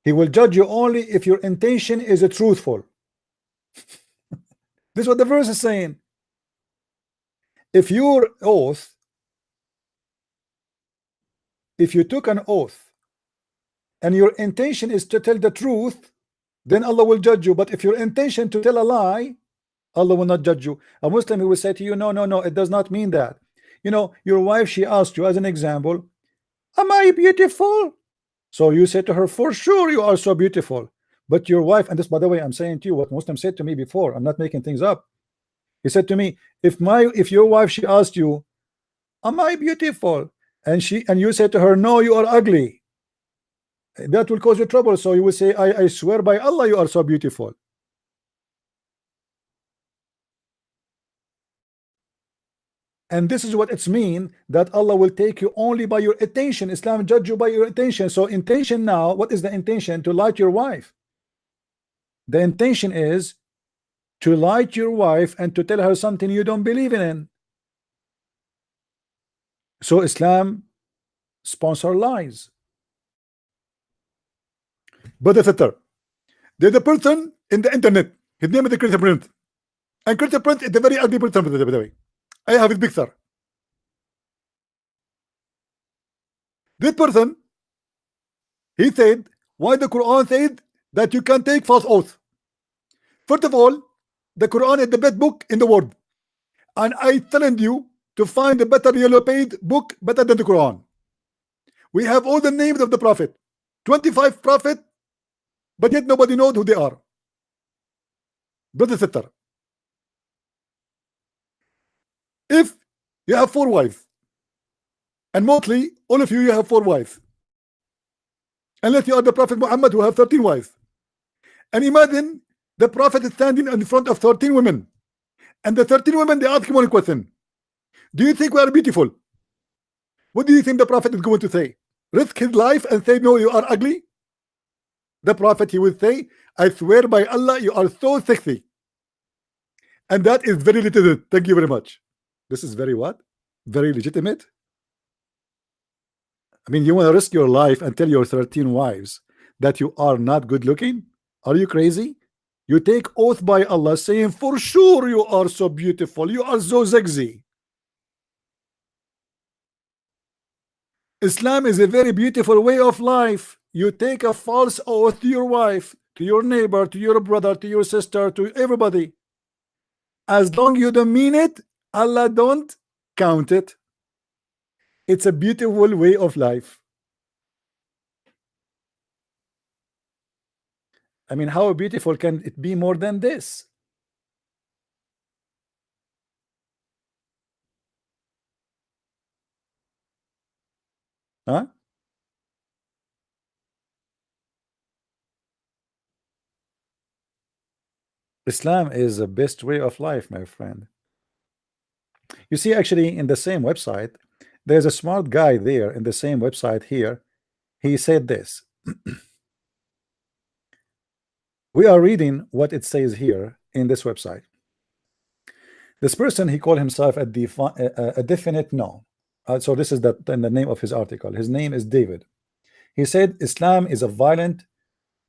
He will judge you only if your intention is truthful. This is what the verse is saying. If your oath, if you took an oath and your intention is to tell the truth, then Allah will judge you. But if your intention to tell a lie, Allah will not judge you. A Muslim, he will say to you, no, no, no, it does not mean that. You know, your wife, she asked you as an example, am I beautiful? So you say to her, for sure you are so beautiful. But your wife, and this, by the way, I'm saying to you what Muslim said to me before, I'm not making things up. He said to me, if your wife, she asked you, am I beautiful? And you said to her, no, you are ugly. That will cause you trouble. So you will say, I swear by Allah, you are so beautiful. And this is what it's mean, that Allah will take you only by your intention. Islam judge you by your intention. So intention now, what is the intention? To lie to your wife. The intention is to lie to your wife and to tell her something you don't believe in. So Islam sponsor lies. But the sitter, there's a person in the internet, his name is Christopher Prince, and Christopher Prince is a very ugly person, by the way. I have his picture. This person, he said, why the Quran said that you can take false oath. First of all, the Quran is the best book in the world, and I challenge you to find a better yellow page book better than the Quran. We have all the names of the Prophet, 25 prophets, but yet nobody knows who they are. Brother sister, if you have 4 wives, and mostly all of you have 4 wives, unless you are the Prophet Muhammad who have 13 wives, and imagine the Prophet is standing in front of 13 women, and the 13 women, they ask him one question: do you think we are beautiful? What do you think the Prophet is going to say? Risk his life and say, no, you are ugly? The Prophet, he will say, I swear by Allah, you are so sexy. And that is very legitimate. Thank you very much. This is very what? Very legitimate. I mean, you want to risk your life and tell your 13 wives that you are not good looking? Are you crazy? You take oath by Allah saying, for sure you are so beautiful, you are so sexy. Islam is a very beautiful way of life. You take a false oath to your wife, to your neighbor, to your brother, to your sister, to everybody. As long as you don't mean it, Allah don't count it. It's a beautiful way of life. I mean, how beautiful can it be more than this? Huh? Islam is the best way of life, my friend. You see, actually, in the same website, there's a smart guy there in the same website here. He said this. We are reading what it says here in this website. This person, he called himself a definite no. So this is the name of his article. His name is David. He said Islam is a violent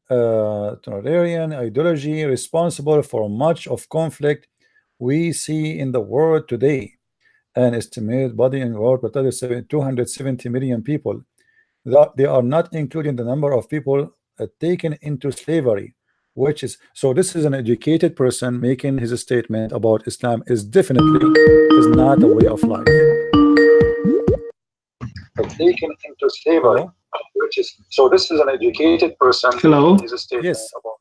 totalitarian ideology responsible for much of conflict we see in the world today. An estimated body in the world, but that is 270 million people. That they are not including the number of people taken into slavery which is, so this is an educated person making his statement about Islam is definitely is not a way of life. Taken into slavery, which is, so this is an educated person. Hello. His statement yes. About,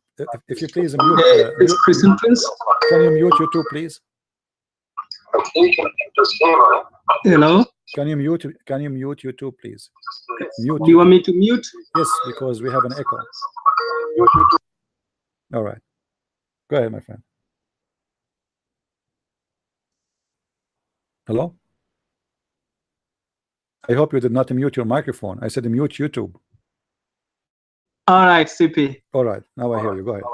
if you please mute, it's Christian Prince. Can you mute YouTube, please? Taken into slavery. Hello. Can you mute YouTube, please? Mute. Do you want me to mute? Yes, because we have an echo. All right. Go ahead, my friend. Hello? I hope you did not mute your microphone. I said mute YouTube. All right, CP. All right. Now I hear you. Go ahead.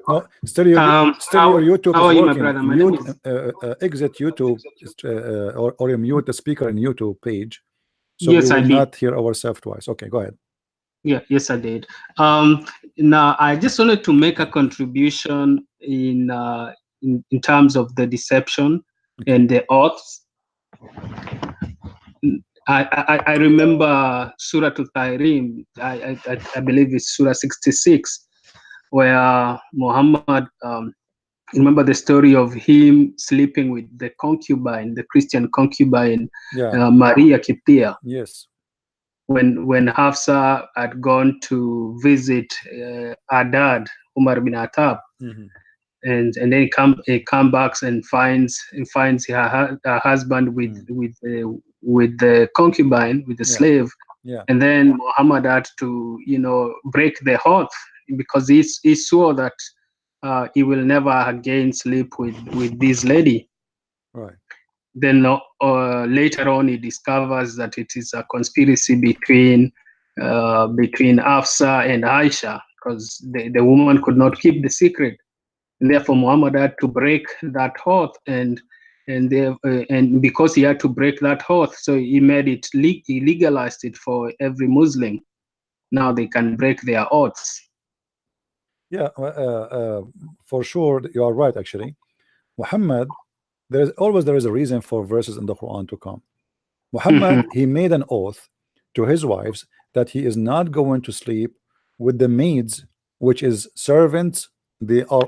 No, still your YouTube is working. My brother? Mute, exit YouTube or you mute the speaker in YouTube page. So yes, we I will did. not hear ourselves twice. Okay, go ahead. Yeah, yes, I did. Now I just wanted to make a contribution in terms of the deception and the oaths. I remember Surah Al-Tahrim, I believe it's Surah 66, where Muhammad, remember the story of him sleeping with the concubine, the Christian concubine, Maria Kiptia. Yes. When Hafsa had gone to visit her dad, Umar bin Khattab, and then he come back and finds her husband with the concubine, with the slave, and then Muhammad had to break the oath because he swore that he will never again sleep with this lady. Right. Then later on he discovers that it is a conspiracy between Hafsa and Aisha, because the woman could not keep the secret, and therefore Muhammad had to break that oath, and because he had to break that oath, so he made it he legalized it for every Muslim. Now they can break their oaths. Yeah, for sure you are right. Actually, Muhammad, there is a reason for verses in the Quran to come. Muhammad, he made an oath to his wives that he is not going to sleep with the maids, which is servants. They are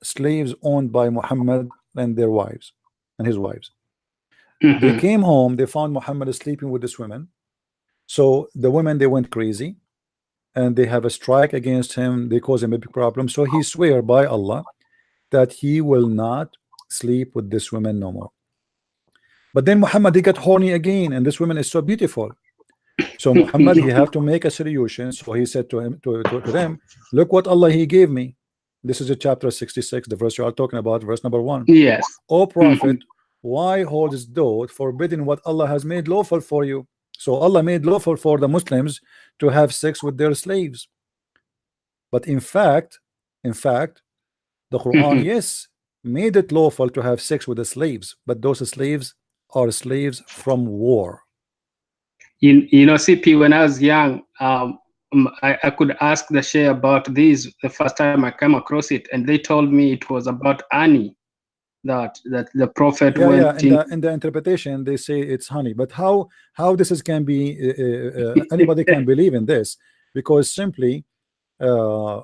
slaves owned by Muhammad and their wives and his wives. They came home, they found Muhammad sleeping with this women. So the women, they went crazy and they have a strike against him. They cause him a big problem. So he swear by Allah that he will not sleep with this woman no more. But then Muhammad, he got horny again, and this woman is so beautiful. So Muhammad, he have to make a solution. So he said to them, look what Allah he gave me. This is a chapter 66, the verse you are talking about, verse number 1. Yes. O Prophet, why holds thou forbidden what Allah has made lawful for you? So Allah made lawful for the Muslims to have sex with their slaves. But in fact, the Quran, yes, made it lawful to have sex with the slaves, but those slaves are slaves from war. You know, CP, when I was young, I could ask the Sheikh about this the first time I came across it, and they told me it was about honey, that the Prophet went in the interpretation they say it's honey. But how this can be anybody can believe in this, because simply why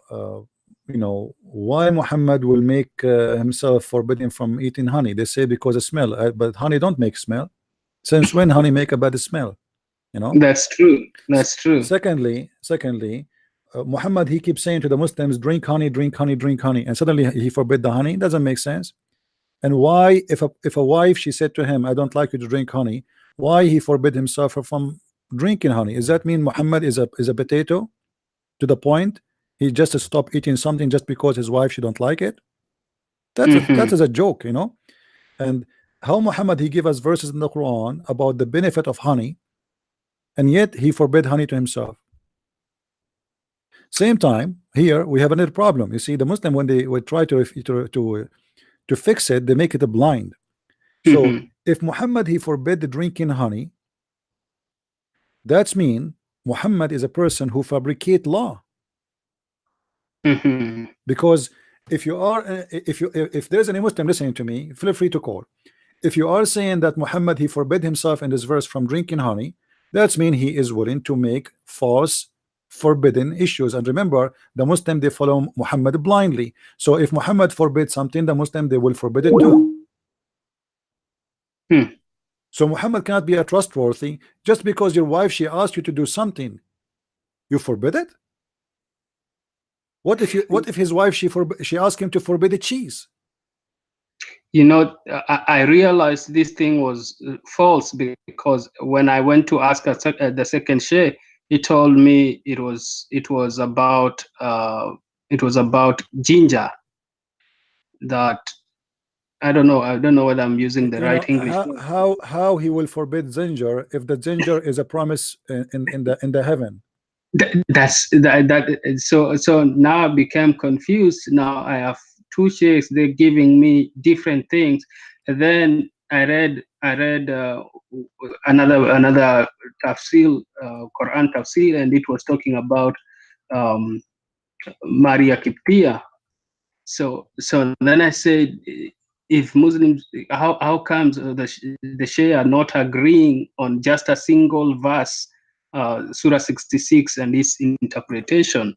Muhammad will make himself forbidden from eating honey? They say because of smell, but honey don't make smell. Since when honey make a bad smell? That's true. Secondly, Muhammad, he keeps saying to the Muslims, drink honey, and suddenly he forbid the honey. It doesn't make sense. And why, if a wife, she said to him, I don't like you to drink honey, why he forbid himself from drinking honey? Does that mean Muhammad is a potato to the point he just stopped eating something just because his wife, she don't like it? That is a joke, And how Muhammad, he give us verses in the Quran about the benefit of honey, and yet he forbid honey to himself. Same time, here we have another problem. You see, the Muslim, when they would try to fix it, they make it a blind. So if Muhammad, he forbid the drinking honey, that's mean Muhammad is a person who fabricate law. Because if there's any Muslim listening to me, feel free to call. If you are saying that Muhammad, he forbid himself in this verse from drinking honey, that's mean he is willing to make false forbidden issues. And remember, the Muslim, they follow Muhammad blindly. So if Muhammad forbids something, the Muslim, they will forbid it too. So Muhammad cannot be a trustworthy just because your wife, she asked you to do something, you forbid it. What if his wife, she asked him to forbid the cheese? You know, I realized this thing was false, because when I went to ask the second sheikh, he told me it was about ginger. That I don't know whether I'm using the right English. How he will forbid ginger if the ginger is a promise in the heaven? So now I became confused. Now I have two sheikhs, they're giving me different things. And then I read another tafsir, Quran tafsir, and it was talking about Maria Kiptia. So then I said, if Muslims, how comes the Shia are not agreeing on just a single verse, Surah 66 and its interpretation?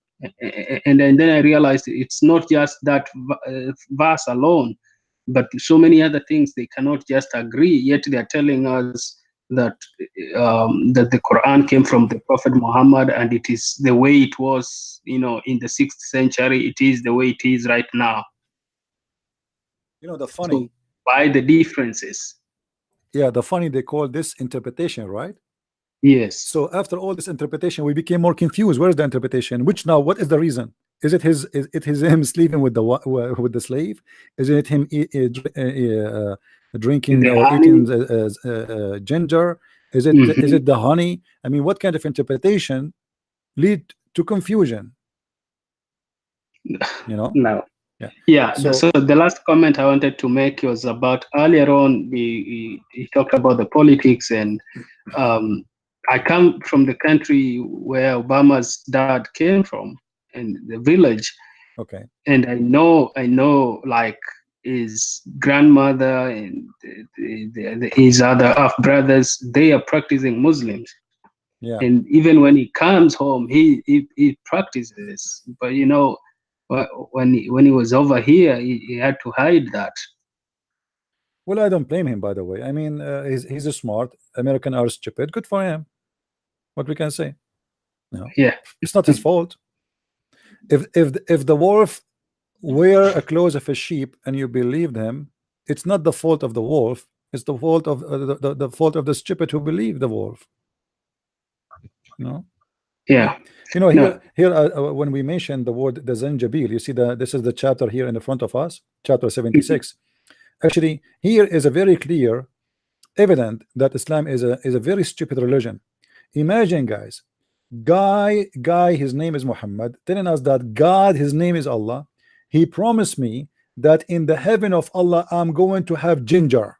And then I realized it's not just that verse alone, but so many other things they cannot just agree. Yet they are telling us that that the Quran came from the Prophet Muhammad, and it is the way it was, in the 6th century. It is the way it is right now. The funny. So why the differences? Yeah, the funny, they call this interpretation, right? Yes. So after all this interpretation, we became more confused. Where's the interpretation? What is the reason? Is it him sleeping with the slave? Is it him drinking or eating ginger? Is it the honey? I mean, what kind of interpretation lead to confusion? No. Yeah. So the last comment I wanted to make was about earlier on. He talked about the politics, and I come from the country where Obama's dad came from, in the village. Okay. And I know like his grandmother and his other half brothers, they are practicing Muslims. Yeah. And even when he comes home, he practices. But when he was over here, he had to hide that. Well, I don't blame him, by the way. I mean, he's a smart. American are stupid. Good for him. What we can say? No. Yeah. It's not his fault. If the wolf wear a clothes of a sheep and you believed him, it's not the fault of the wolf. It's the fault of the fault of the stupid who believe the wolf. No. Yeah. Here when we mention the word the Zanjabil, you see this is the chapter here in the front of us, chapter 76. Actually, here is a very clear evident that Islam is a very stupid religion. Imagine, guys, guy, his name is Muhammad, telling us that God, his name is Allah. He promised me that in the heaven of Allah I'm going to have ginger.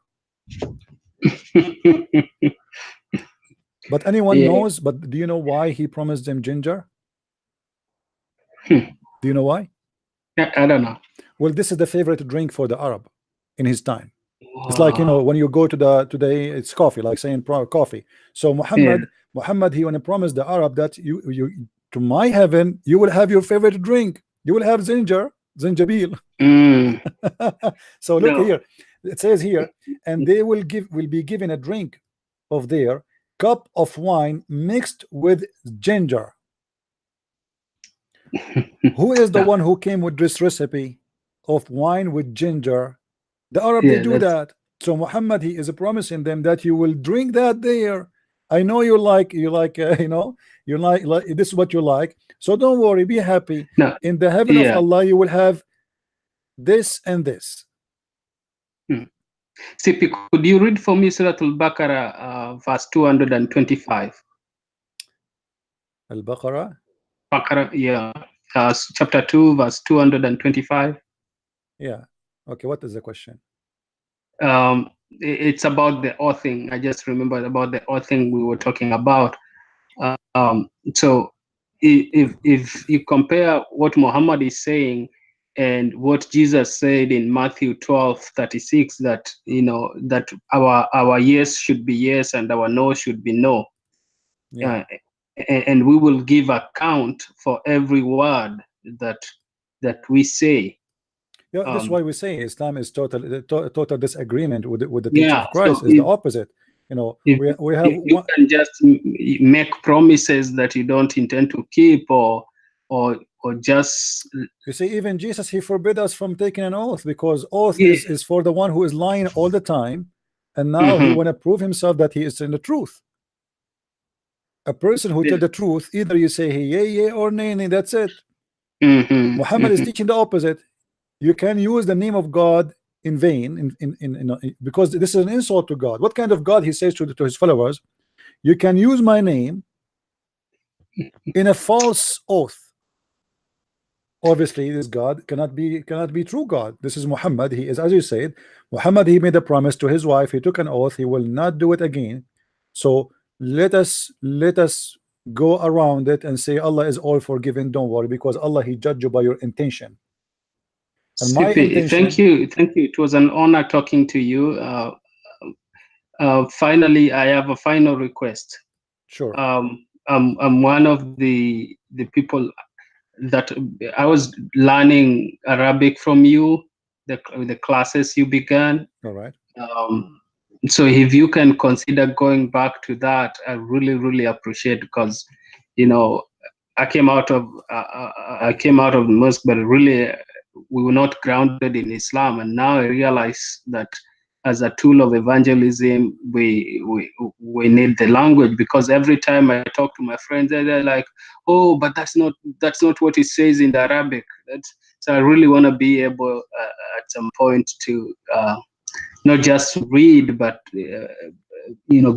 But anyone knows, but do you know why he promised them ginger? Do you know why? I don't know. Well, this is the favorite drink for the Arab in his time. It's like, when you go to today, it's coffee, like saying coffee. So Muhammad, he when he promised the Arab that you to my heaven, you will have your favorite drink. You will have Zanjabil. So look here. It says here, and they will be given a drink of their cup of wine mixed with ginger. Who is the one who came with this recipe of wine with ginger? The Arab, they do that. So Muhammad, he is promising them that you will drink that there. I know you like you like this is what you like. So don't worry, be happy. No. In the heaven of Allah, you will have this and this. CP, could you read for me Surah Al-Baqarah, verse 225? Al-Baqarah? Baqarah, yeah. Chapter 2, verse 225. Yeah. Okay, what is the question? It's about the oathing. I just remembered about the oathing we were talking about. So if you compare what Muhammad is saying and what Jesus said in Matthew 12:36, that that our yes should be yes and our no should be no. Yeah. and we will give account for every word that we say. Yeah, that's why we say Islam is total disagreement with the teaching of Christ. So Is the opposite. You know, we have you one. can just make promises that you don't intend to keep, or just. You see, even Jesus, he forbid us from taking an oath, because oath is for the one who is lying all the time, and now he want to prove himself that he is in the truth. A person who tell the truth, either you say hey, yay or nay, nay, that's it. Muhammad is teaching the opposite. You can use the name of God in vain, because this is an insult to God. What kind of God? He says to his followers, you can use my name in a false oath. Obviously, this God cannot be true God. This is Muhammad. He is, as you said, Muhammad. He made a promise to his wife. He took an oath. He will not do it again. So let us go around it and say Allah is all forgiven. Don't worry, because Allah, he judge you by your intention. And my intention. Thank you. It was an honor talking to you. Finally, I have a final request. Sure. I'm one of the people that I was learning Arabic from you, the classes you began. All right. So if you can consider going back to that, I really appreciate, because I came out of mosque, but really we were not grounded in Islam, and now I realize that as a tool of evangelism, we need the language, because every time I talk to my friends, they're like, oh, but that's not what it says in the Arabic. So I really want to be able at some point to not just read, but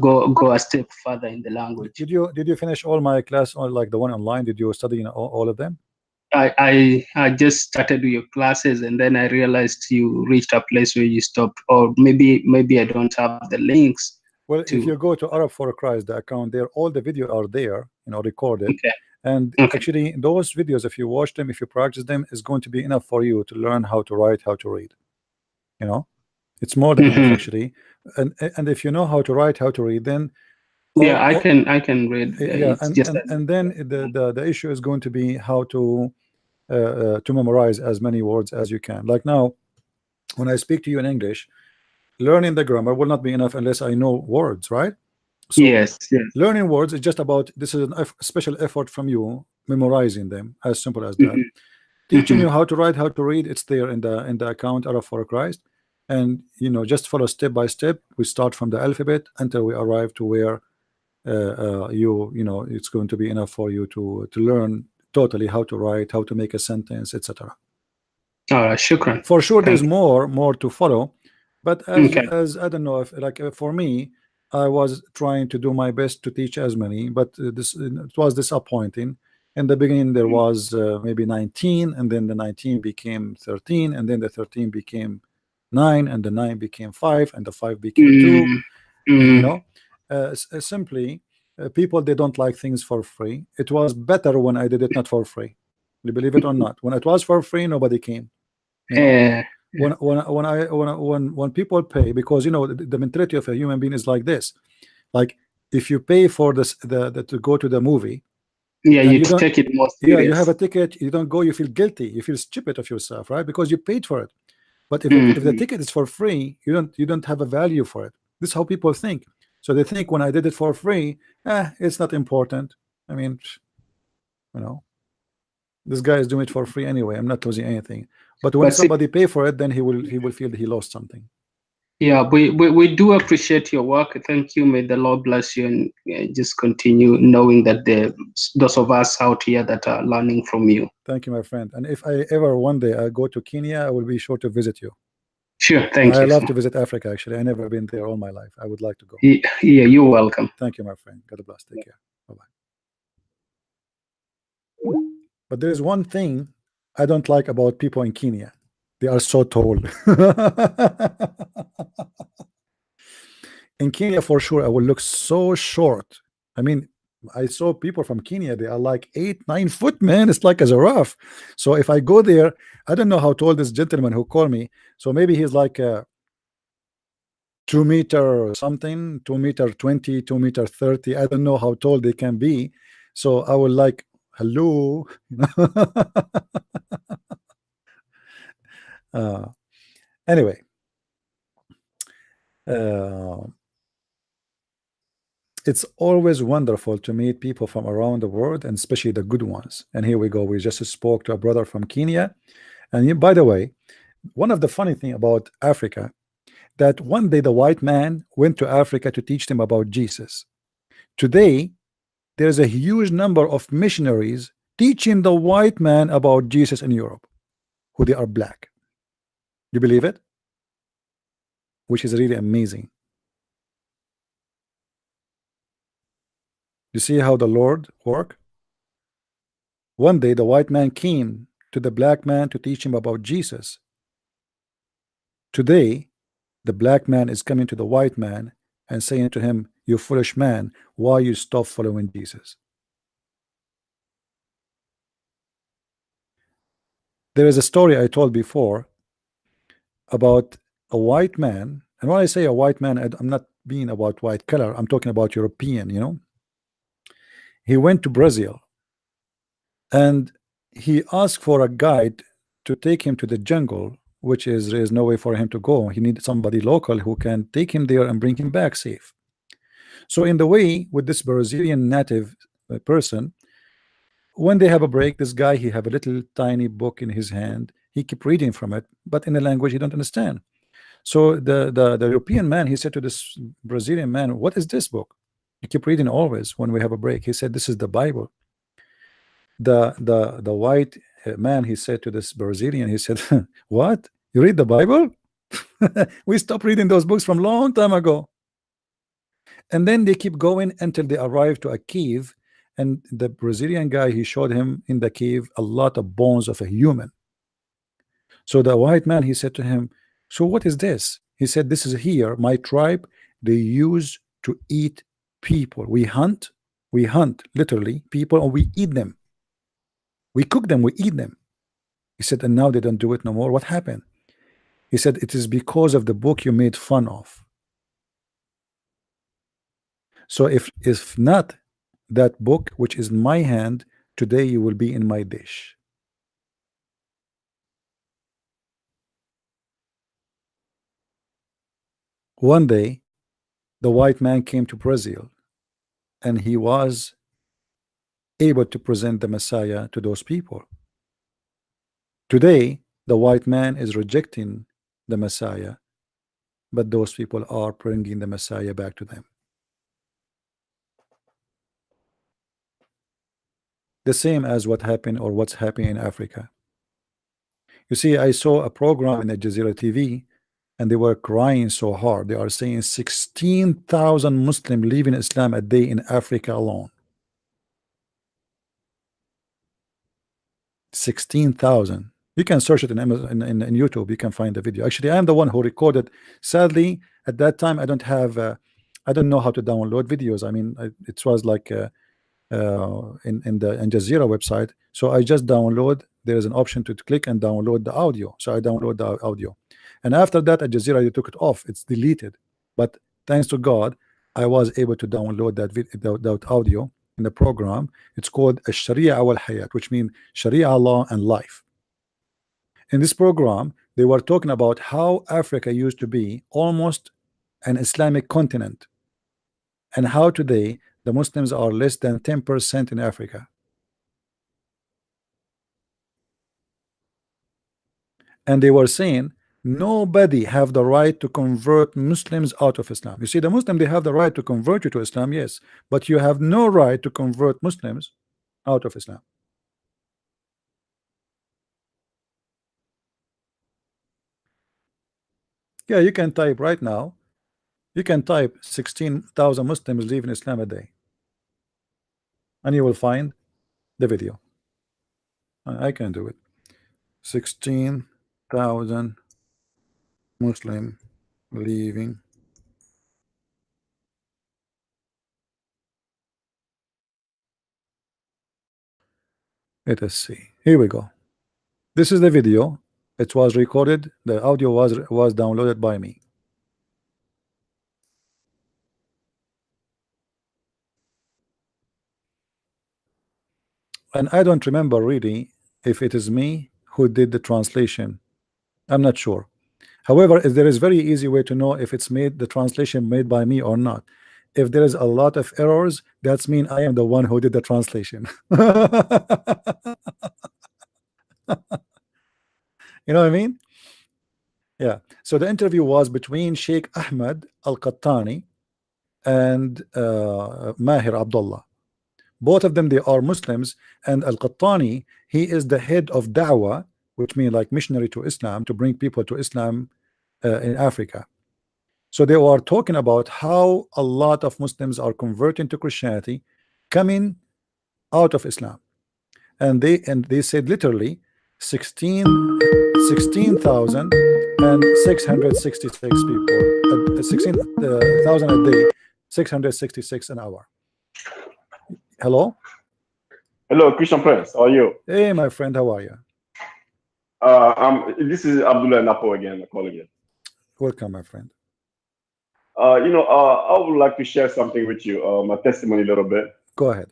go a step further in the language. Did you finish all my class, or like the one online? Did you study all of them? I just started with your classes, and then I realized you reached a place where you stopped, or maybe I don't have the links. Well, if you go to Arab for Christ, the account there, all the videos are there, recorded. Okay. And actually, those videos, if you watch them, if you practice them, is going to be enough for you to learn how to write, how to read. It's more than enough, actually. And if you know how to write, how to read, then I can read. Yeah, and then the issue is going to be how to memorize as many words as you can. Like now, when I speak to you in English, learning the grammar will not be enough unless I know words, right? So yes. Learning words is just about, this is a special effort from you memorizing them, as simple as that. Teaching you how to write, how to read, it's there in the account Arab for Christ, and just follow step by step. We start from the alphabet until we arrive to where it's going to be enough for you to learn totally how to write, how to make a sentence, etc. Shukran. For sure, there's more to follow, but as I don't know, if like for me, I was trying to do my best to teach as many, but it was disappointing. In the beginning, there was maybe 19, and then the 19 became 13, and then the 13 became 9, and the 9 became 5, and the 5 became 2. Simply, people, they don't like things for free. It was better when I did it not for free. You believe it or not? When it was for free, nobody came. When people pay, because the mentality of a human being is like this. Like if you pay for this to go to the movie, you take it more serious. You have a ticket, you don't go, you feel guilty, you feel stupid of yourself, right? Because you paid for it. But if the ticket is for free, you don't have a value for it. This is how people think. So they think when I did it for free, it's not important. I mean, this guy is doing it for free anyway. I'm not losing anything. But when somebody pay for it, then he will feel that he lost something. Yeah, we do appreciate your work. Thank you. May the Lord bless you, and just continue knowing that those of us out here that are learning from you. Thank you, my friend. And if I ever one day I go to Kenya, I will be sure to visit you. Sure, thank you. I love to visit Africa, actually. I never been there all my life. I would like to go. Yeah, you're welcome. Thank you, my friend. God bless. Take care. Bye-bye. But there's one thing I don't like about people in Kenya. They are so tall. In Kenya, for sure, I will look so short. I mean, I saw people from Kenya, they are like 8-9 foot, man. It's like a giraffe. So if I go there, I don't know how tall this gentleman who called me. So maybe he's like 2 meter or something, 2 meter 20, 2 meter 30. I don't know how tall they can be. So I would like, hello. Anyway, it's always wonderful to meet people from around the world, and especially the good ones. And here we go. We just spoke to a brother from Kenya. And by the way, one of the funny thing about Africa, that one day the white man went to Africa to teach them about Jesus. Today, there's a huge number of missionaries teaching the white man about Jesus in Europe, who they are black. You believe it? Which is really amazing. You see how the Lord work? One day the white man came to the black man to teach him about Jesus. Today, the black man is coming to the white man and saying to him, "You foolish man, why you stop following Jesus?" There is a story I told before about a white man, and when I say a white man, I'm not being about white color, I'm talking about European, you know. He went to Brazil and he asked for a guide to take him to the jungle, which is there is no way for him to go. He needed somebody local who can take him there and bring him back safe. So in the way with this Brazilian native person, when they have a break, this guy, he have a little tiny book in his hand. He keep reading from it, but in a language he don't understand. So the European man, he said to this Brazilian man, "What is this book? You keep reading always when we have a break." He said, "This is the Bible." The white man, he said to this Brazilian, he said, "What? You read the Bible?" We stopped reading those books from long time ago. And then they keep going until they arrive to a cave, and the Brazilian guy, he showed him in the cave a lot of bones of a human. So the white man, he said to him, "So what is this?" He said, "This is here, my tribe, they use to eat people. We hunt literally people, and we eat them. We cook them, we eat them." He said, "And now they don't do it no more. What happened?" He said, "It is because of the book you made fun of. So if not that book, which is in my hand, today you will be in my dish." One day, the white man came to Brazil, and he was able to present the Messiah to those people. Today, the white man is rejecting the Messiah, but those people are bringing the Messiah back to them. The same as what happened or what's happening in Africa. You see, I saw a program in Al Jazeera TV, and they were crying so hard. They are saying 16,000 Muslims leaving Islam a day in Africa alone. 16,000. You can search it in Amazon, in YouTube. You can find the video. Actually, I am the one who recorded. Sadly, at that time, I don't have. I don't know how to download videos. I mean, it was like in the Al Jazeera website. So I just download. There is an option to click and download the audio. So I download the audio, and after that, Al Jazeera, you took it off. It's deleted. But thanks to God, I was able to download that audio in the program. It's called Sharia wal Hayat, which means Sharia law and life. In this program, they were talking about how Africa used to be almost an Islamic continent, and how today the Muslims are less than 10% in Africa. And they were saying nobody have the right to convert Muslims out of Islam. You see, the Muslim, they have the right to convert you to Islam, yes, but you have no right to convert Muslims out of Islam. Yeah, you can type right now. You can type 16,000 Muslims leaving Islam a day, and you will find the video. I can do it. 16,000 Muslim leaving. Let us see. Here we go. This is the video. It was recorded. The audio was downloaded by me. And I don't remember really if it is me who did the translation. I'm not sure. However, there is very easy way to know if it's the translation made by me or not. If there is a lot of errors, that's mean I am the one who did the translation. You know what I mean? Yeah. So the interview was between Sheikh Ahmed Al-Qattani and Mahir Abdullah. Both of them, they are Muslims, and Al-Qattani, he is the head of Da'wah, which means like missionary to Islam, to bring people to Islam in Africa. So they were talking about how a lot of Muslims are converting to Christianity, coming out of Islam, and they said literally 16,666 people, 16,000 a day, 666 an hour. Hello. Hello, Christian Prince. How are you? Hey, my friend. How are you? This is Abdullah Napo again, calling you. Welcome, my friend. I would like to share something with you, my testimony a little bit. Go ahead.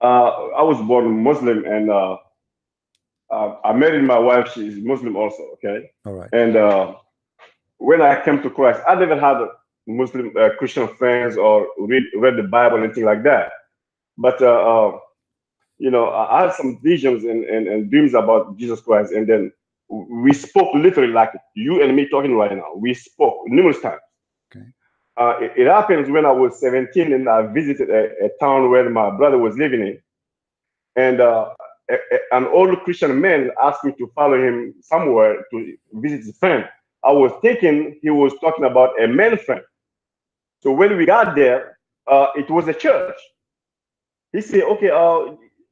I was born Muslim, and I married my wife. She's Muslim also, okay? All right. And when I came to Christ, I never had Muslim Christian friends or read the Bible, anything like that. But, I had some visions and dreams about Jesus Christ, and then we spoke literally like you and me talking right now. We spoke numerous times. Okay. It happens when I was 17 and I visited a town where my brother was living in. And an old Christian man asked me to follow him somewhere to visit his friend. I was thinking he was talking about a man friend. So when we got there, it was a church. He said, okay,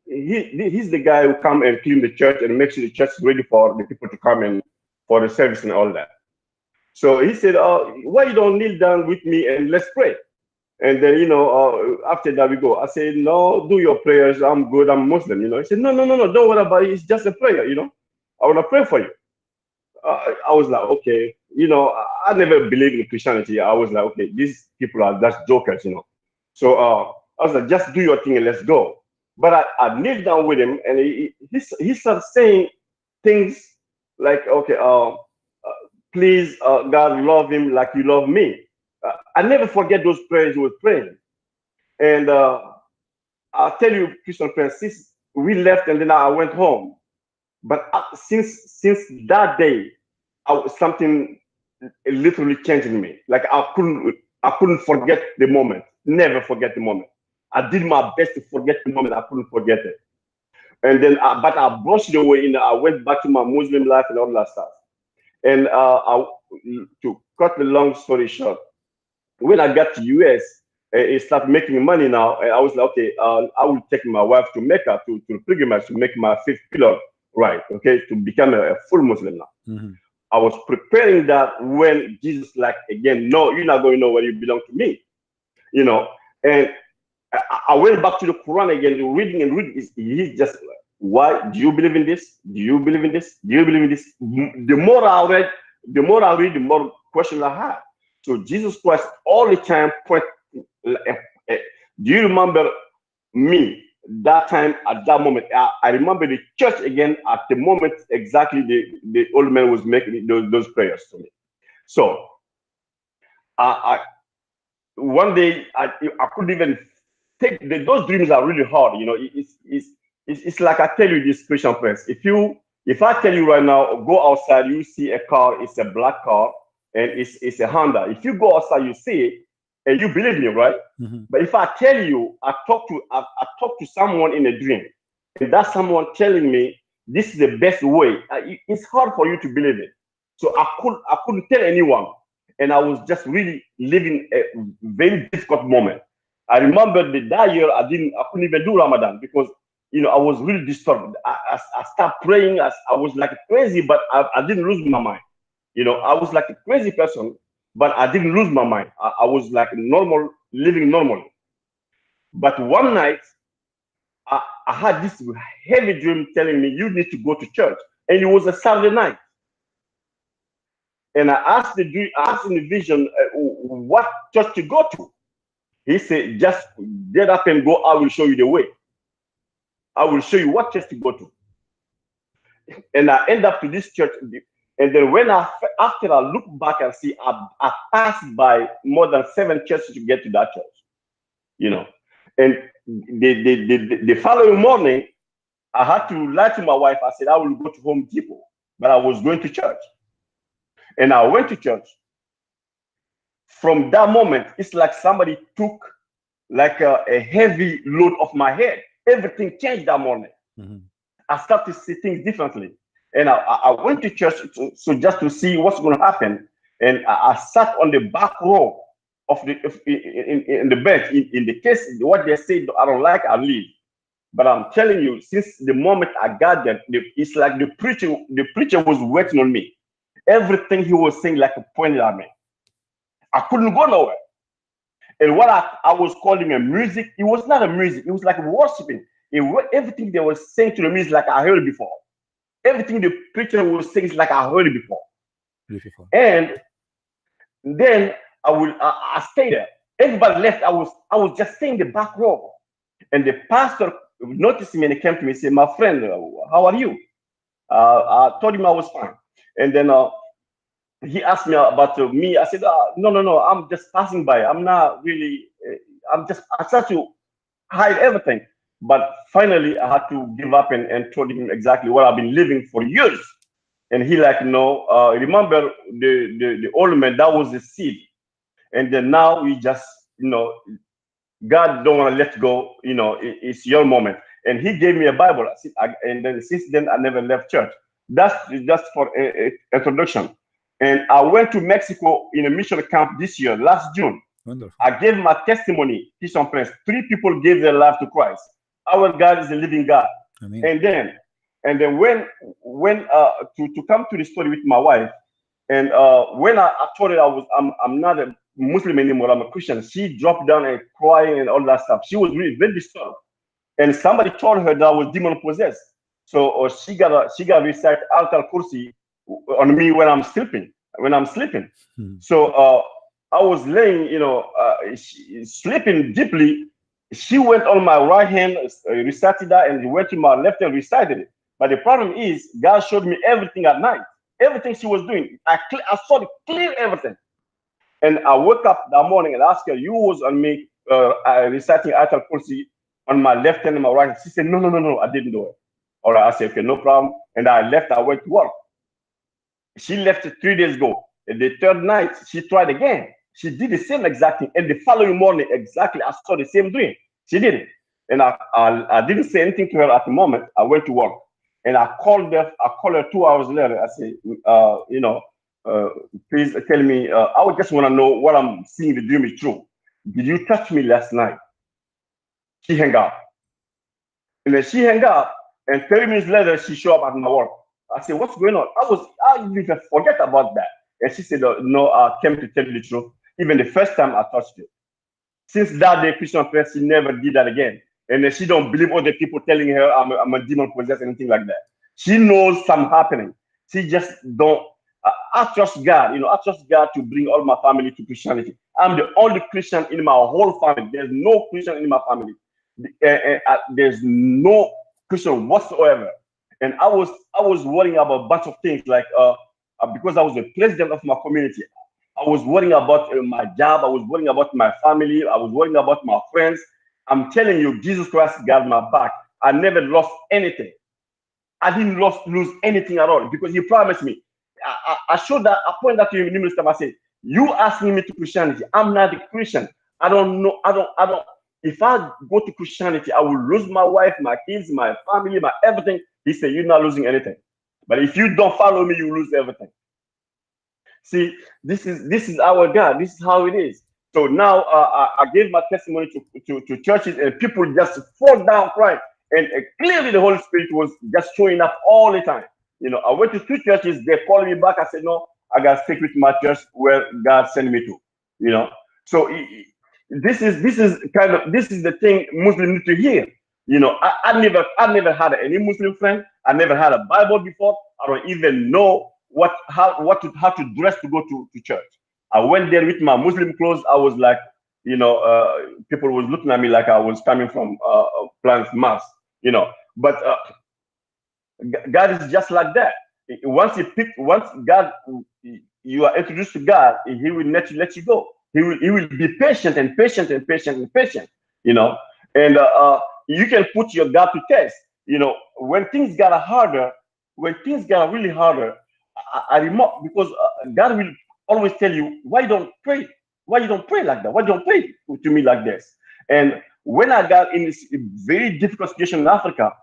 he's the guy who come and clean the church and make sure the church is ready for the people to come in for the service and all that. So he said, why you don't kneel down with me and let's pray? And then, after that we go. I said, no, do your prayers. I'm good. I'm Muslim. He said, no, don't worry about it. It's just a prayer. I want to pray for you. I was like, okay. I never believed in Christianity. I was like, okay, these people are just jokers. So I was like, just do your thing and let's go. But I kneeled down with him, and he started saying things like, okay, please, God, love him like you love me. I never forget those prayers he was praying. And I'll tell you, Christian friends, since we left and then I went home. But since that day, something literally changed in me. Like I couldn't forget the moment. Never forget the moment. I did my best to forget the moment. I couldn't forget it. And then, but I brushed it away. I went back to my Muslim life and all that stuff. And to cut the long story short, when I got to US, it started making money now. And I was like, okay, I will take my wife to Mecca to pilgrimage to make my 5th pillar right, okay, to become a full Muslim now. Mm-hmm. I was preparing that when Jesus, like, again, no, you're not going to know where you belong to me, And I went back to the Quran again, reading and reading. He's just, why do you believe in this? Do you believe in this? Do you believe in this? The more I read, the more questions I had. So Jesus Christ all the time point. Do you remember me that time at that moment? I remember the church again at the moment exactly the old man was making those prayers to me. So one day I couldn't even take those dreams are really hard. It's like I tell you this, Christian friends. If I tell you right now, go outside, you see a car, it's a black car, and it's a Honda. If you go outside, you see it, and you believe me, right? Mm-hmm. But if I tell you, I talk to someone in a dream, and that's someone telling me this is the best way, it's hard for you to believe it. So I couldn't tell anyone, and I was just really living a very difficult moment. I remember that year I couldn't even do Ramadan because I was really disturbed. I started praying. I was like crazy, but I didn't lose my mind. I was like a crazy person, but I didn't lose my mind. I was like normal, living normally. But one night, I had this heavy dream telling me, you need to go to church. And it was a Saturday night. And I asked in the vision, what church to go to? He said, just get up and go. I will show you the way. I will show you what church to go to. And I end up to this church. And then when after I look back and see, I passed by more than 7 churches to get to that church, you know. And the following morning, I had to lie to my wife. I said, I will go to Home Depot, but I was going to church. And I went to church. From that moment, it's like somebody took like a heavy load off my head. Everything changed that morning. I started to see things differently. And I went to church so just to see what's going to happen. And I sat on the back row of in the bench. In the case, what they say I don't like, I'll leave. But I'm telling you, since the moment I got there, it's like the preacher was waiting on me. Everything he was saying like pointed at me. I couldn't go nowhere. And what I was calling a music, it was not a music. It was like worshiping. Everything they were saying to the music like I heard before. Everything the preacher was saying is like I heard it before. Beautiful. And then I stayed there. Everybody left. I was just staying in the back row. And the pastor noticed me and he came to me and said, my friend, how are you? I told him I was fine. And then he asked me about me. I said, no, I'm just passing by. I'm not really, I tried to hide everything. But finally, I had to give up and told him exactly what I've been living for years. And he like, no, remember the old man, that was the seed. And then now we just, God don't want to let go, it's your moment. And he gave me a Bible. And then since then, I never left church. That's just for introduction. And I went to Mexico in a mission camp this year, last June. Wonderful. I gave my testimony, peace and praise. 3 people gave their life to Christ. Our God is a living God. Amen. And then when to come to the story with my wife, and when I told her I'm not a Muslim anymore, I'm a Christian, she dropped down and crying and all that stuff. She was really very disturbed. And somebody told her that I was demon possessed. So she got recite Ayatul Kursi on me when I'm sleeping. So I was laying, sleeping deeply. She went on my right hand, recited that, and went to my left hand, recited it. But the problem is, God showed me everything at night. Everything she was doing, I saw it clear, everything. And I woke up that morning and asked her, you was on me reciting Ayatul Kursi on my left hand and my right hand. She said, no, I didn't do it. All right, I said, okay, no problem. And I left, I went to work. She left 3 days ago. And the third night, she tried again. She did the same exact thing. And the following morning, exactly, I saw the same doing. She did it. And I didn't say anything to her at the moment. I went to work. And I called her 2 hours later. I said, please tell me, I would just want to know what I'm seeing the dream is true. Did you touch me last night? She hung up. And then she hung up, and 30 minutes later, she showed up at my work. I said, what's going on? I even forget about that. And she said, no, I came to tell you the truth. Even the first time I touched it. Since that day, Christian Press, she never did that again. And then she don't believe other people telling her I'm a demon possessed, anything like that. She knows something happening. She just don't. I trust God. I trust God to bring all my family to Christianity. I'm the only Christian in my whole family. There's no Christian in my family. There's no Christian whatsoever. And I was worrying about a bunch of things, like because I was the president of my community. I was worrying about my job. I was worrying about my family. I was worrying about my friends. I'm telling you, Jesus Christ got my back. I never lost anything. I didn't lose anything at all because He promised me. I showed that. I pointed that to you numerous times. I said, "You asking me to Christianity? I'm not a Christian. I don't know. I don't. If I go to Christianity, I will lose my wife, my kids, my family, my everything." He said, "You're not losing anything. But if you don't follow me, you lose everything." See, this is our God. This is how it is. So now I gave my testimony to churches, and people just fall down crying. And clearly the Holy Spirit was just showing up all the time. I went to 2 churches. They called me back. I said, no, I got to stick with my church where God sent me to. So this is the thing Muslims need to hear. I never had any Muslim friend. I never had a Bible before. I don't even know how to dress to go to church. I went there with my Muslim clothes. I was like, people was looking at me like I was coming from Planet Mars. But God is just like that. Once God, you are introduced to God, He will let you go. He will be patient and patient and patient and patient. You know, and you can put your God to test. You know, when things got harder, when things got really harder, I remote, because God will always tell you, why you don't pray? Why you don't pray like that? Why you don't pray to me like this? And when I got in this very difficult situation in Africa,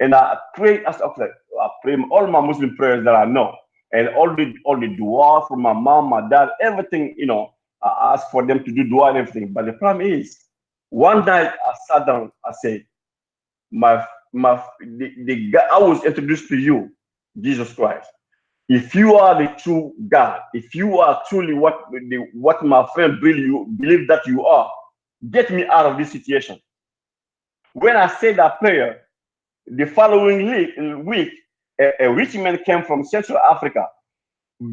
and I prayed, I pray all my Muslim prayers that I know, and all the dua from my mom, my dad, everything, you know, I asked for them to do dua and everything. But the problem is, one night I sat down, I said, the God I was introduced to you, Jesus Christ. If you are the true God, if you are truly what my friend believe that you are, get me out of this situation. When I said that prayer, the following week, a rich man came from Central Africa.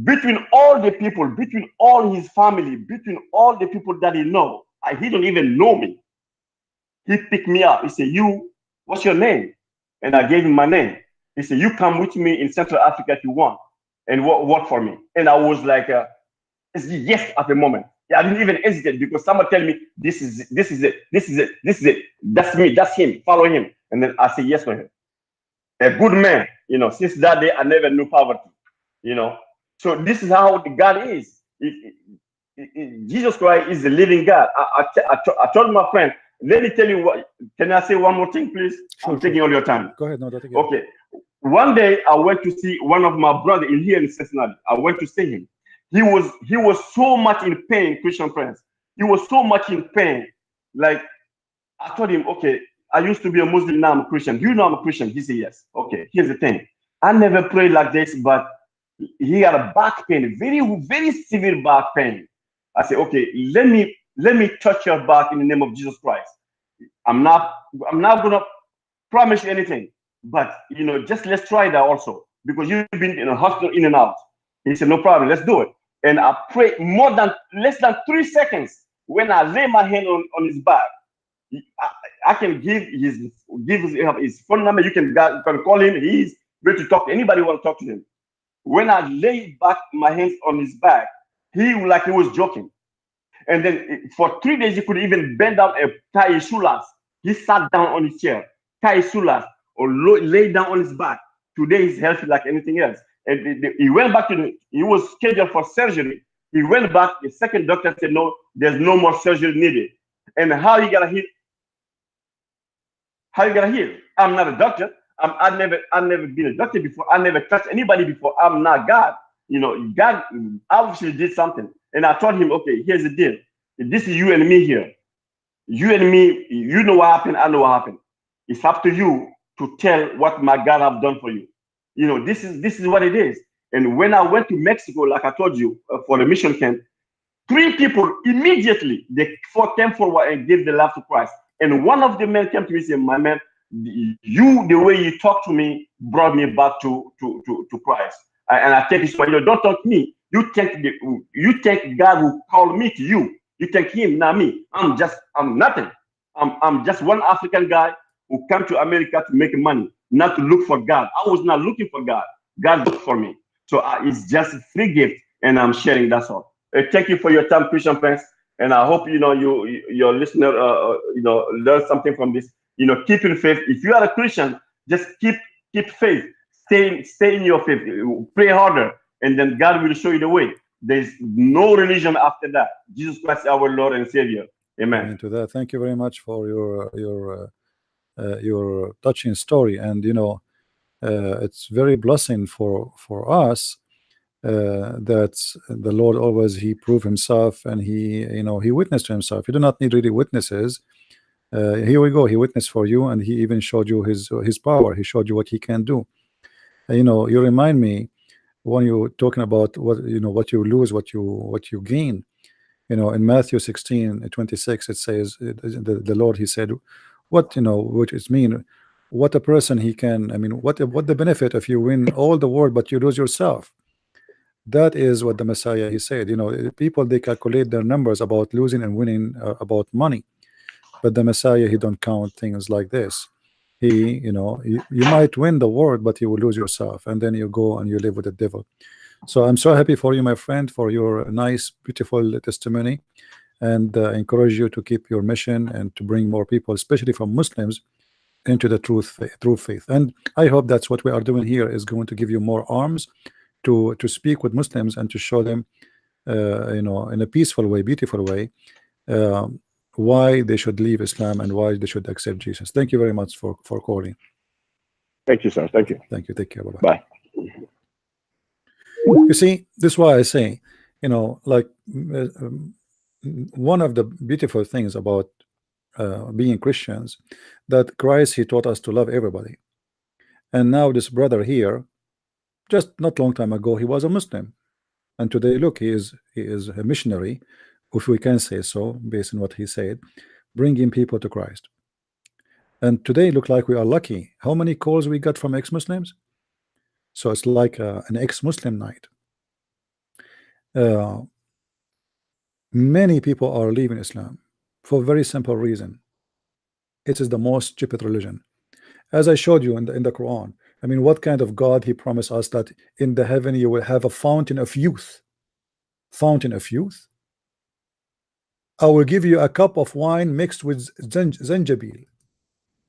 Between all the people, between all his family, between all the people that he know, he don't even know me. He picked me up. He said, "You, what's your name?" And I gave him my name. He said, "You come with me in Central Africa if you want, and work for me." And I was like, yes at the moment. Yeah, I didn't even hesitate, because someone tell me, this is it. That's me, that's him, follow him. And then I say yes for him. A good man, you know, since that day, I never knew poverty, you know. So this is how the God is. Jesus Christ is the living God. I told my friend, let me tell you what, can I say one more thing, please? Sure, I'm taking all your time. Go ahead, no, that's okay. Okay. One day I went to see one of my brothers here in Cincinnati. I went to see him. He was so much in pain, Christian friends. He was so much in pain. Like, I told him, okay, I used to be a Muslim, now I'm a Christian. Do you know I'm a Christian? He said yes. Okay, here's the thing. I never prayed like this, but he had a back pain, very, very severe back pain. I said, okay, let me touch your back in the name of Jesus Christ. I'm not gonna promise you anything, but you know, just let's try that also, because you've been in a hospital in and out. He said, no problem, let's do it. And I prayed less than 3 seconds. When I lay my hand on his back, I can give his phone number. You can call him. He's ready to talk to anybody who want to talk to him. When I laid back my hands on his back, he was joking. And then for 3 days, he could even bend down and tie his shoelace. He sat down on his chair, tie his shoelace, or lay down on his back. Today he's healthy like anything else. And he went back he was scheduled for surgery. He went back. The second doctor said, no, there's no more surgery needed. And how he gonna heal? How you gonna heal? I'm not a doctor. I've never been a doctor before. I never touched anybody before. I'm not God. You know, God obviously did something. And I told him, okay, here's the deal. This is you and me here. You and me, you know what happened, I know what happened. It's up to you to tell what my God have done for you. You know, this is what it is. And when I went to Mexico, like I told you, for the mission camp, 3 people immediately, they came forward and gave their life to Christ. And one of the men came to me and said, my man, the way you talk to me brought me back to Christ. And I take it, you know, don't talk to me. You take God who called me to you. You take him, not me. I'm nothing. I'm just one African guy who came to America to make money, not to look for God. I was not looking for God. God looked for me. So it's just a free gift, and I'm sharing. That's all. Thank you for your time, Christian friends, and I hope you know your listener you know, learn something from this. You know, keep in faith. If you are a Christian, just keep faith. Stay in your faith. Pray harder, and then God will show you the way. There's no religion after that. Jesus Christ, our Lord and Savior. Amen. Amen to that. Thank you very much for your touching story, and you know, it's very blessing for us that the Lord always He proved Himself, and He, you know, He witnessed to Himself. You do not need really witnesses. Here we go. He witnessed for you, and He even showed you His power. He showed you what He can do. You know, you remind me when you're talking about what you lose, what you gain. You know, in Matthew 16:26, it says the Lord, He said, what, you know, which is mean, what a person he can, I mean, what the benefit if you win all the world but you lose yourself. That is what the Messiah, He said. You know, people, they calculate their numbers about losing and winning, about money, but the Messiah, He don't count things like this. he, you know, you might win the world, but you will lose yourself, and then you go and you live with the devil. So I'm so happy for you, my friend, for your nice, beautiful testimony, and encourage you to keep your mission and to bring more people, especially from Muslims, into the true faith. And I hope that's what we are doing here, is going to give you more arms to speak with Muslims and to show them, you know, in a peaceful way, beautiful way, why they should leave Islam and why they should accept Jesus. Thank you very much for calling. Thank you, sir. Thank you. Thank you. Take care. Bye-bye. Bye. You see, this is why I say, you know, like one of the beautiful things about being Christians, that Christ, he taught us to love everybody. And now this brother here, just not long time ago, he was a Muslim, and today look, he is a missionary, if we can say so, based on what he said, bringing people to Christ. And today look like we are lucky. How many calls we got from ex-Muslims? So it's like an ex-Muslim night. Many people are leaving Islam for a very simple reason. It is the most stupid religion. As I showed you in the Quran, I mean, what kind of God he promised us that in the heaven you will have a fountain of youth? Fountain of youth? I will give you a cup of wine mixed with zanjabil.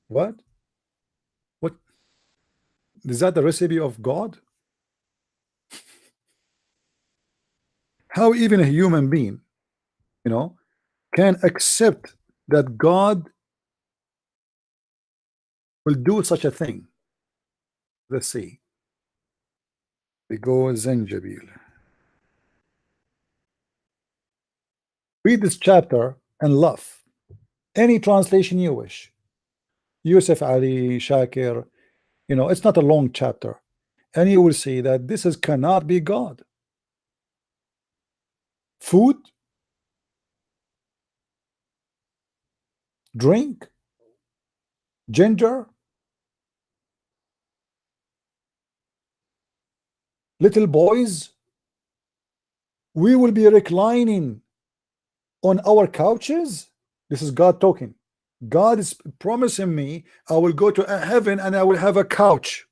What? What? Is that the recipe of God? How even a human being, you know, can accept that God will do such a thing? Let's see. We go zanjabil. Read this chapter and laugh. Any translation you wish. Yusuf Ali, Shakir, you know, it's not a long chapter, and you will see that this cannot be God. Food, drink, ginger, little boys, we will be reclining on our couches. This is God talking. God is promising me I will go to heaven and I will have a couch.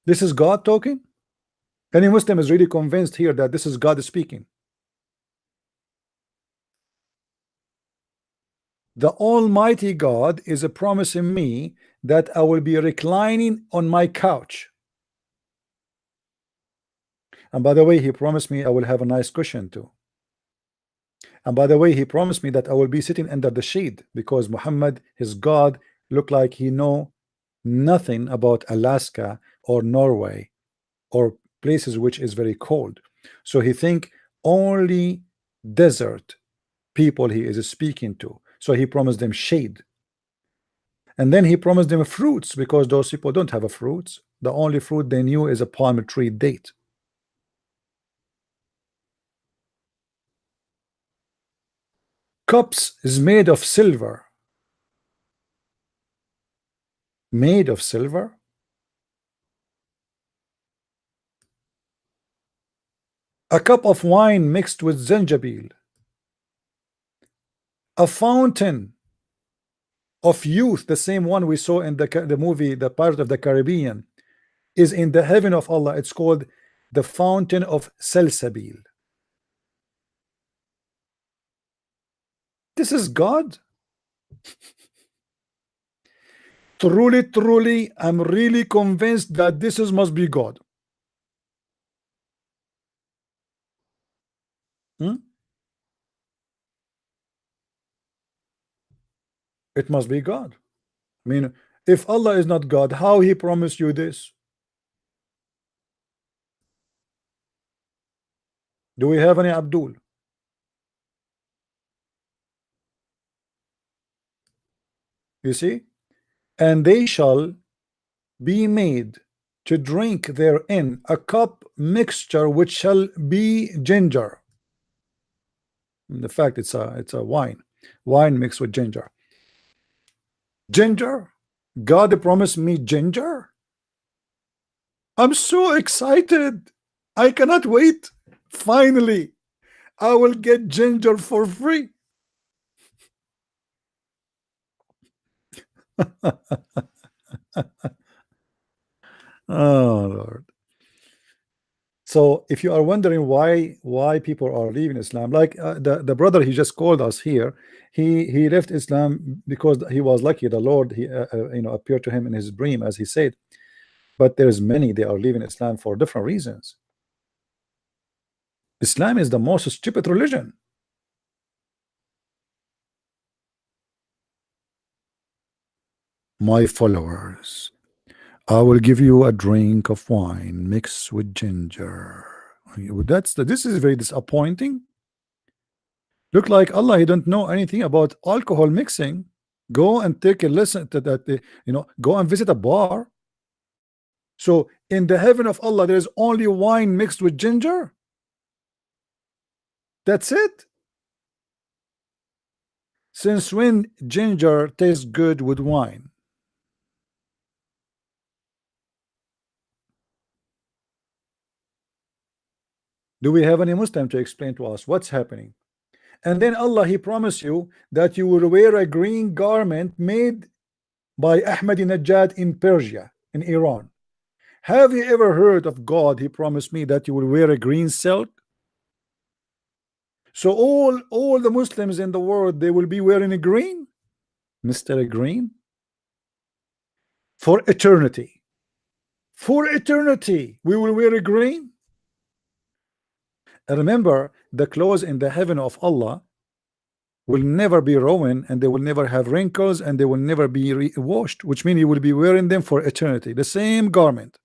This is God talking? Any Muslim is really convinced here that this is God speaking? The Almighty God is promising me that I will be reclining on my couch. And by the way, he promised me I will have a nice cushion too. And by the way, he promised me that I will be sitting under the shade, because Muhammad, his God, looked like he know nothing about Alaska or Norway or places which is very cold. So he think only desert people he is speaking to. So he promised them shade. And then he promised them fruits, because those people don't have a fruits. The only fruit they knew is a palm tree date. Cups is made of silver. Made of silver? A cup of wine mixed with zanjabil. A fountain of youth, the same one we saw in the movie The Pirates of the Caribbean, is in the heaven of Allah. It's called the fountain of Salsabil. This is God? Truly, I'm really convinced that this must be God. It must be God. I mean, if Allah is not God, how he promised you this? Do we have any Abdul? You see? And they shall be made to drink therein a cup mixture which shall be ginger. In fact, it's a wine mixed with ginger. Ginger? God promised me ginger? I'm so excited. I cannot wait. Finally, I will get ginger for free. Oh Lord. So if you are wondering why people are leaving Islam, like the brother he just called us here, he left Islam because he was lucky. The Lord he appeared to him in his dream, as he said. But there's many, they are leaving Islam for different reasons. Islam is the most stupid religion. My followers, I will give you a drink of wine mixed with ginger. This is very disappointing. Look like Allah, he don't know anything about alcohol mixing. Go and take a listen to that, go and visit a bar. So in the heaven of Allah, there is only wine mixed with ginger. That's it. Since when ginger tastes good with wine? Do we have any Muslim to explain to us what's happening? And then Allah, he promised you that you will wear a green garment made by Ahmadinejad in Persia, in Iran. Have you ever heard of God? He promised me that you will wear a green silk. So all the Muslims in the world, they will be wearing a green, Mr. Green, for eternity. For eternity, we will wear a green. And remember, the clothes in the heaven of Allah will never be ruined, and they will never have wrinkles, and they will never be washed, which means you will be wearing them for eternity. The same garment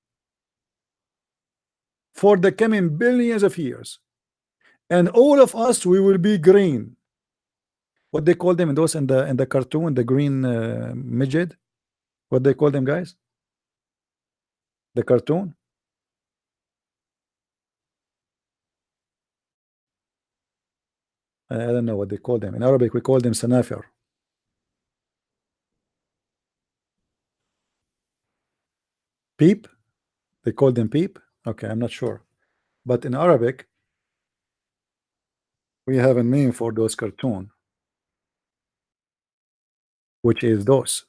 for the coming billions of years. And all of us, we will be green. What they call them in those in the cartoon, the green midget. What they call them, guys? The cartoon. I don't know what they call them. In Arabic, we call them sanafir. Peep? They call them peep? Okay, I'm not sure. But in Arabic, we have a name for those cartoon, which is those.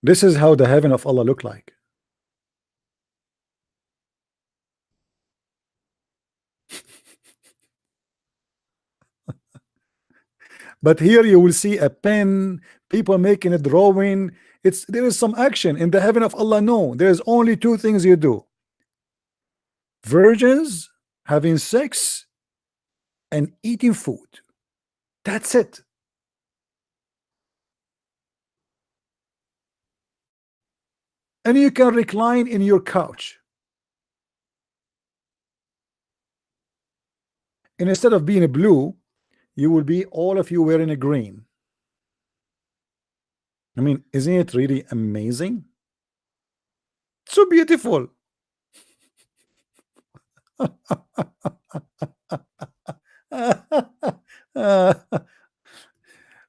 This is how the heaven of Allah look like. But here you will see a pen, people making a drawing. There is some action in the heaven of Allah. No, there's only two things you do: virgins having sex and eating food. That's it. And you can recline in your couch. And instead of being a blue, you will be all of you wearing a green. I mean, isn't it really amazing? So beautiful.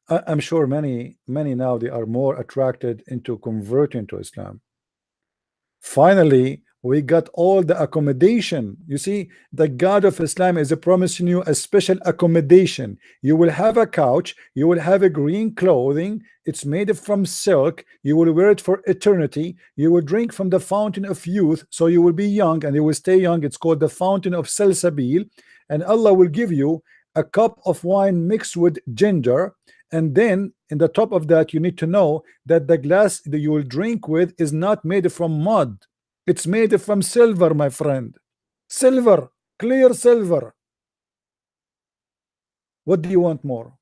I'm sure many now, they are more attracted into converting to Islam. Finally, we got all the accommodation. You see, the God of Islam is promising you a special accommodation. You will have a couch, you will have a green clothing, it's made from silk, you will wear it for eternity, you will drink from the fountain of youth, so you will be young and you will stay young. It's called the fountain of Salsabil, and Allah will give you a cup of wine mixed with ginger. And then in the top of that, you need to know that the glass that you will drink with is not made from mud. It's made from silver, my friend. Silver, clear silver. What do you want more?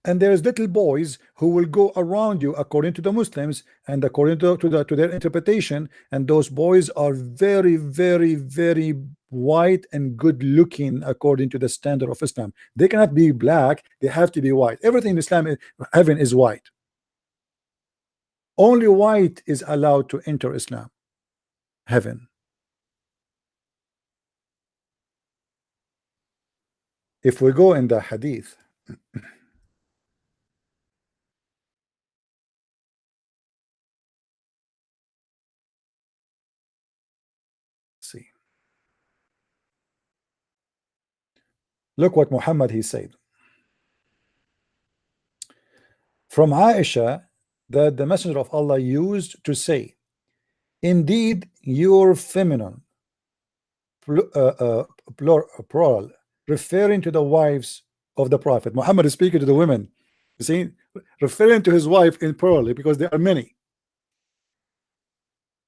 And there's little boys who will go around you according to the Muslims and according to their interpretation, and those boys are very, very, very white and good looking according to the standard of Islam. They cannot be black, they have to be white. Everything in Islam, heaven is white. Only white is allowed to enter Islam, heaven. If we go in the hadith, see, look what Muhammad he said from Aisha, that the Messenger of Allah used to say, indeed your feminine plural, referring to the wives of the Prophet. Muhammad is speaking to the women, you see, referring to his wife in plural because there are many.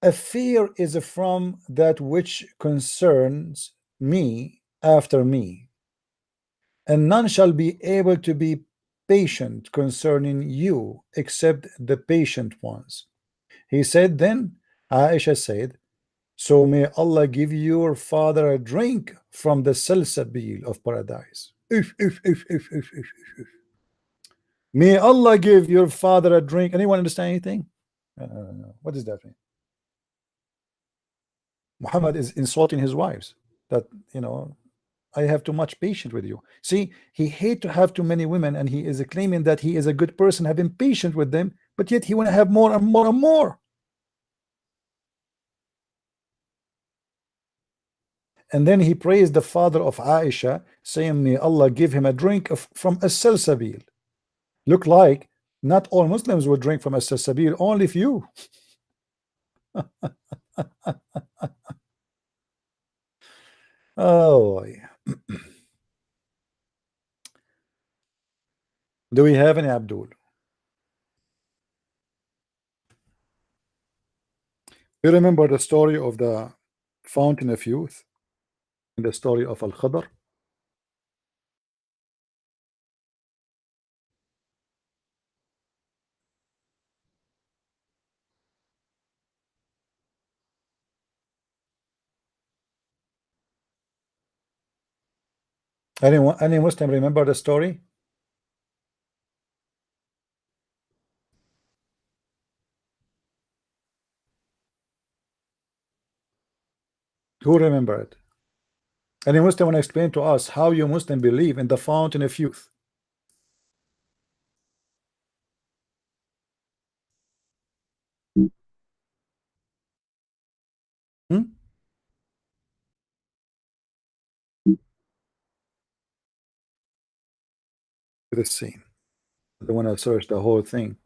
A fear is from that which concerns me after me, and none shall be able to be patient concerning you except the patient ones. He said, then Aisha said, so may Allah give your father a drink from the salsabil of paradise. If. May Allah give your father a drink. Anyone understand anything? What does that mean? Muhammad is insulting his wives, that, you know, I have too much patience with you. See, he hate to have too many women, and he is claiming that he is a good person, having patience with them, but yet he want to have more and more and more. And then he praised the father of Aisha, saying, may Allah give him a drink from a salsabil. Look like not all Muslims will drink from a salsabil, only few. Oh, do we have any Abdul? You remember the story of the fountain of youth, the story of Al-Khadr? Anyone, any Muslim remember the story? Who remember it? Any Muslim want to explain to us how you Muslim believe in the fountain of youth? Let's see. I want to search the whole thing.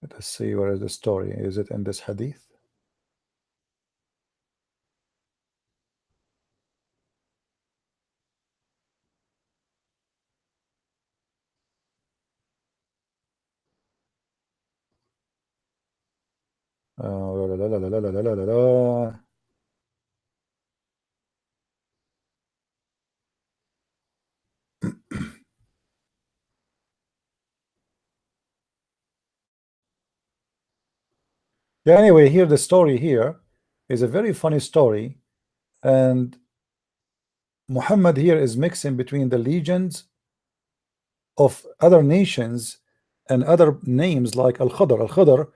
Let us see, where is the story? Is it in this hadith? La, la, la, la, la, la, la, la, la. Yeah, anyway, here the story here is a very funny story, and Muhammad here is mixing between the legends of other nations and other names like Al-Khadr. Al-Khadr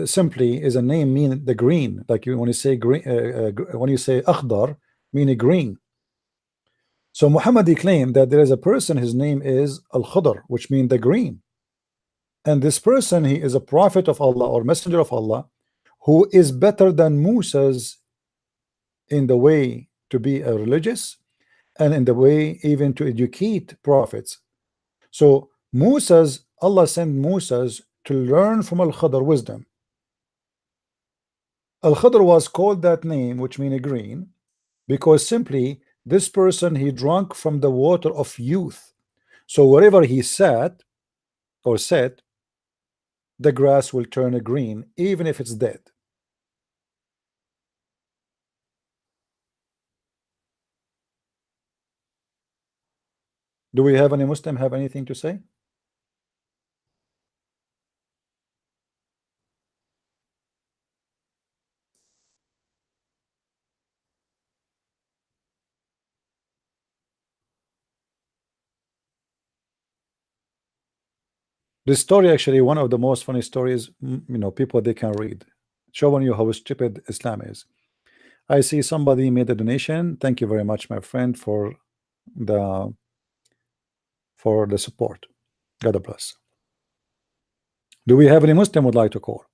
simply is a name meaning the green, like when you say green, when you say Akhdar, meaning green. So Muhammad he claimed that there is a person, his name is Al-Khadr, which means the green, and this person, he is a prophet of Allah or messenger of Allah, who is better than Moses in the way to be a religious and in the way even to educate prophets. So Moses, Allah sent Moses to learn from Al-Khadr wisdom. Al-Khadr was called that name, which means green, because simply this person, he drank from the water of youth. So wherever he sat or sat, the grass will turn green even if it's dead. Do we have any Muslim have anything to say? This story actually one of the most funny stories, people they can read, showing you how stupid Islam is. I see somebody made a donation. Thank you very much, my friend, for the support. God bless. Do we have any Muslim would like to call?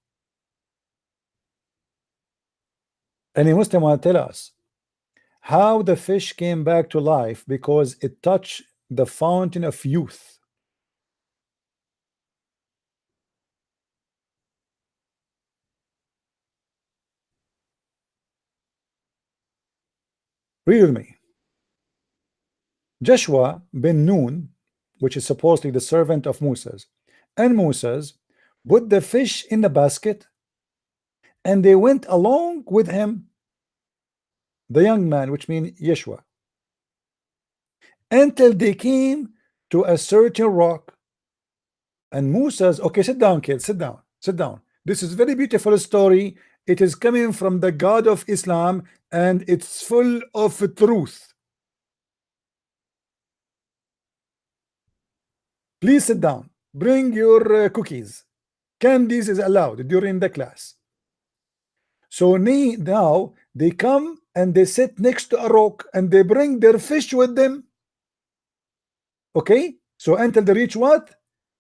Any Muslim want to tell us how the fish came back to life because it touched the fountain of youth? Read with me. Joshua bin Nun, which is supposedly the servant of Moses, and Moses put the fish in the basket, and they went along with him, the young man, which means Yeshua, until they came to a certain rock. And Moses, okay, sit down, kids, sit down, sit down. This is very beautiful story. It is coming from the God of Islam, and it's full of truth. Please sit down. Bring your cookies. Candies is allowed during the class. So now they come and they sit next to a rock and they bring their fish with them. Okay? So until they reach what?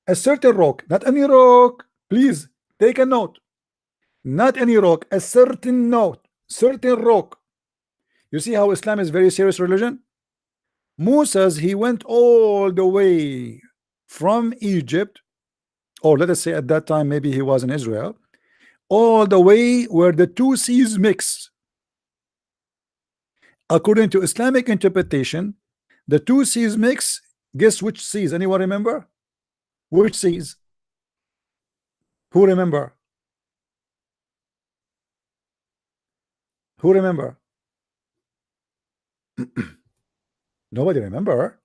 A certain rock. Not any rock. Please take a note. Not any rock. A certain note. Certain rock. You see how Islam is very serious religion? Moses, he went all the way from Egypt, or let us say at that time maybe he was in Israel, all the way where the two seas mix. According to Islamic interpretation, the two seas mix. Guess which seas? Anyone remember? Which seas? Who remember? Who remember? Nobody remember.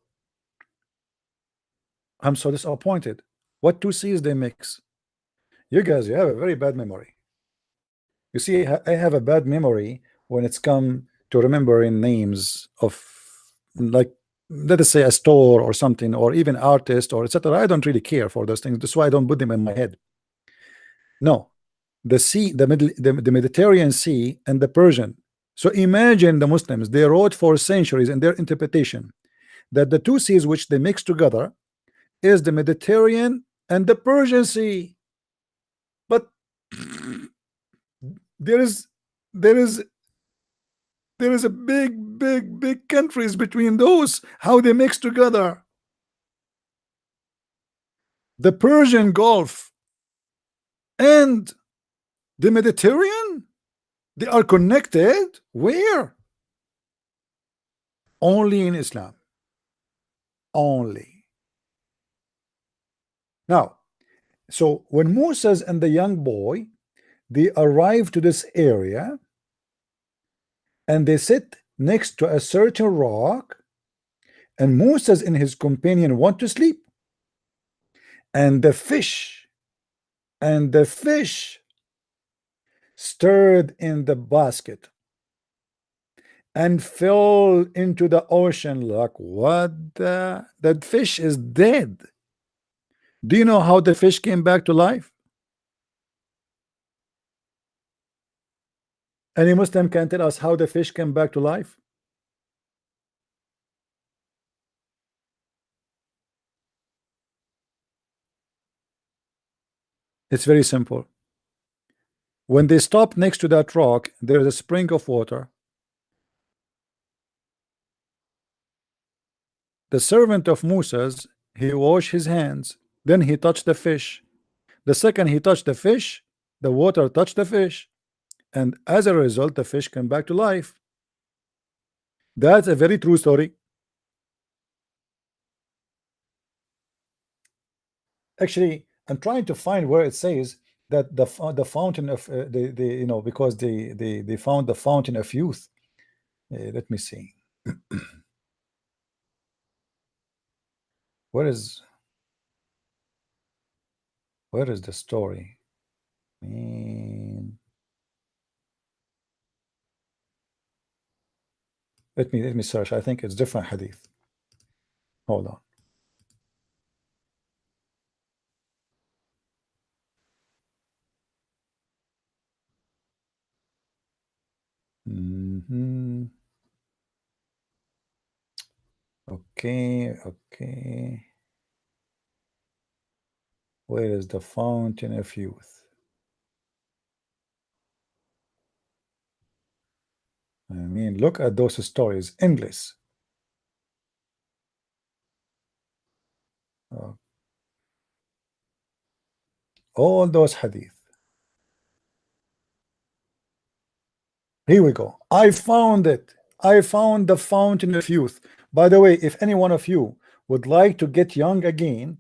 I'm so disappointed. What two seas they mix? You guys, you have a very bad memory. You see, I have a bad memory when it's come to remembering names of, like, let us say a store or something, or even artist or etc. I don't really care for those things. That's why I don't put them in my head. No, the sea, the Mediterranean Sea and the Persian. So imagine the Muslims, they wrote for centuries in their interpretation that the two seas which they mix together is the Mediterranean and the Persian Sea. But there is a big countries between those, how they mix together. The Persian Gulf and the Mediterranean, they are connected. Where? Only in Islam. Only. Now, so when Moses and the young boy, they arrive to this area and they sit next to a certain rock, and Moses and his companion want to sleep, and the fish stirred in the basket and fell into the ocean. Like, what? That fish is dead. Do you know how the fish came back to life? Any Muslim can tell us how the fish came back to life? It's very simple. When they stop next to that rock, there is a spring of water. The servant of Moses, he washed his hands, then he touched the fish. The second he touched the fish, the water touched the fish, and as a result the fish came back to life. That's a very true story. Actually, I'm trying to find where it says that the fountain of because they found the fountain of youth. Let me see. Where is the story? Let me search. I think it's different hadith. Hold on. Okay. Where is the fountain of youth? I mean, look at those stories, endless. All those hadith. Here we go. I found it. I found the fountain of youth. By the way, if any one of you would like to get young again,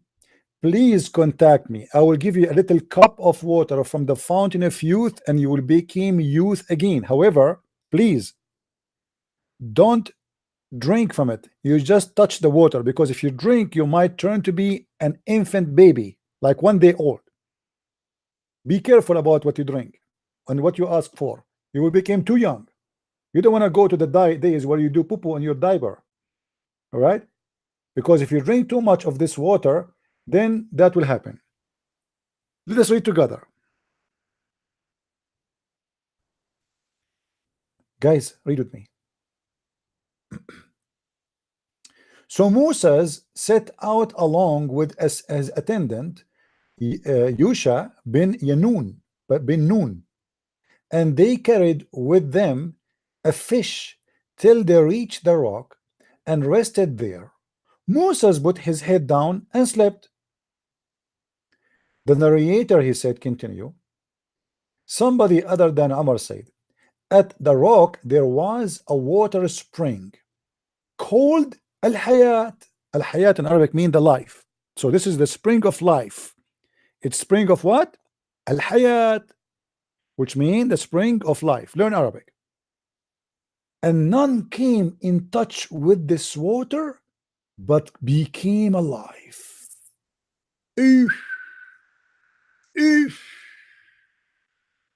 please contact me. I will give you a little cup of water from the fountain of youth and you will become youth again. However, please don't drink from it. You just touch the water, because if you drink, you might turn to be an infant baby, like 1 day old. Be careful about what you drink and what you ask for. You will become too young. You don't want to go to the days where you do poo-poo on your diaper. All right? Because if you drink too much of this water, then that will happen. Let us read together. Guys, read with me. So Moses set out along with as attendant Yusha bin Nun, and they carried with them a fish till they reached the rock and rested there. Moses put his head down and slept. The narrator, he said, continue. Somebody other than Umar said, at the rock there was a water spring called Al-Hayat. Al-Hayat in Arabic means the life. So this is the spring of life. It's spring of what? Al-Hayat, which means the spring of life. Learn Arabic. And none came in touch with this water but became alive.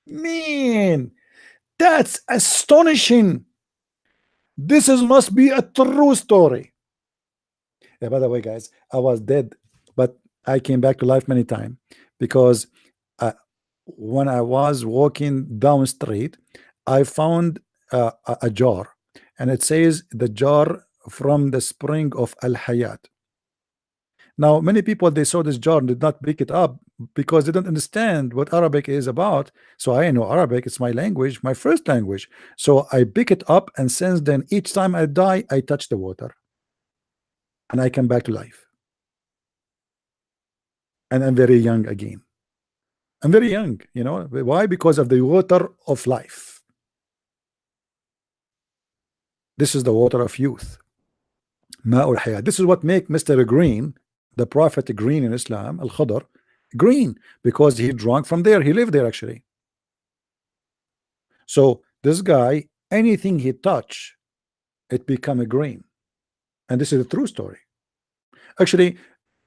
Man, that's astonishing. This must be a true story. Yeah, by the way, guys, I was dead, but I came back to life many times, because when I was walking down the street, I found a jar, and it says the jar from the spring of Al-Hayat. Now, many people, they saw this jar and did not pick it up because they don't understand what Arabic is about. So I know Arabic, it's my language, my first language. So I pick it up, and since then, each time I die, I touch the water and I come back to life. And I'm very young again. I'm very young, you know. Why? Because of the water of life. This is the water of youth. Ma'ul Hayat. This is what make Mr. Green, the prophet Green in Islam, Al-Khadr, green, because he drank from there. He lived there actually. So this guy, anything he touch, it become a green. And this is a true story. Actually,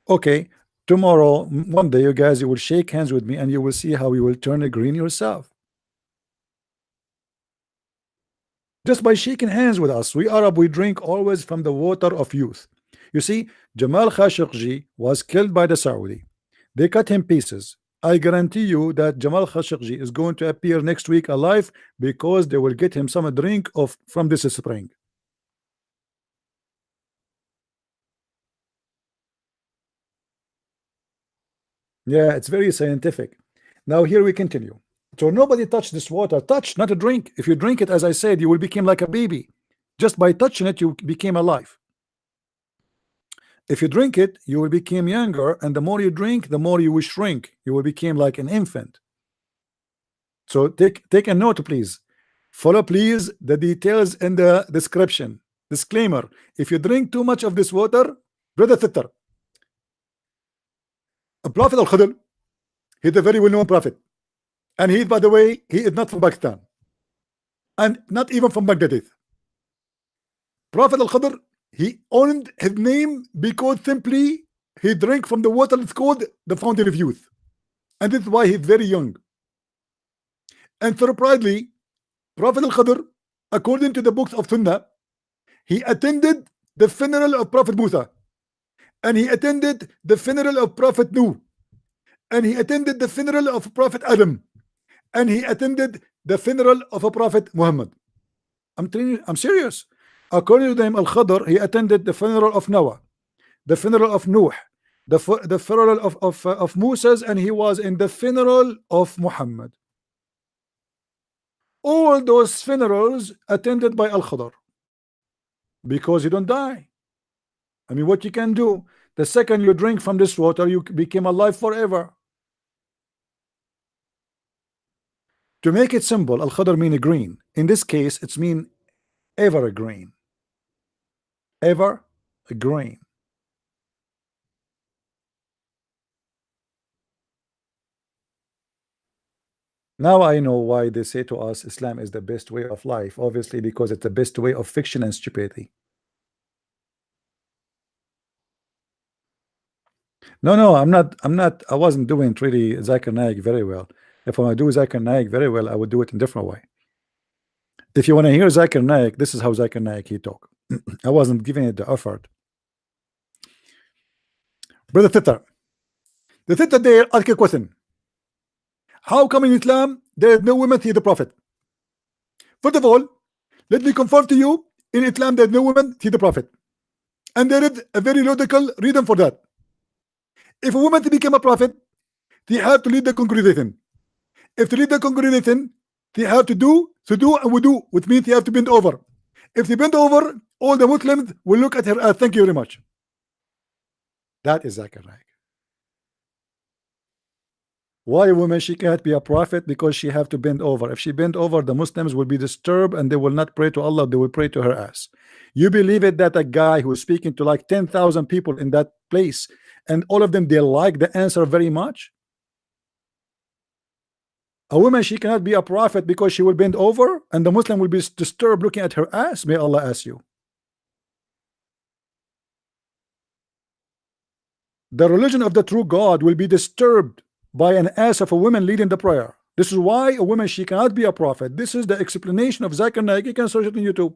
okay, tomorrow, one day, you guys, you will shake hands with me and you will see how you will turn a green yourself. Just by shaking hands with us. We Arab, we drink always from the water of youth. You see, Jamal Khashoggi was killed by the Saudi. They cut him pieces. I guarantee you that Jamal Khashoggi is going to appear next week alive, because they will get him some drink from this spring. Yeah, it's very scientific. Now here we continue. So nobody touched this water. Touch, not a drink. If you drink it, as I said, you will become like a baby. Just by touching it, you became alive. If you drink it, you will become younger, and the more you drink, the more you will shrink. You will become like an infant. So take a note, please. Follow, please, the details in the description. Disclaimer: if you drink too much of this water, brother Thitter, a prophet Al-Khadr, he's a very well-known prophet, and he, by the way, he is not from Pakistan, and not even from Baghdad. Prophet Al-Khadr, he owned his name because simply he drank from the water that's called the fountain of youth, and this is why he's very young. And surprisingly, Prophet Al-Khadr, according to the books of Sunnah, he attended the funeral of Prophet Musa, and he attended the funeral of Prophet Nuh, and he attended the funeral of Prophet Adam, and he attended the funeral of a Prophet Muhammad. I'm telling you, I'm serious. According to them, Al-Khadr, he attended the funeral of Noah, the funeral of Nuh, the funeral of Moses, and he was in the funeral of Muhammad. All those funerals attended by Al-Khadr, because you don't die. I mean, what you can do, the second you drink from this water, you become alive forever. To make it simple, Al-Khadr mean green. In this case, it's mean evergreen. Evergreen. Now I know why they say to us Islam is the best way of life. Obviously, because it's the best way of fiction and stupidity. No, I'm not. I wasn't doing really Zakir Naik very well. If I want to do Zakir Naik very well, I would do it in a different way. If you want to hear Zakir Naik, this is how Zakir Naik he talk. I wasn't giving it the effort. Brother Twitter, the Twitter there ask a question. How come in Islam there is no women see the Prophet? First of all, let me confirm to you, in Islam there is no women see the Prophet, and there is a very logical reason for that. If a woman to become a prophet, they have to lead the congregation. If to lead the congregation, they have to do and wudu, which means they have to bend over. If they bend over, all the Muslims will look at her as thank you very much. That is Zakir Naik. Why a woman she can't be a prophet? Because she have to bend over. If she bend over, the Muslims will be disturbed and they will not pray to Allah, they will pray to her ass. You believe it that a guy who is speaking to like 10,000 people in that place, and all of them they like the answer very much? A woman she cannot be a prophet because she will bend over and the Muslim will be disturbed looking at her ass. May Allah ask you. The religion of the true God will be disturbed by an ass of a woman leading the prayer. This is why a woman she cannot be a prophet. This is the explanation of Zakir Naik. You can search it on YouTube.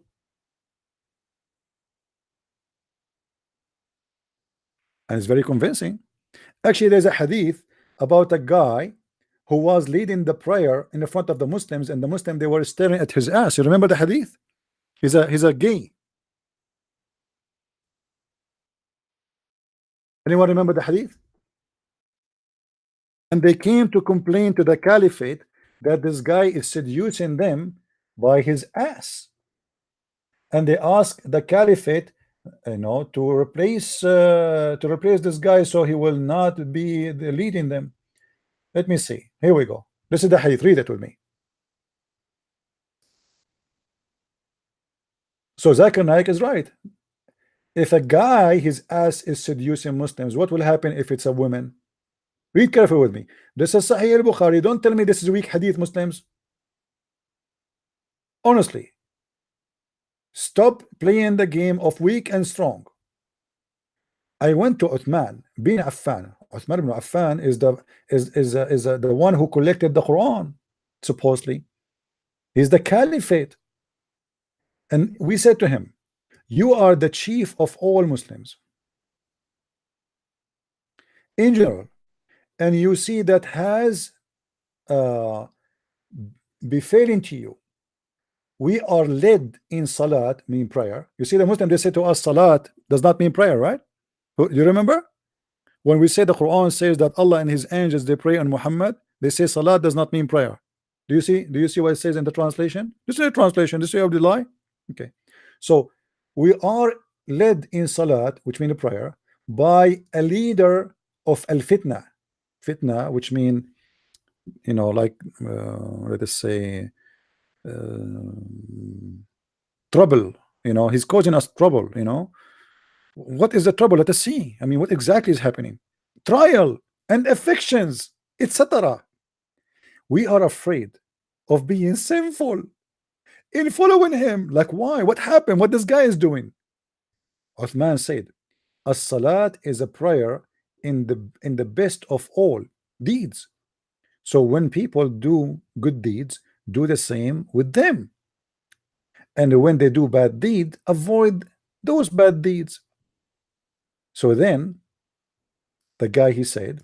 And it's very convincing. Actually, there's a hadith about a guy who was leading the prayer in the front of the Muslims, and the Muslims they were staring at his ass. You remember the hadith? He's a gay. Anyone remember the hadith? And they came to complain to the caliphate that this guy is seducing them by his ass, and they asked the caliphate, to replace this guy so he will not be leading them. Let me see. Here we go. This is the hadith. Read it with me. So Zakir Naik is right. If a guy, his ass is seducing Muslims, what will happen if it's a woman? Read carefully with me. This is Sahih al-Bukhari. Don't tell me this is weak hadith, Muslims. Honestly, stop playing the game of weak and strong. I went to Uthman bin Affan. Uthman bin Affan is the one who collected the Quran, supposedly. He's the caliphate. And we said to him, you are the chief of all Muslims in general, and you see that has befallen to you. We are led in salat, mean prayer. You see, the Muslim they say to us salat does not mean prayer, right? You remember when we say the Quran says that Allah and his angels they pray on Muhammad, they say salat does not mean prayer. Do you see what it says in the translation? This is a translation. This is how they lie. Okay, so we are led in salat, which means prayer, by a leader of al-fitna. Fitna, which mean like let us say trouble. He's causing us trouble. What is the trouble? Let us see. I mean, what exactly is happening? Trial and afflictions, etc. We are afraid of being sinful in following him. Like, why? What happened? What this guy is doing? Uthman said, as-salat is a prayer in the best of all deeds. So when people do good deeds, do the same with them. And when they do bad deeds, avoid those bad deeds. So then the guy he said,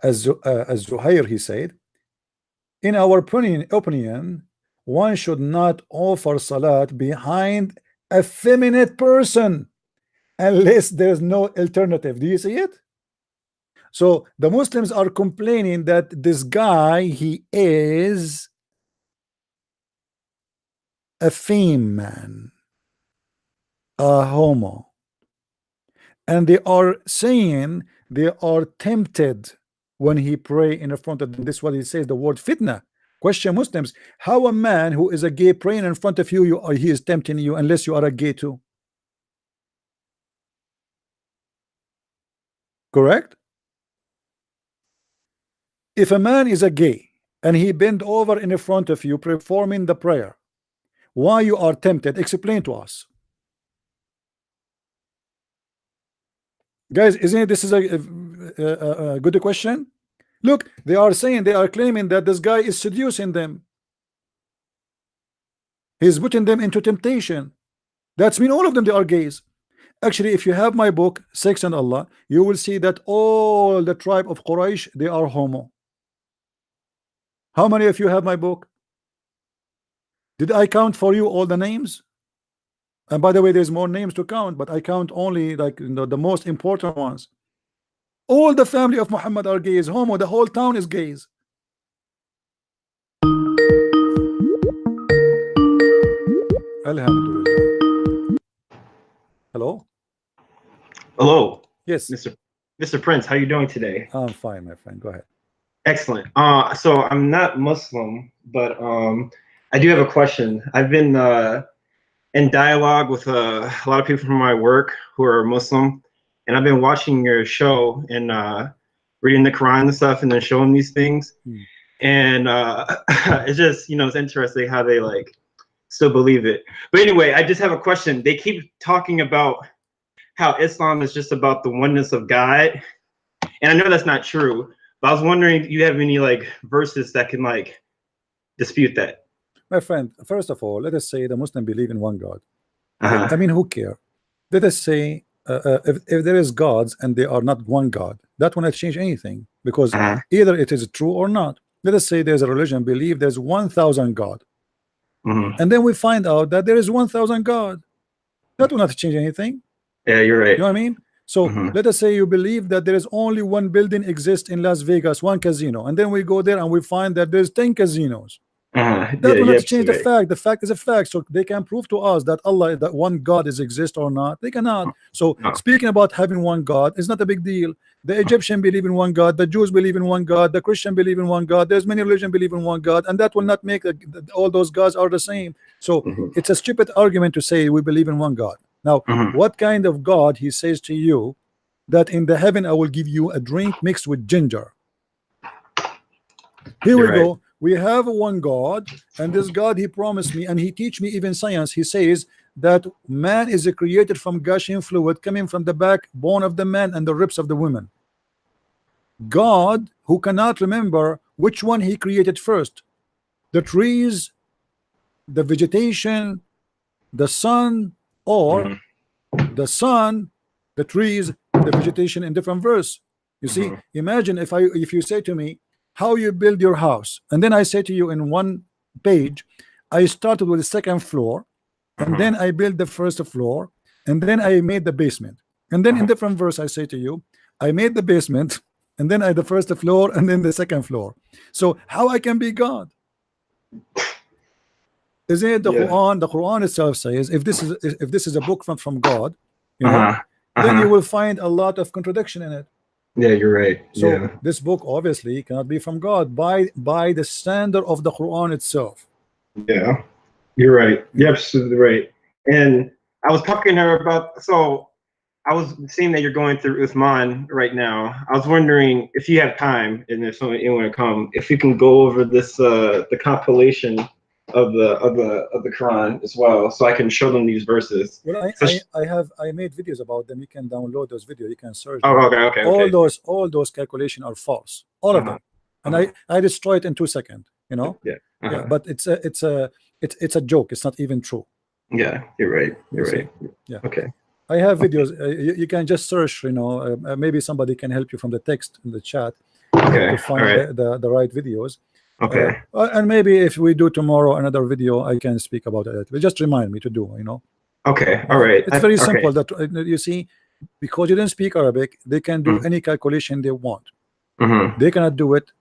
as Zuhair he said, in our opinion, one should not offer salat behind a feminine person unless there's no alternative. Do you see it? So the Muslims are complaining that this guy, he is a femme man, a homo, and they are saying they are tempted when he pray in front of them. This is what he says, the word fitna. Question Muslims, how a man who is a gay praying in front of you, he is tempting you unless you are a gay too? Correct? If a man is a gay and he bend over in front of you performing the prayer, why you are tempted? Explain to us, guys. Isn't it, this is a good question? Look, they are saying, they are claiming that this guy is seducing them, he's putting them into temptation. That's mean all of them, they are gays. Actually, if you have my book Sex and Allah, you will see that all the tribe of Quraysh, they are homo. How many of you have my book? Did I count for you all the names? And by the way, there's more names to count, but I count only like the most important ones. All the family of Muhammad are gays, homo. The whole town is gays. Alhamdulillah. Hello. Hello. Yes, Mr. Prince, how you doing today? I'm fine, my friend. Go ahead. Excellent. So I'm not Muslim, but I do have a question. I've been in dialogue with a lot of people from my work who are Muslim, and I've been watching your show and reading the Quran and stuff, and then showing these things. And it's just, you know, it's interesting how they like still believe it. But anyway, I just have a question. They keep talking about how Islam is just about the oneness of God, and I know that's not true. But I was wondering, do you have any like verses that can like dispute that? My friend, first of all, let us say the Muslim believe in one God. I mean, who care? Let us say if there is gods and they are not one God, that will not change anything, because either it is true or not. Let us say there's a religion believe there's 1,000 God, and then we find out that there is 1,000 God. That will not change anything. Yeah, you're right. You know what I mean? So let us say you believe that there is only one building exists in Las Vegas, one casino, and then we go there and we find that there's 10 casinos. That will not change the fact. The fact is a fact. So they can prove to us that Allah, that one God is exist or not. They cannot. So speaking about having one God is not a big deal. The Egyptian believe in one God, the Jews believe in one God, the Christian believe in one God. There's many religions believe in one God, and that will not make all those gods are the same. So it's a stupid argument to say we believe in one God. Now, what kind of God he says to you that in the heaven I will give you a drink mixed with ginger? Here we go. We have one God, and this God, he promised me, and he teach me even science. He says that man is created from gushing fluid coming from the backbone of the man and the ribs of the woman. God, who cannot remember which one he created first, the trees, the vegetation, the sun, or the sun, the trees, the vegetation in different verse. You see, imagine if you say to me how you build your house, and then I say to you in one page, I started with the second floor, and then I built the first floor, and then I made the basement, and then in different verse I say to you, I made the basement, and then I the first floor, and then the second floor. So how I can be God? Isn't it the Quran? The Quran itself says if this is a book from God, you know, then you will find a lot of contradiction in it. Yeah, you're right. So this book obviously cannot be from God by the standard of the Quran itself. Yeah, you're right. You're absolutely right. And I was talking to her about, so I was seeing that you're going through Uthman right now. I was wondering if you have time, and if someone want to come, if you can go over this the compilation of the Quran as well, so I can show them these verses. Well, I made videos about them. You can download those videos. You can search. Oh, okay. All those calculations are false. All of them. And I destroy it in 2 seconds. You know. Yeah. But it's a joke. It's not even true. Yeah, you're right. You're right. Yeah. Okay. I have videos. You can just search. You know, maybe somebody can help you from the text in the chat to find the right videos. Okay. And maybe if we do tomorrow another video, I can speak about it. But just remind me to do, you know. Okay. All right. It's very okay. simple. That you see, because you didn't speak Arabic, they can do any calculation they want. They cannot do it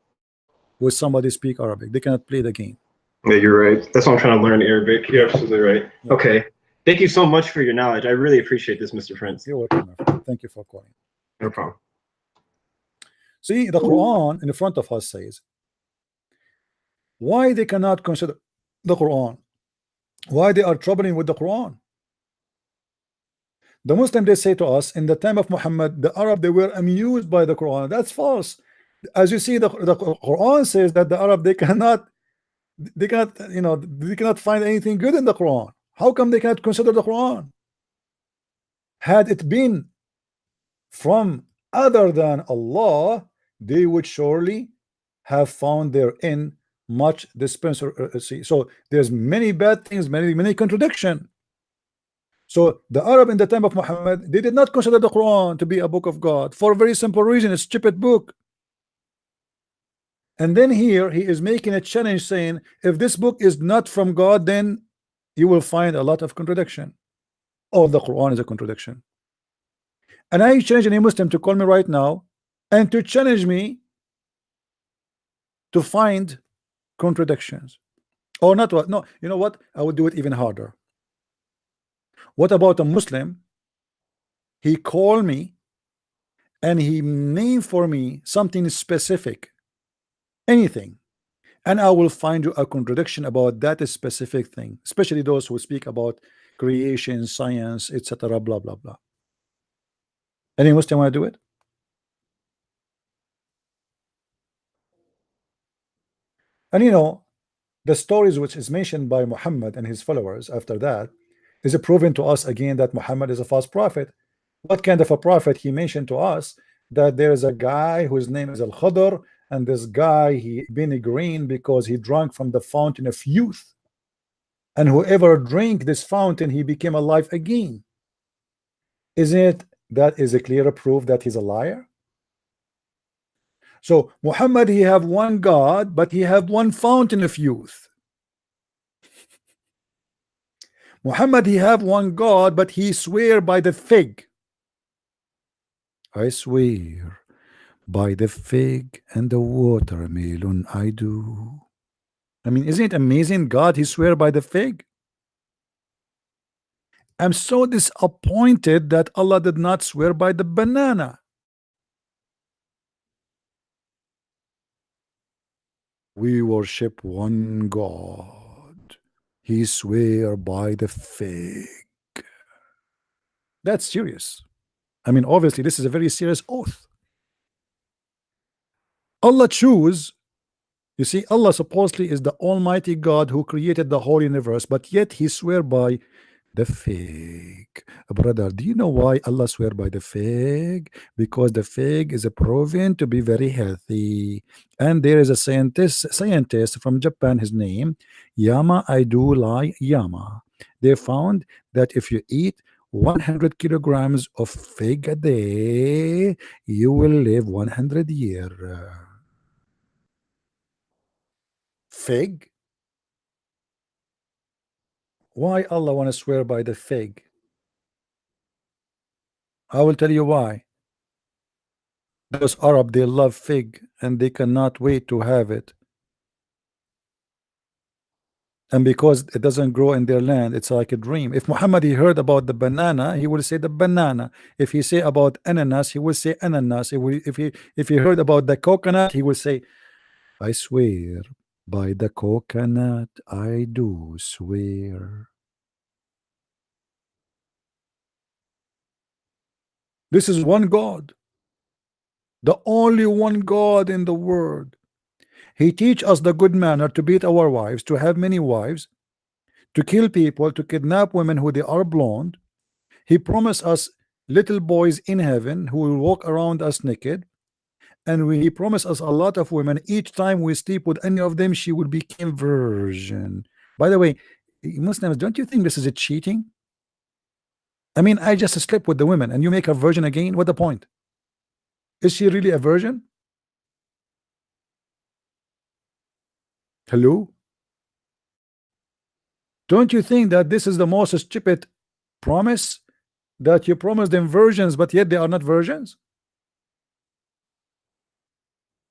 with somebody speak Arabic. They cannot play the game. Yeah, you're right. That's why I'm trying to learn Arabic. You're absolutely right. Yeah. Okay. Thank you so much for your knowledge. I really appreciate this, Mr. Prince. You're welcome, my friend. Thank you for calling. No problem. See, the Quran in front of us says why they cannot consider the Quran, why they are troubling with the Quran. The Muslim, they say to us, in the time of Muhammad, the Arab, they were amused by the Quran. That's false. As you see, the Quran says that the Arab, they cannot, you know, they cannot find anything good in the Quran. How come they cannot consider the Quran? Had it been from other than Allah, they would surely have found therein much dispensacy. So there's many bad things, many contradiction. So the Arab in the time of Muhammad, they did not consider the Quran to be a book of God for a very simple reason. It's a stupid book. And then here he is making a challenge saying, if this book is not from God, then you will find a lot of contradiction. Oh, the Quran is a contradiction. And I challenge any Muslim to call me right now and to challenge me to find contradictions. Or not what? No, you know what? I would do it even harder. What about a Muslim? He called me and he named for me something specific, anything, and I will find you a contradiction about that specific thing, especially those who speak about creation, science, etc. blah blah blah. Any Muslim want to do it? And you know, the stories which is mentioned by Muhammad and his followers after that is proven to us again that Muhammad is a false prophet. What kind of a prophet? He mentioned to us that there is a guy whose name is Al-Khadr, and this guy, he been green because he drank from the fountain of youth, and whoever drank this fountain, he became alive again. Isn't it that is a clear proof that he's a liar? So Muhammad, he have one God, but he have one fountain of youth. Muhammad, he have one God, but he swear by the fig. I swear by the fig and the watermelon I do. I mean, isn't it amazing? God, he swear by the fig. I'm so disappointed that Allah did not swear by the banana. We worship one God. He swear by the fig. That's serious. I mean, obviously, this is a very serious oath. Allah choose, you see, Allah supposedly is the Almighty God who created the whole universe, but yet he swear by the fig. Brother, do you know why Allah swear by the fig? Because the fig is proven to be very healthy. And there is a scientist from Japan, his name Yama Aidulai Yama. They found that if you eat 100 kilograms of fig a day, you will live 100 years. Fig? Why Allah want to swear by the fig? I will tell you why. Those Arab, they love fig and they cannot wait to have it. And because it doesn't grow in their land, it's like a dream. If Muhammad he heard about the banana, he will say the banana. If he say about ananas, he will say ananas. If he heard about the coconut, he will say, I swear by the coconut, I do swear. This is one God, the only one God in the world. He teach us the good manner to beat our wives, to have many wives, to kill people, to kidnap women who they are blonde. He promised us little boys in heaven who will walk around us naked. And he promised us a lot of women. Each time we sleep with any of them, she will become virgin. By the way, Muslims, don't you think this is a cheating? I mean, I just slept with the women and you make her virgin again. What the point? Is she really a virgin? Hello? Don't you think that this is the most stupid promise, that you promised them virgins but yet they are not virgins?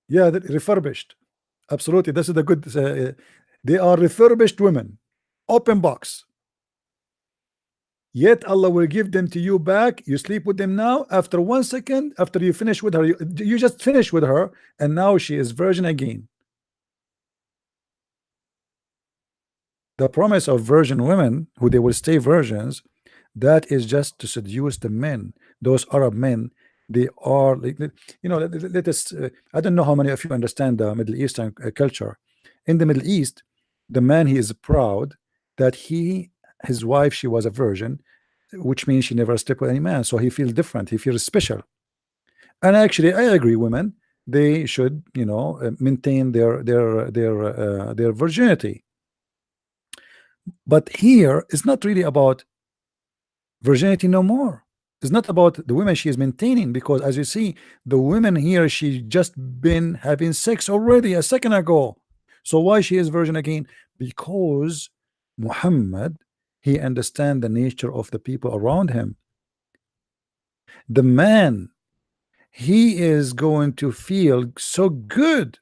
Yeah, refurbished. Absolutely, this is the good. They are refurbished women, open box. Yet Allah will give them to you back. You sleep with them now. After 1 second, after you finish with her, you just finish with her, and now she is virgin again. The promise of virgin women, who they will stay virgins, that is just to seduce the men. Those Arab men, they are, you know, let us. I don't know how many of you understand the Middle Eastern culture. In the Middle East, the man, he is proud that his wife, she was a virgin, which means she never slept with any man, so he feels different, he feels special. And actually, I agree, women, they should, you know, maintain their virginity. But here it's not really about virginity no more. It's not about the women she is maintaining, because as you see, the women here, she just been having sex already a second ago. So why she is virgin again? Because Muhammad, he understands the nature of the people around him. The man, he is going to feel so good,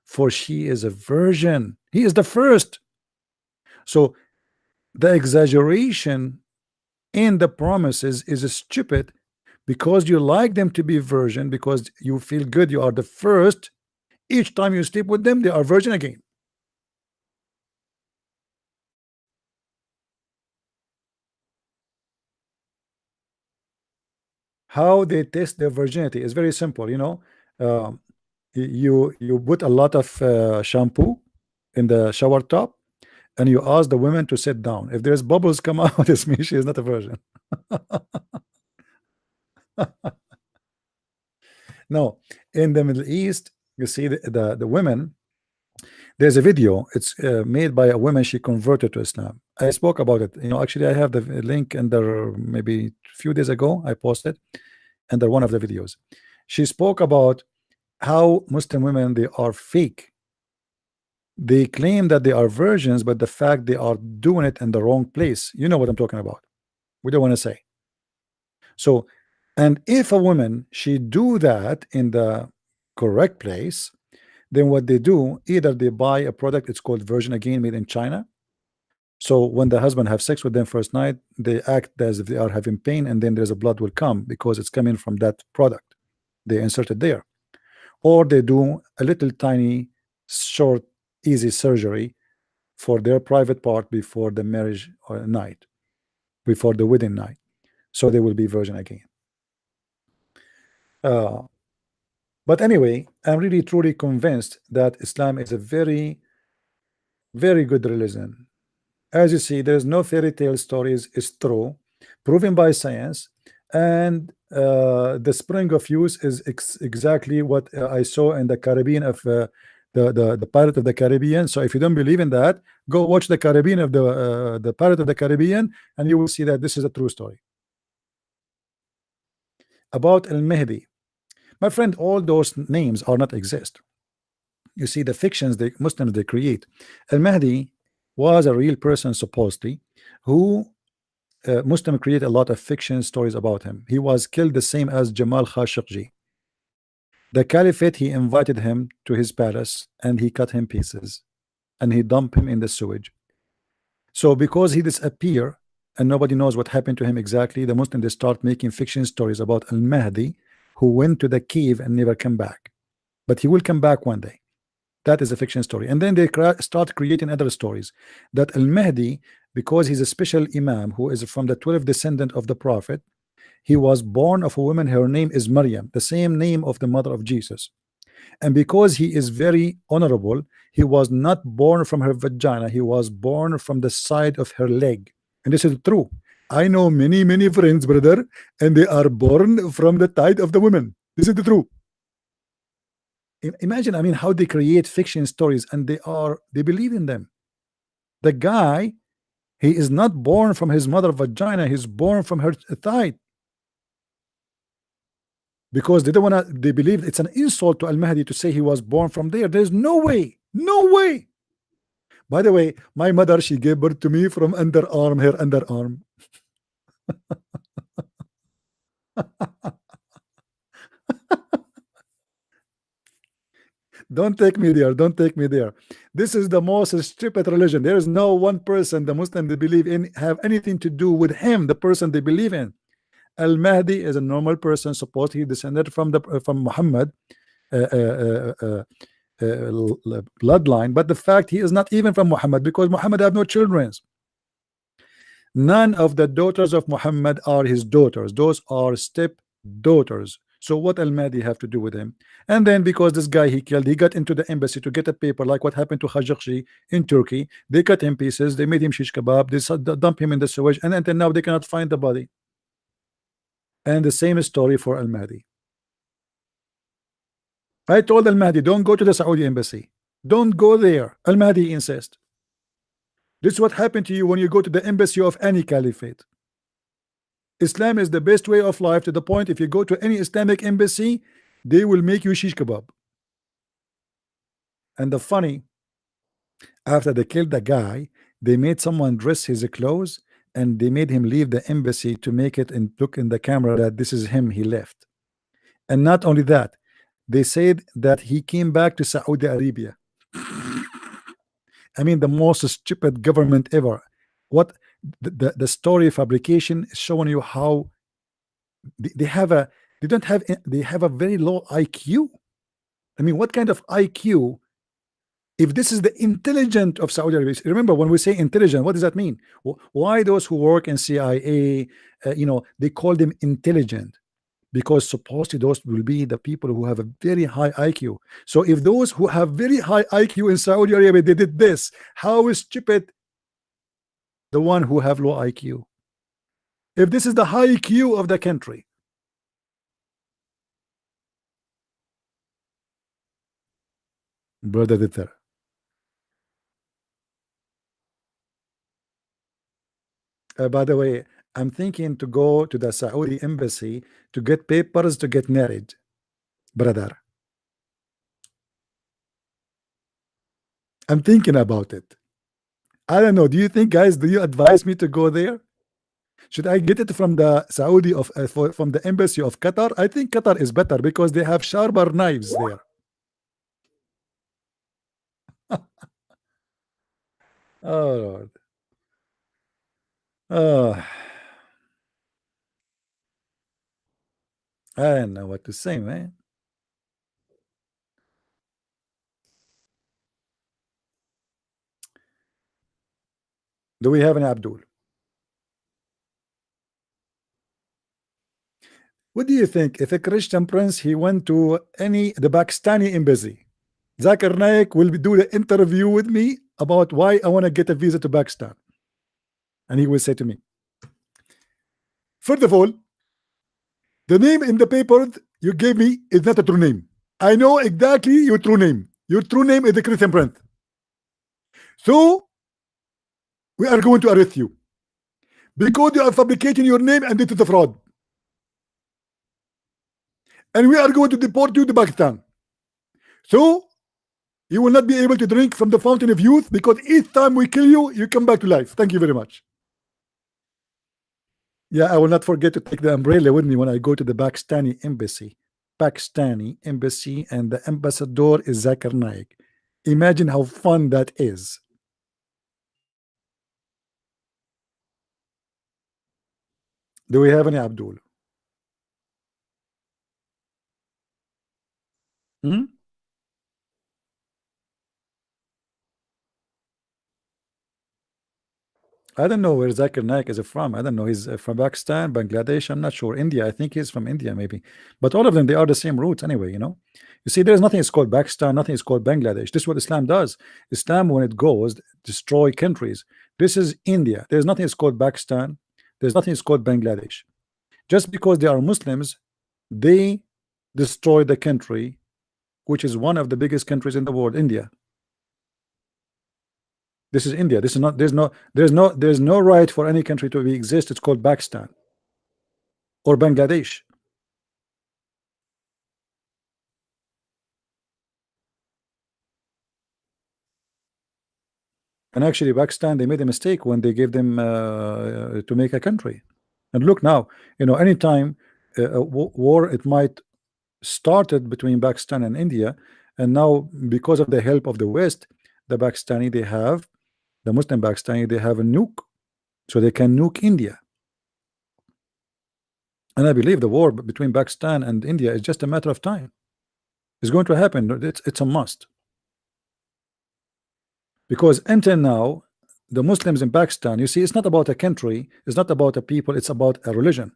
for she is a virgin. He is the first. So the exaggeration in the promises is stupid, because you like them to be virgin, because you feel good, you are the first. Each time you sleep with them, they are virgin again. How they test their virginity is very simple. You know, you put a lot of shampoo in the shower tub, and you ask the women to sit down. If there's bubbles come out, it means she is not a virgin. No, in the Middle East, you see the women. There's a video. It's made by a woman. She converted to Islam. I spoke about it. You know, actually, I have the link under, maybe a few days ago. I posted under one of the videos. She spoke about how Muslim women, they are fake. They claim that they are virgins, but the fact they are doing it in the wrong place. You know what I'm talking about. We don't want to say. So, and if a woman, she do that in the correct place, then what they do, either they buy a product, it's called virgin again, made in China. So when the husband have sex with them first night, they act as if they are having pain, and then there's a blood will come because it's coming from that product they inserted there. Or they do a little tiny short easy surgery for their private part before the marriage or night, before the wedding night, so they will be virgin again. But anyway, I'm really truly convinced that Islam is a very, very good religion. As you see, there's no fairy tale stories. It's true, proven by science, and the spring of youth is exactly what I saw in the Caribbean of the Pirate of the Caribbean. So if you don't believe in that, go watch the Caribbean of the Pirate of the Caribbean, and you will see that this is a true story. About Al-Mahdi, my friend, all those names are not exist. You see, the fictions the Muslims they create. Al-Mahdi was a real person, supposedly, who Muslims create a lot of fiction stories about him. He was killed the same as Jamal Khashoggi. The Caliphate, he invited him to his palace, and he cut him pieces, and he dumped him in the sewage. So because he disappeared and nobody knows what happened to him exactly, the Muslims they start making fiction stories about Al-Mahdi, who went to the cave and never came back, but he will come back one day. That is a fiction story. And then they start creating other stories that Al-Mahdi, because he's a special imam who is from the 12th descendant of the Prophet, he was born of a woman, her name is Maryam, the same name of the mother of Jesus. And because he is very honorable, he was not born from her vagina, he was born from the side of her leg. And this is true. I know many friends, brother, and they are born from the tide of the women. This is the truth. Imagine, I mean, how they create fiction stories, and they believe in them. The guy, he is not born from his mother vagina, he's born from her thigh, because they don't want to. They believe it's an insult to Al-Mahdi to say he was born from there. There's no way, no way. By the way, my mother, she gave birth to me from underarm, her underarm. Don't take me there. Don't take me there. This is the most stupid religion. There is no one person, the Muslim they believe in, have anything to do with him, the person they believe in. Al-Mahdi is a normal person, supposed he descended from Muhammad bloodline, but the fact he is not even from Muhammad, because Muhammad have no children. None of the daughters of Muhammad are his daughters. Those are step daughters. So what Al-Mahdi have to do with him? And then because this guy he killed, he got into the embassy to get a paper, like what happened to Khashoggi in Turkey. They cut him pieces, they made him shish kebab, they dump him in the sewage, and until now they cannot find the body. And the same story for Al-Mahdi. I told Al-Mahdi, don't go to the Saudi embassy. Don't go there. Al-Mahdi insists. This is what happened to you when you go to the embassy of any caliphate. Islam is the best way of life, to the point if you go to any Islamic embassy, they will make you shish kebab. And the funny, after they killed the guy, they made someone dress his clothes and they made him leave the embassy to make it and look in the camera that this is him, he left. And not only that, they said that he came back to Saudi Arabia. I mean, the most stupid government ever. What the story fabrication is showing you how they have a very low IQ. I mean, what kind of IQ? If this is the intelligent of Saudi Arabia, remember when we say intelligent, what does that mean? Why those who work in CIA, they call them intelligent? Because supposedly those will be the people who have a very high IQ. So if those who have very high IQ in Saudi Arabia, they did this, how is stupid the one who have low IQ? If this is the high IQ of the country. Brother Dither. By the way, I'm thinking to go to the Saudi embassy to get papers to get married, brother. I'm thinking about it. I don't know. Do you think, guys, do you advise me to go there? Should I get it from the Saudi from the embassy of Qatar? I think Qatar is better because they have sharper knives there. Oh Lord. Oh. I don't know what to say, man. Do we have an Abdul? What do you think if a Christian prince he went to the Pakistani embassy? Zakir Naik will do the interview with me about why I want to get a visa to Pakistan, and he will say to me, first of all, the name in the paper you gave me is not a true name. I know exactly your true name. Your true name is the Christian prince. So we are going to arrest you because you are fabricating your name, and it is a fraud. And we are going to deport you to Pakistan. So you will not be able to drink from the fountain of youth, because each time we kill you, you come back to life. Thank you very much. Yeah, I will not forget to take the umbrella with me when I go to the Pakistani embassy. Pakistani embassy, and the ambassador is Zakir Naik. Imagine how fun that is. Do we have any Abdul? I don't know where Zakir Naik is from. I don't know. He's from Pakistan, Bangladesh. I'm not sure. India. I think he's from India, maybe. But all of them, they are the same roots anyway. You see, there's nothing is called Pakistan. Nothing is called Bangladesh. This is what Islam does. Islam, when it goes, destroy countries. This is India. There's nothing is called Pakistan. There's nothing is called Bangladesh. Just because they are Muslims, they destroy the country, which is one of the biggest countries in the world, India. This is India. This is not. There's no right for any country to exist. It's called Pakistan or Bangladesh. And actually, Pakistan, they made a mistake when they gave them to make a country. And look now, you know, anytime a war, it might started between Pakistan and India, and now because of the help of the West, the Pakistani, they have the Muslim Pakistani, they have a nuke, so they can nuke India. And I believe the war between Pakistan and India is just a matter of time. It's going to happen. It's a must. Because until now, the Muslims in Pakistan, you see, it's not about a country, it's not about a people, it's about a religion.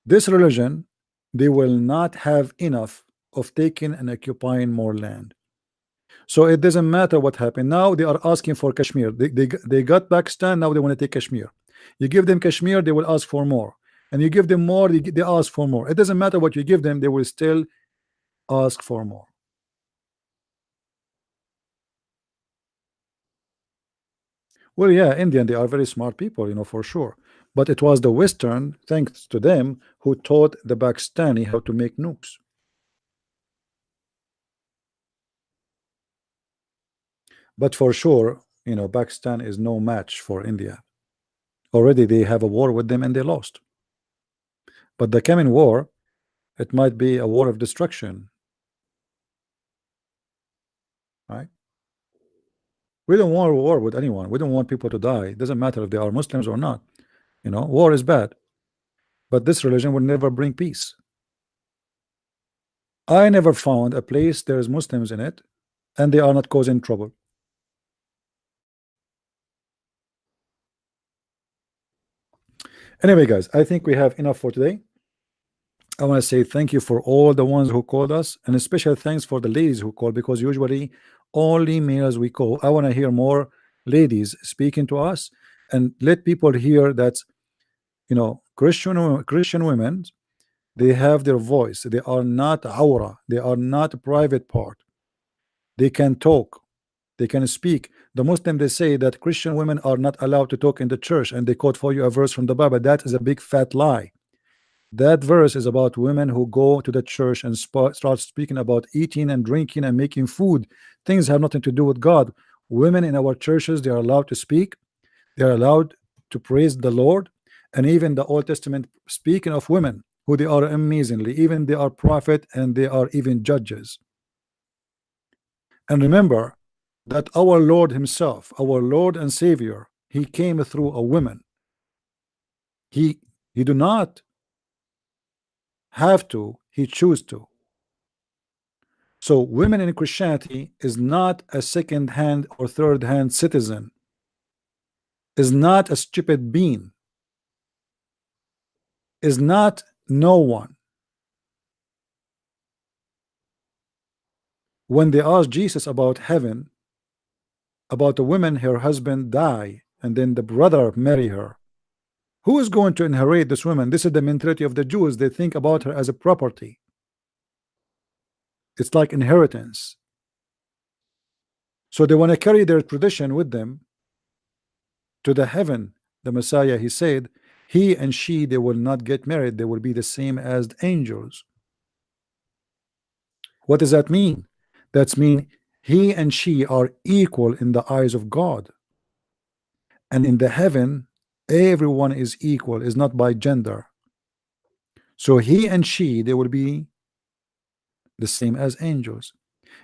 This religion, they will not have enough of taking and occupying more land. So it doesn't matter what happened. Now they are asking for Kashmir. They got Pakistan, now they want to take Kashmir. You give them Kashmir, they will ask for more. And you give them more, they ask for more. It doesn't matter what you give them, they will still ask for more. Well, yeah, Indian, they are very smart people, you know, for sure. But it was the Western, thanks to them, who taught the Pakistani how to make nukes. But for sure, you know, Pakistan is no match for India. Already they have a war with them and they lost. But the coming war, it might be a war of destruction. Right? We don't want a war with anyone. We don't want people to die. It doesn't matter if they are Muslims or not. You know, war is bad. But this religion will never bring peace. I never found a place there is Muslims in it and they are not causing trouble. Anyway, guys, I think we have enough for today. I want to say thank you for all the ones who called us, and a special thanks for the ladies who called, because usually only males we call. I want to hear more ladies speaking to us and let people hear that, you know, Christian women, they have their voice. They are not awra. They are not a private part. They can talk. They can speak. The Muslim, they say that Christian women are not allowed to talk in the church, and they quote for you a verse from the Bible. That is a big fat lie. That verse is about women who go to the church and start speaking about eating and drinking and making food. Things have nothing to do with God. Women in our churches, they are allowed to speak. They are allowed to praise the Lord. And even the Old Testament, speaking of women, who they are amazingly, even they are prophet and they are even judges. And remember that our Lord himself, our Lord and Savior, he came through a woman. He do not have to, he choose to. So women in Christianity is not a second-hand or third-hand citizen, is not a stupid being, is not no one. When they asked Jesus about heaven, about a woman, her husband die, and then the brother marry her, who is going to inherit this woman? This is the mentality of the Jews. They think about her as a property. It's like inheritance. So they want to carry their tradition with them to the heaven. The Messiah, he said, he and she, they will not get married. They will be the same as the angels. What does that mean? That means he and she are equal in the eyes of God. And in the heaven, everyone is equal, is not by gender. So he and she, they will be the same as angels.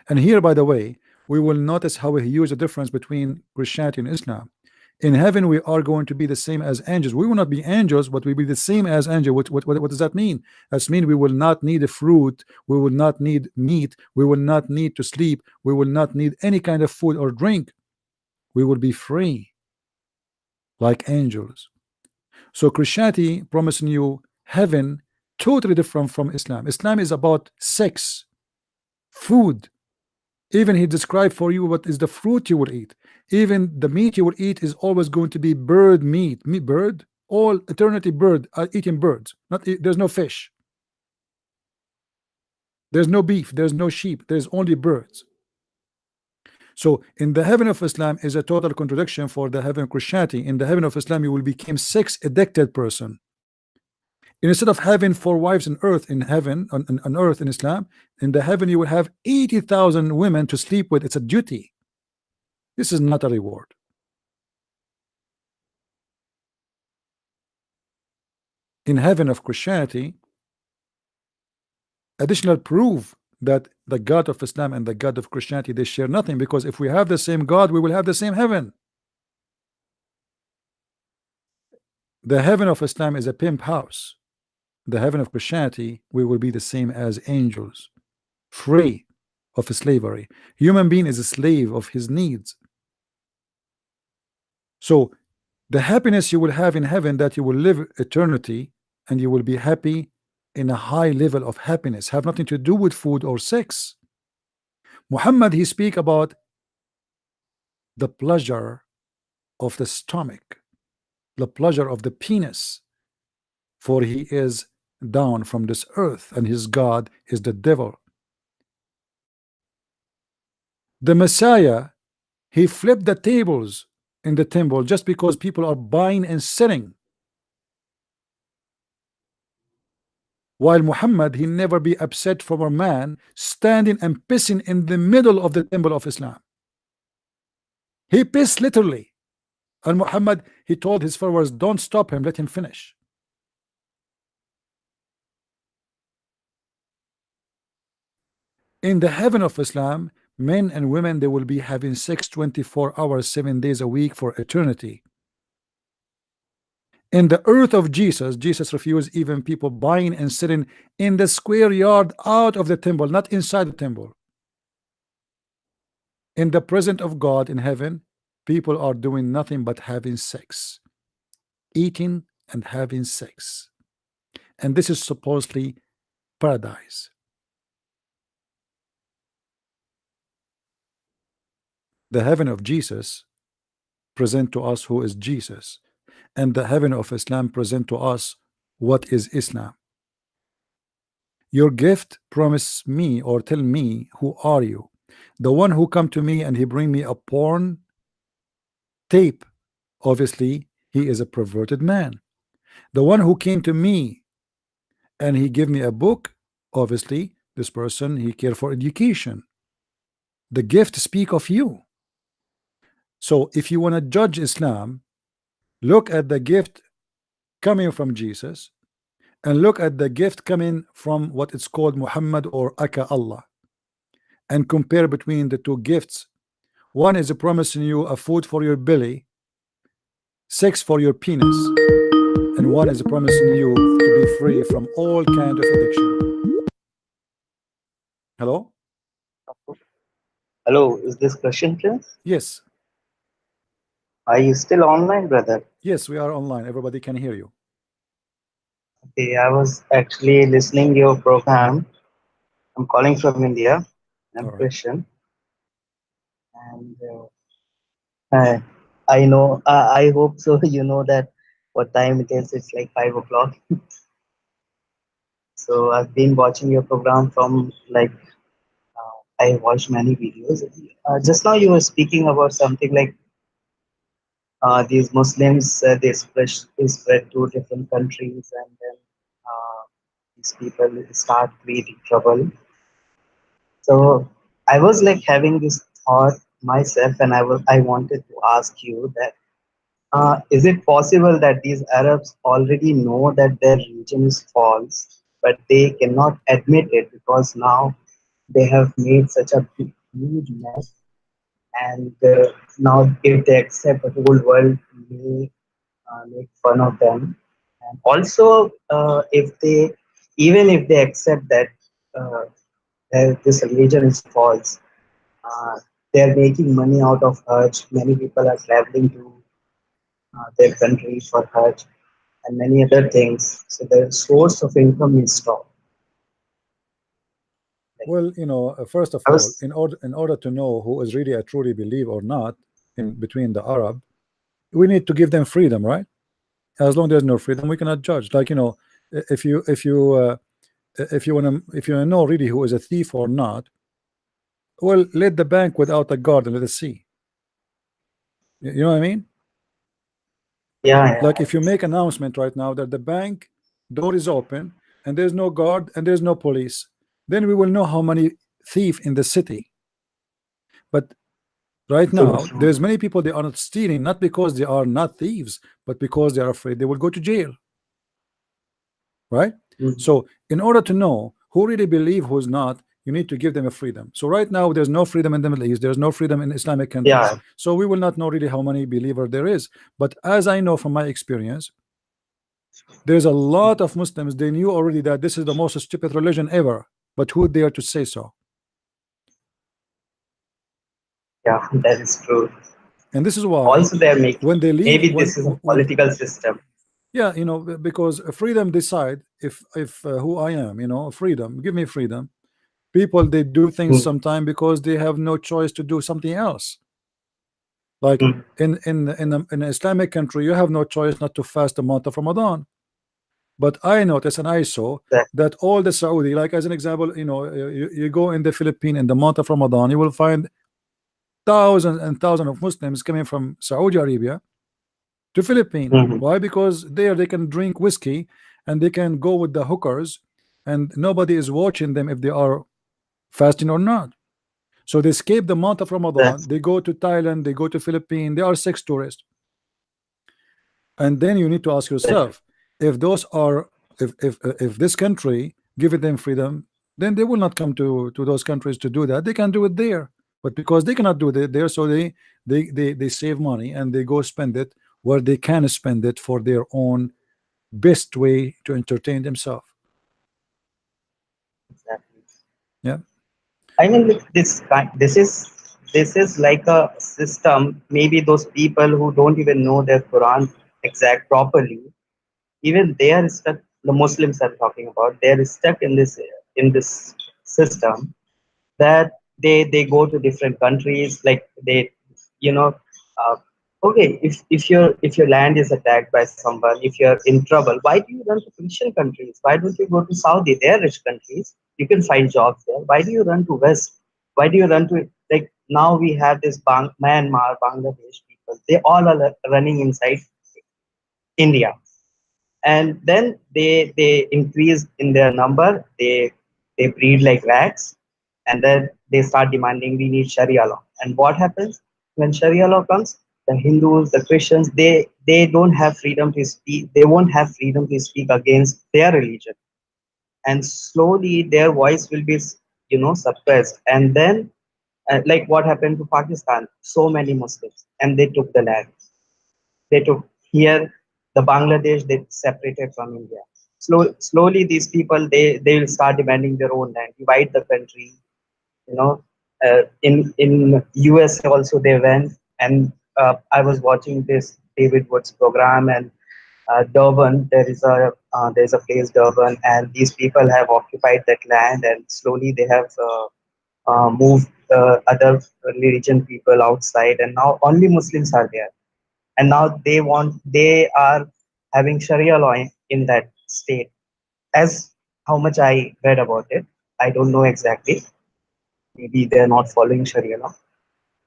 And here, by the way, we will notice how a huge difference between Christianity and Islam. In heaven, we are going to be the same as angels. We will not be angels, but we will be the same as angels. What does that mean? That means we will not need a fruit, we will not need meat, we will not need to sleep, we will not need any kind of food or drink. We will be free like angels. So Christianity promising you heaven totally different from Islam. Islam is about sex, food. Even he described for you what is the fruit you will eat. Even the meat you will eat is always going to be bird meat. Bird, all eternity bird, eating birds. There's no fish. There's no beef. There's no sheep. There's only birds. So in the heaven of Islam is a total contradiction for the heaven of Christianity. In the heaven of Islam, you will become sex addicted person. Instead of having 4 wives on earth, in heaven, on earth in Islam, in the heaven you will have 80,000 women to sleep with. It's a duty. This is not a reward. In heaven of Christianity, additional proof that the God of Islam and the God of Christianity, they share nothing, because if we have the same God, we will have the same heaven. The heaven of Islam is a pimp house. The heaven of Christianity, we will be the same as angels, free of slavery. Human being is a slave of his needs. So the happiness you will have in heaven, that you will live eternity and you will be happy in a high level of happiness, have nothing to do with food or sex. Muhammad, he speak about the pleasure of the stomach, the pleasure of the penis, for he is down from this earth and his God is the devil. The Messiah, he flipped the tables in the temple just because people are buying and selling. While Muhammad, he never be upset from a man standing and pissing in the middle of the temple of Islam. He pissed literally. And Muhammad, he told his followers, don't stop him, let him finish. In the heaven of Islam, men and women, they will be having sex 24 hours, 7 days a week for eternity. In the earth of Jesus, Jesus refused even people buying and selling in the square yard out of the temple, not inside the temple. In the presence of God in heaven, people are doing nothing but having sex, eating and having sex. And this is supposedly paradise. The heaven of Jesus present to us who is Jesus, and the heaven of Islam present to us what is Islam. Your gift promise me or tell me, who are you? The one who come to me and he bring me a porn tape, obviously he is a perverted man. The one who came to me and he give me a book, obviously this person, he care for education. The gift speak of you. So if you want to judge Islam, look at the gift coming from Jesus and look at the gift coming from what it's called Muhammad or Aka Allah, and compare between the two gifts. One is promising you a food for your belly, sex for your penis, and one is promising you to be free from all kind of addiction. Hello? Hello, is this Christian Prince? Yes. Are you still online, brother? Yes, we are online. Everybody can hear you. Okay, I was actually listening your program. I'm calling from India. I'm Christian. And I know, I hope so. You know that what time it is. It's like 5 o'clock. So I've been watching your program from like, I watched many videos. Just now you were speaking about something like these Muslims, they spread to different countries, and then these people start creating trouble. So I was like having this thought myself, and I wanted to ask you that is it possible that these Arabs already know that their religion is false, but they cannot admit it because now they have made such a huge mess, and now if they accept, the whole world may make fun of them. And also, even if they accept that this religion is false, they're making money out of Hajj. Many people are traveling to their country for Hajj and many other things. So their source of income is stopped. Well, you know, first of all, in order to know who is really a truly believer or not in between the Arab, we need to give them freedom, right? As long as there's no freedom, we cannot judge. Like, you know, if you want to know really who is a thief or not, well, let the bank without a guard and let us see. You know what I mean? Yeah. Like if you make an announcement right now that the bank door is open and there's no guard and there's no police, then we will know how many thieves in the city. But Right now, there's many people, they are not stealing, not because they are not thieves, but because they are afraid they will go to jail. Right? So in order to know who really believe, who's not, you need to give them a freedom. So right now, there's no freedom in the Middle East, there's no freedom in Islamic countries. Yeah. So we will not know really how many believer there is. But as I know from my experience, there's a lot of Muslims, they knew already that this is the most stupid religion ever, but who dare to say so? Yeah, that is true. And this is why Also they're making, when they leave, maybe this is a political system. Yeah, you know, because freedom decide if who I am, you know, freedom, give me freedom. People, they do things sometimes because they have no choice to do something else. Like in an Islamic country, you have no choice not to fast the month of Ramadan. But I noticed and I saw that all the Saudi, like as an example, you know, you go in the Philippines in the month of Ramadan, you will find thousands and thousands of Muslims coming from Saudi Arabia to Philippines. Why? Because there they can drink whiskey and they can go with the hookers and nobody is watching them if they are fasting or not. So they escape the month of Ramadan, they go to Thailand, they go to Philippines, they are sex tourists. And then you need to ask yourself, if those are if this country give them freedom, then they will not come to those countries to do that. They can do it there, but because they cannot do it there, so they save money and they go spend it where they can spend it for their own best way to entertain themselves. Exactly. Yeah, I mean, this is like a system. Maybe those people who don't even know their Quran exact properly, even they are stuck. The Muslims I'm talking about, they are stuck in this system that they go to different countries, like they, you know, okay, if your land is attacked by someone, if you're in trouble, why do you run to Christian countries? Why don't you go to Saudi? They're rich countries, you can find jobs there. Why do you run to West? Why do you run to, like, now we have this Myanmar, Bangladesh people, they all are running inside India, and then they increase in their number, they breed like rats, and then they start demanding we need Sharia law. And what happens when Sharia law comes? The Hindus, the Christians, they don't have freedom to speak, they won't have freedom to speak against their religion, and slowly their voice will be, you know, suppressed. And then like what happened to Pakistan, so many Muslims, and they took the land, they took here the Bangladesh, they separated from India. Slowly these people, they will start demanding their own land, divide the country. You know, in USA also they went, and I was watching this David Woods program, and Durban, there's a place Durban, and these people have occupied that land, and slowly they have moved other religion people outside, and now only Muslims are there. And now they are having Sharia law in that state. As how much I read about it, I don't know exactly. Maybe they're not following Sharia law.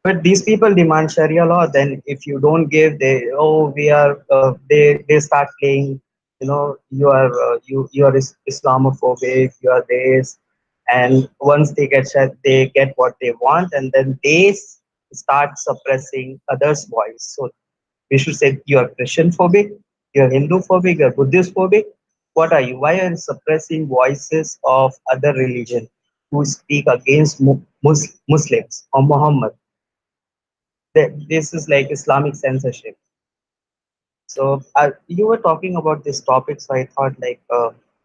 But these people demand Sharia law. Then if you don't give, we are they start playing. You know, you are Islamophobic. You are this, and once they get what they want, and then they start suppressing others' voice. So we should say you are Christian phobic, you are Hindu phobic, you are Buddhist phobic. What are you? Why are you suppressing voices of other religion who speak against Muslims or Muhammad? This is like Islamic censorship. So you were talking about this topic, so I thought, like,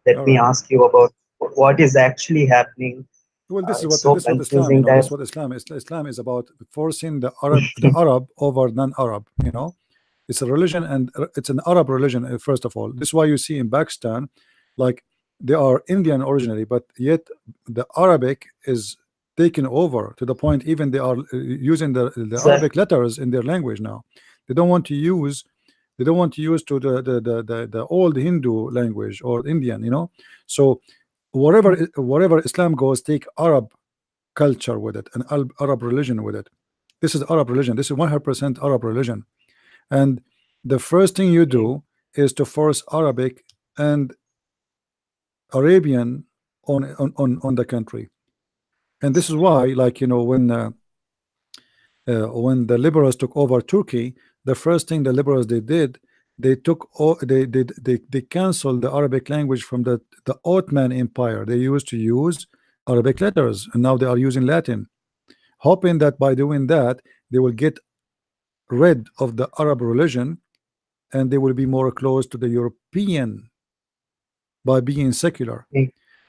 let me ask you about what is actually happening. Well, this is what Islam, you know, this is what Islam is about, forcing the Arab over non-Arab, you know. It's a religion, and it's an Arab religion, first of all. This is why you see in Pakistan, like, they are Indian originally, but yet the Arabic is taken over to the point even they are using the Arabic letters in their language now. They don't want to use to the old Hindu language or Indian, you know. So wherever Islam goes, take Arab culture with it and Arab religion with it. This is Arab religion. This is 100% Arab religion. And the first thing you do is to force Arabic and Arabian on the country. And this is why, like, you know, when when the liberals took over Turkey, the first thing the liberals did, they canceled the Arabic language from the Ottoman Empire. They used to use Arabic letters, and now they are using Latin, hoping that by doing that they will get rid of the Arab religion and they will be more close to the European by being secular.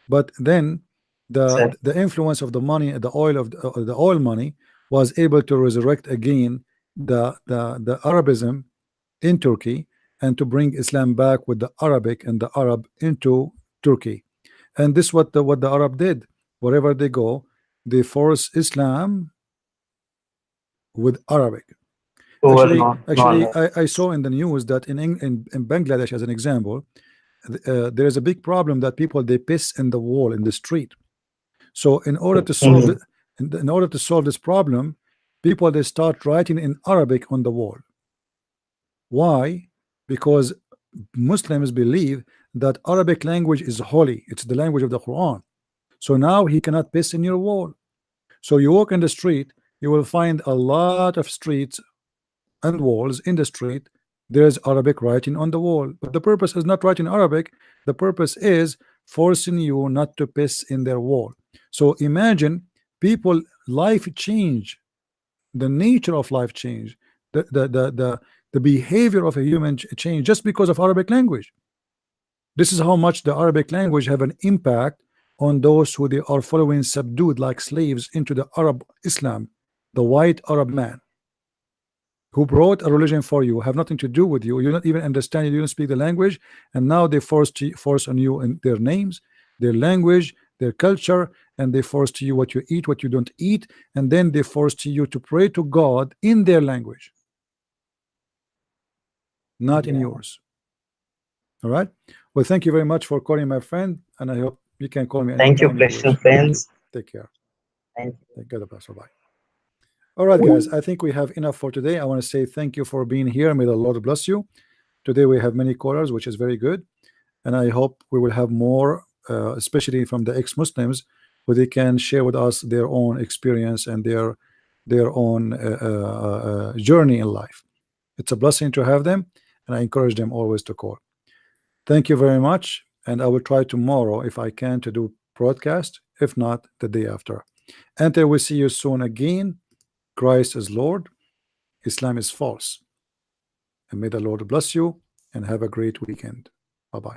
But then the influence of the money, the oil money, was able to resurrect again the Arabism in Turkey and to bring Islam back with the Arabic and the Arab into Turkey. And this what the Arab did. Wherever they go, they force Islam with Arabic. Actually, I saw in the news that in Bangladesh, as an example, there is a big problem that people, they piss in the wall in the street. So in order to solve it, in order to solve this problem, people, they start writing in Arabic on the wall. Why? Because Muslims believe that Arabic language is holy. It's the language of the Quran. So now he cannot piss in your wall. So you walk in the street, you will find a lot of streets and walls in the street. There's Arabic writing on the wall, but the purpose is not writing Arabic. The purpose is forcing you not to piss in their wall. So imagine people, life change, the nature of life change, the behavior of a human change just because of Arabic language. This is how much the Arabic language have an impact on those who they are following, subdued like slaves into the Arab Islam, the white Arab man who brought a religion for you, have nothing to do with you. You don't even understand it, you don't speak the language, and now they force on you in their names, their language, their culture, and they force to you what you eat, what you don't eat, and then they force to you to pray to God in their language, not in yours. All right. Well, thank you very much for calling, my friend, and I hope you can call me. Thank you, pleasure, friends. Take care. Thank you. God bless. Bye. All right, guys, I think we have enough for today. I want to say thank you for being here. May the Lord bless you. Today we have many callers, which is very good, and I hope we will have more, especially from the ex-Muslims, where they can share with us their own experience and their own journey in life. It's a blessing to have them, and I encourage them always to call. Thank you very much, and I will try tomorrow, if I can, to do broadcast. If not, the day after. Until we see you soon again. Christ is Lord, Islam is false. And may the Lord bless you and have a great weekend. Bye-bye.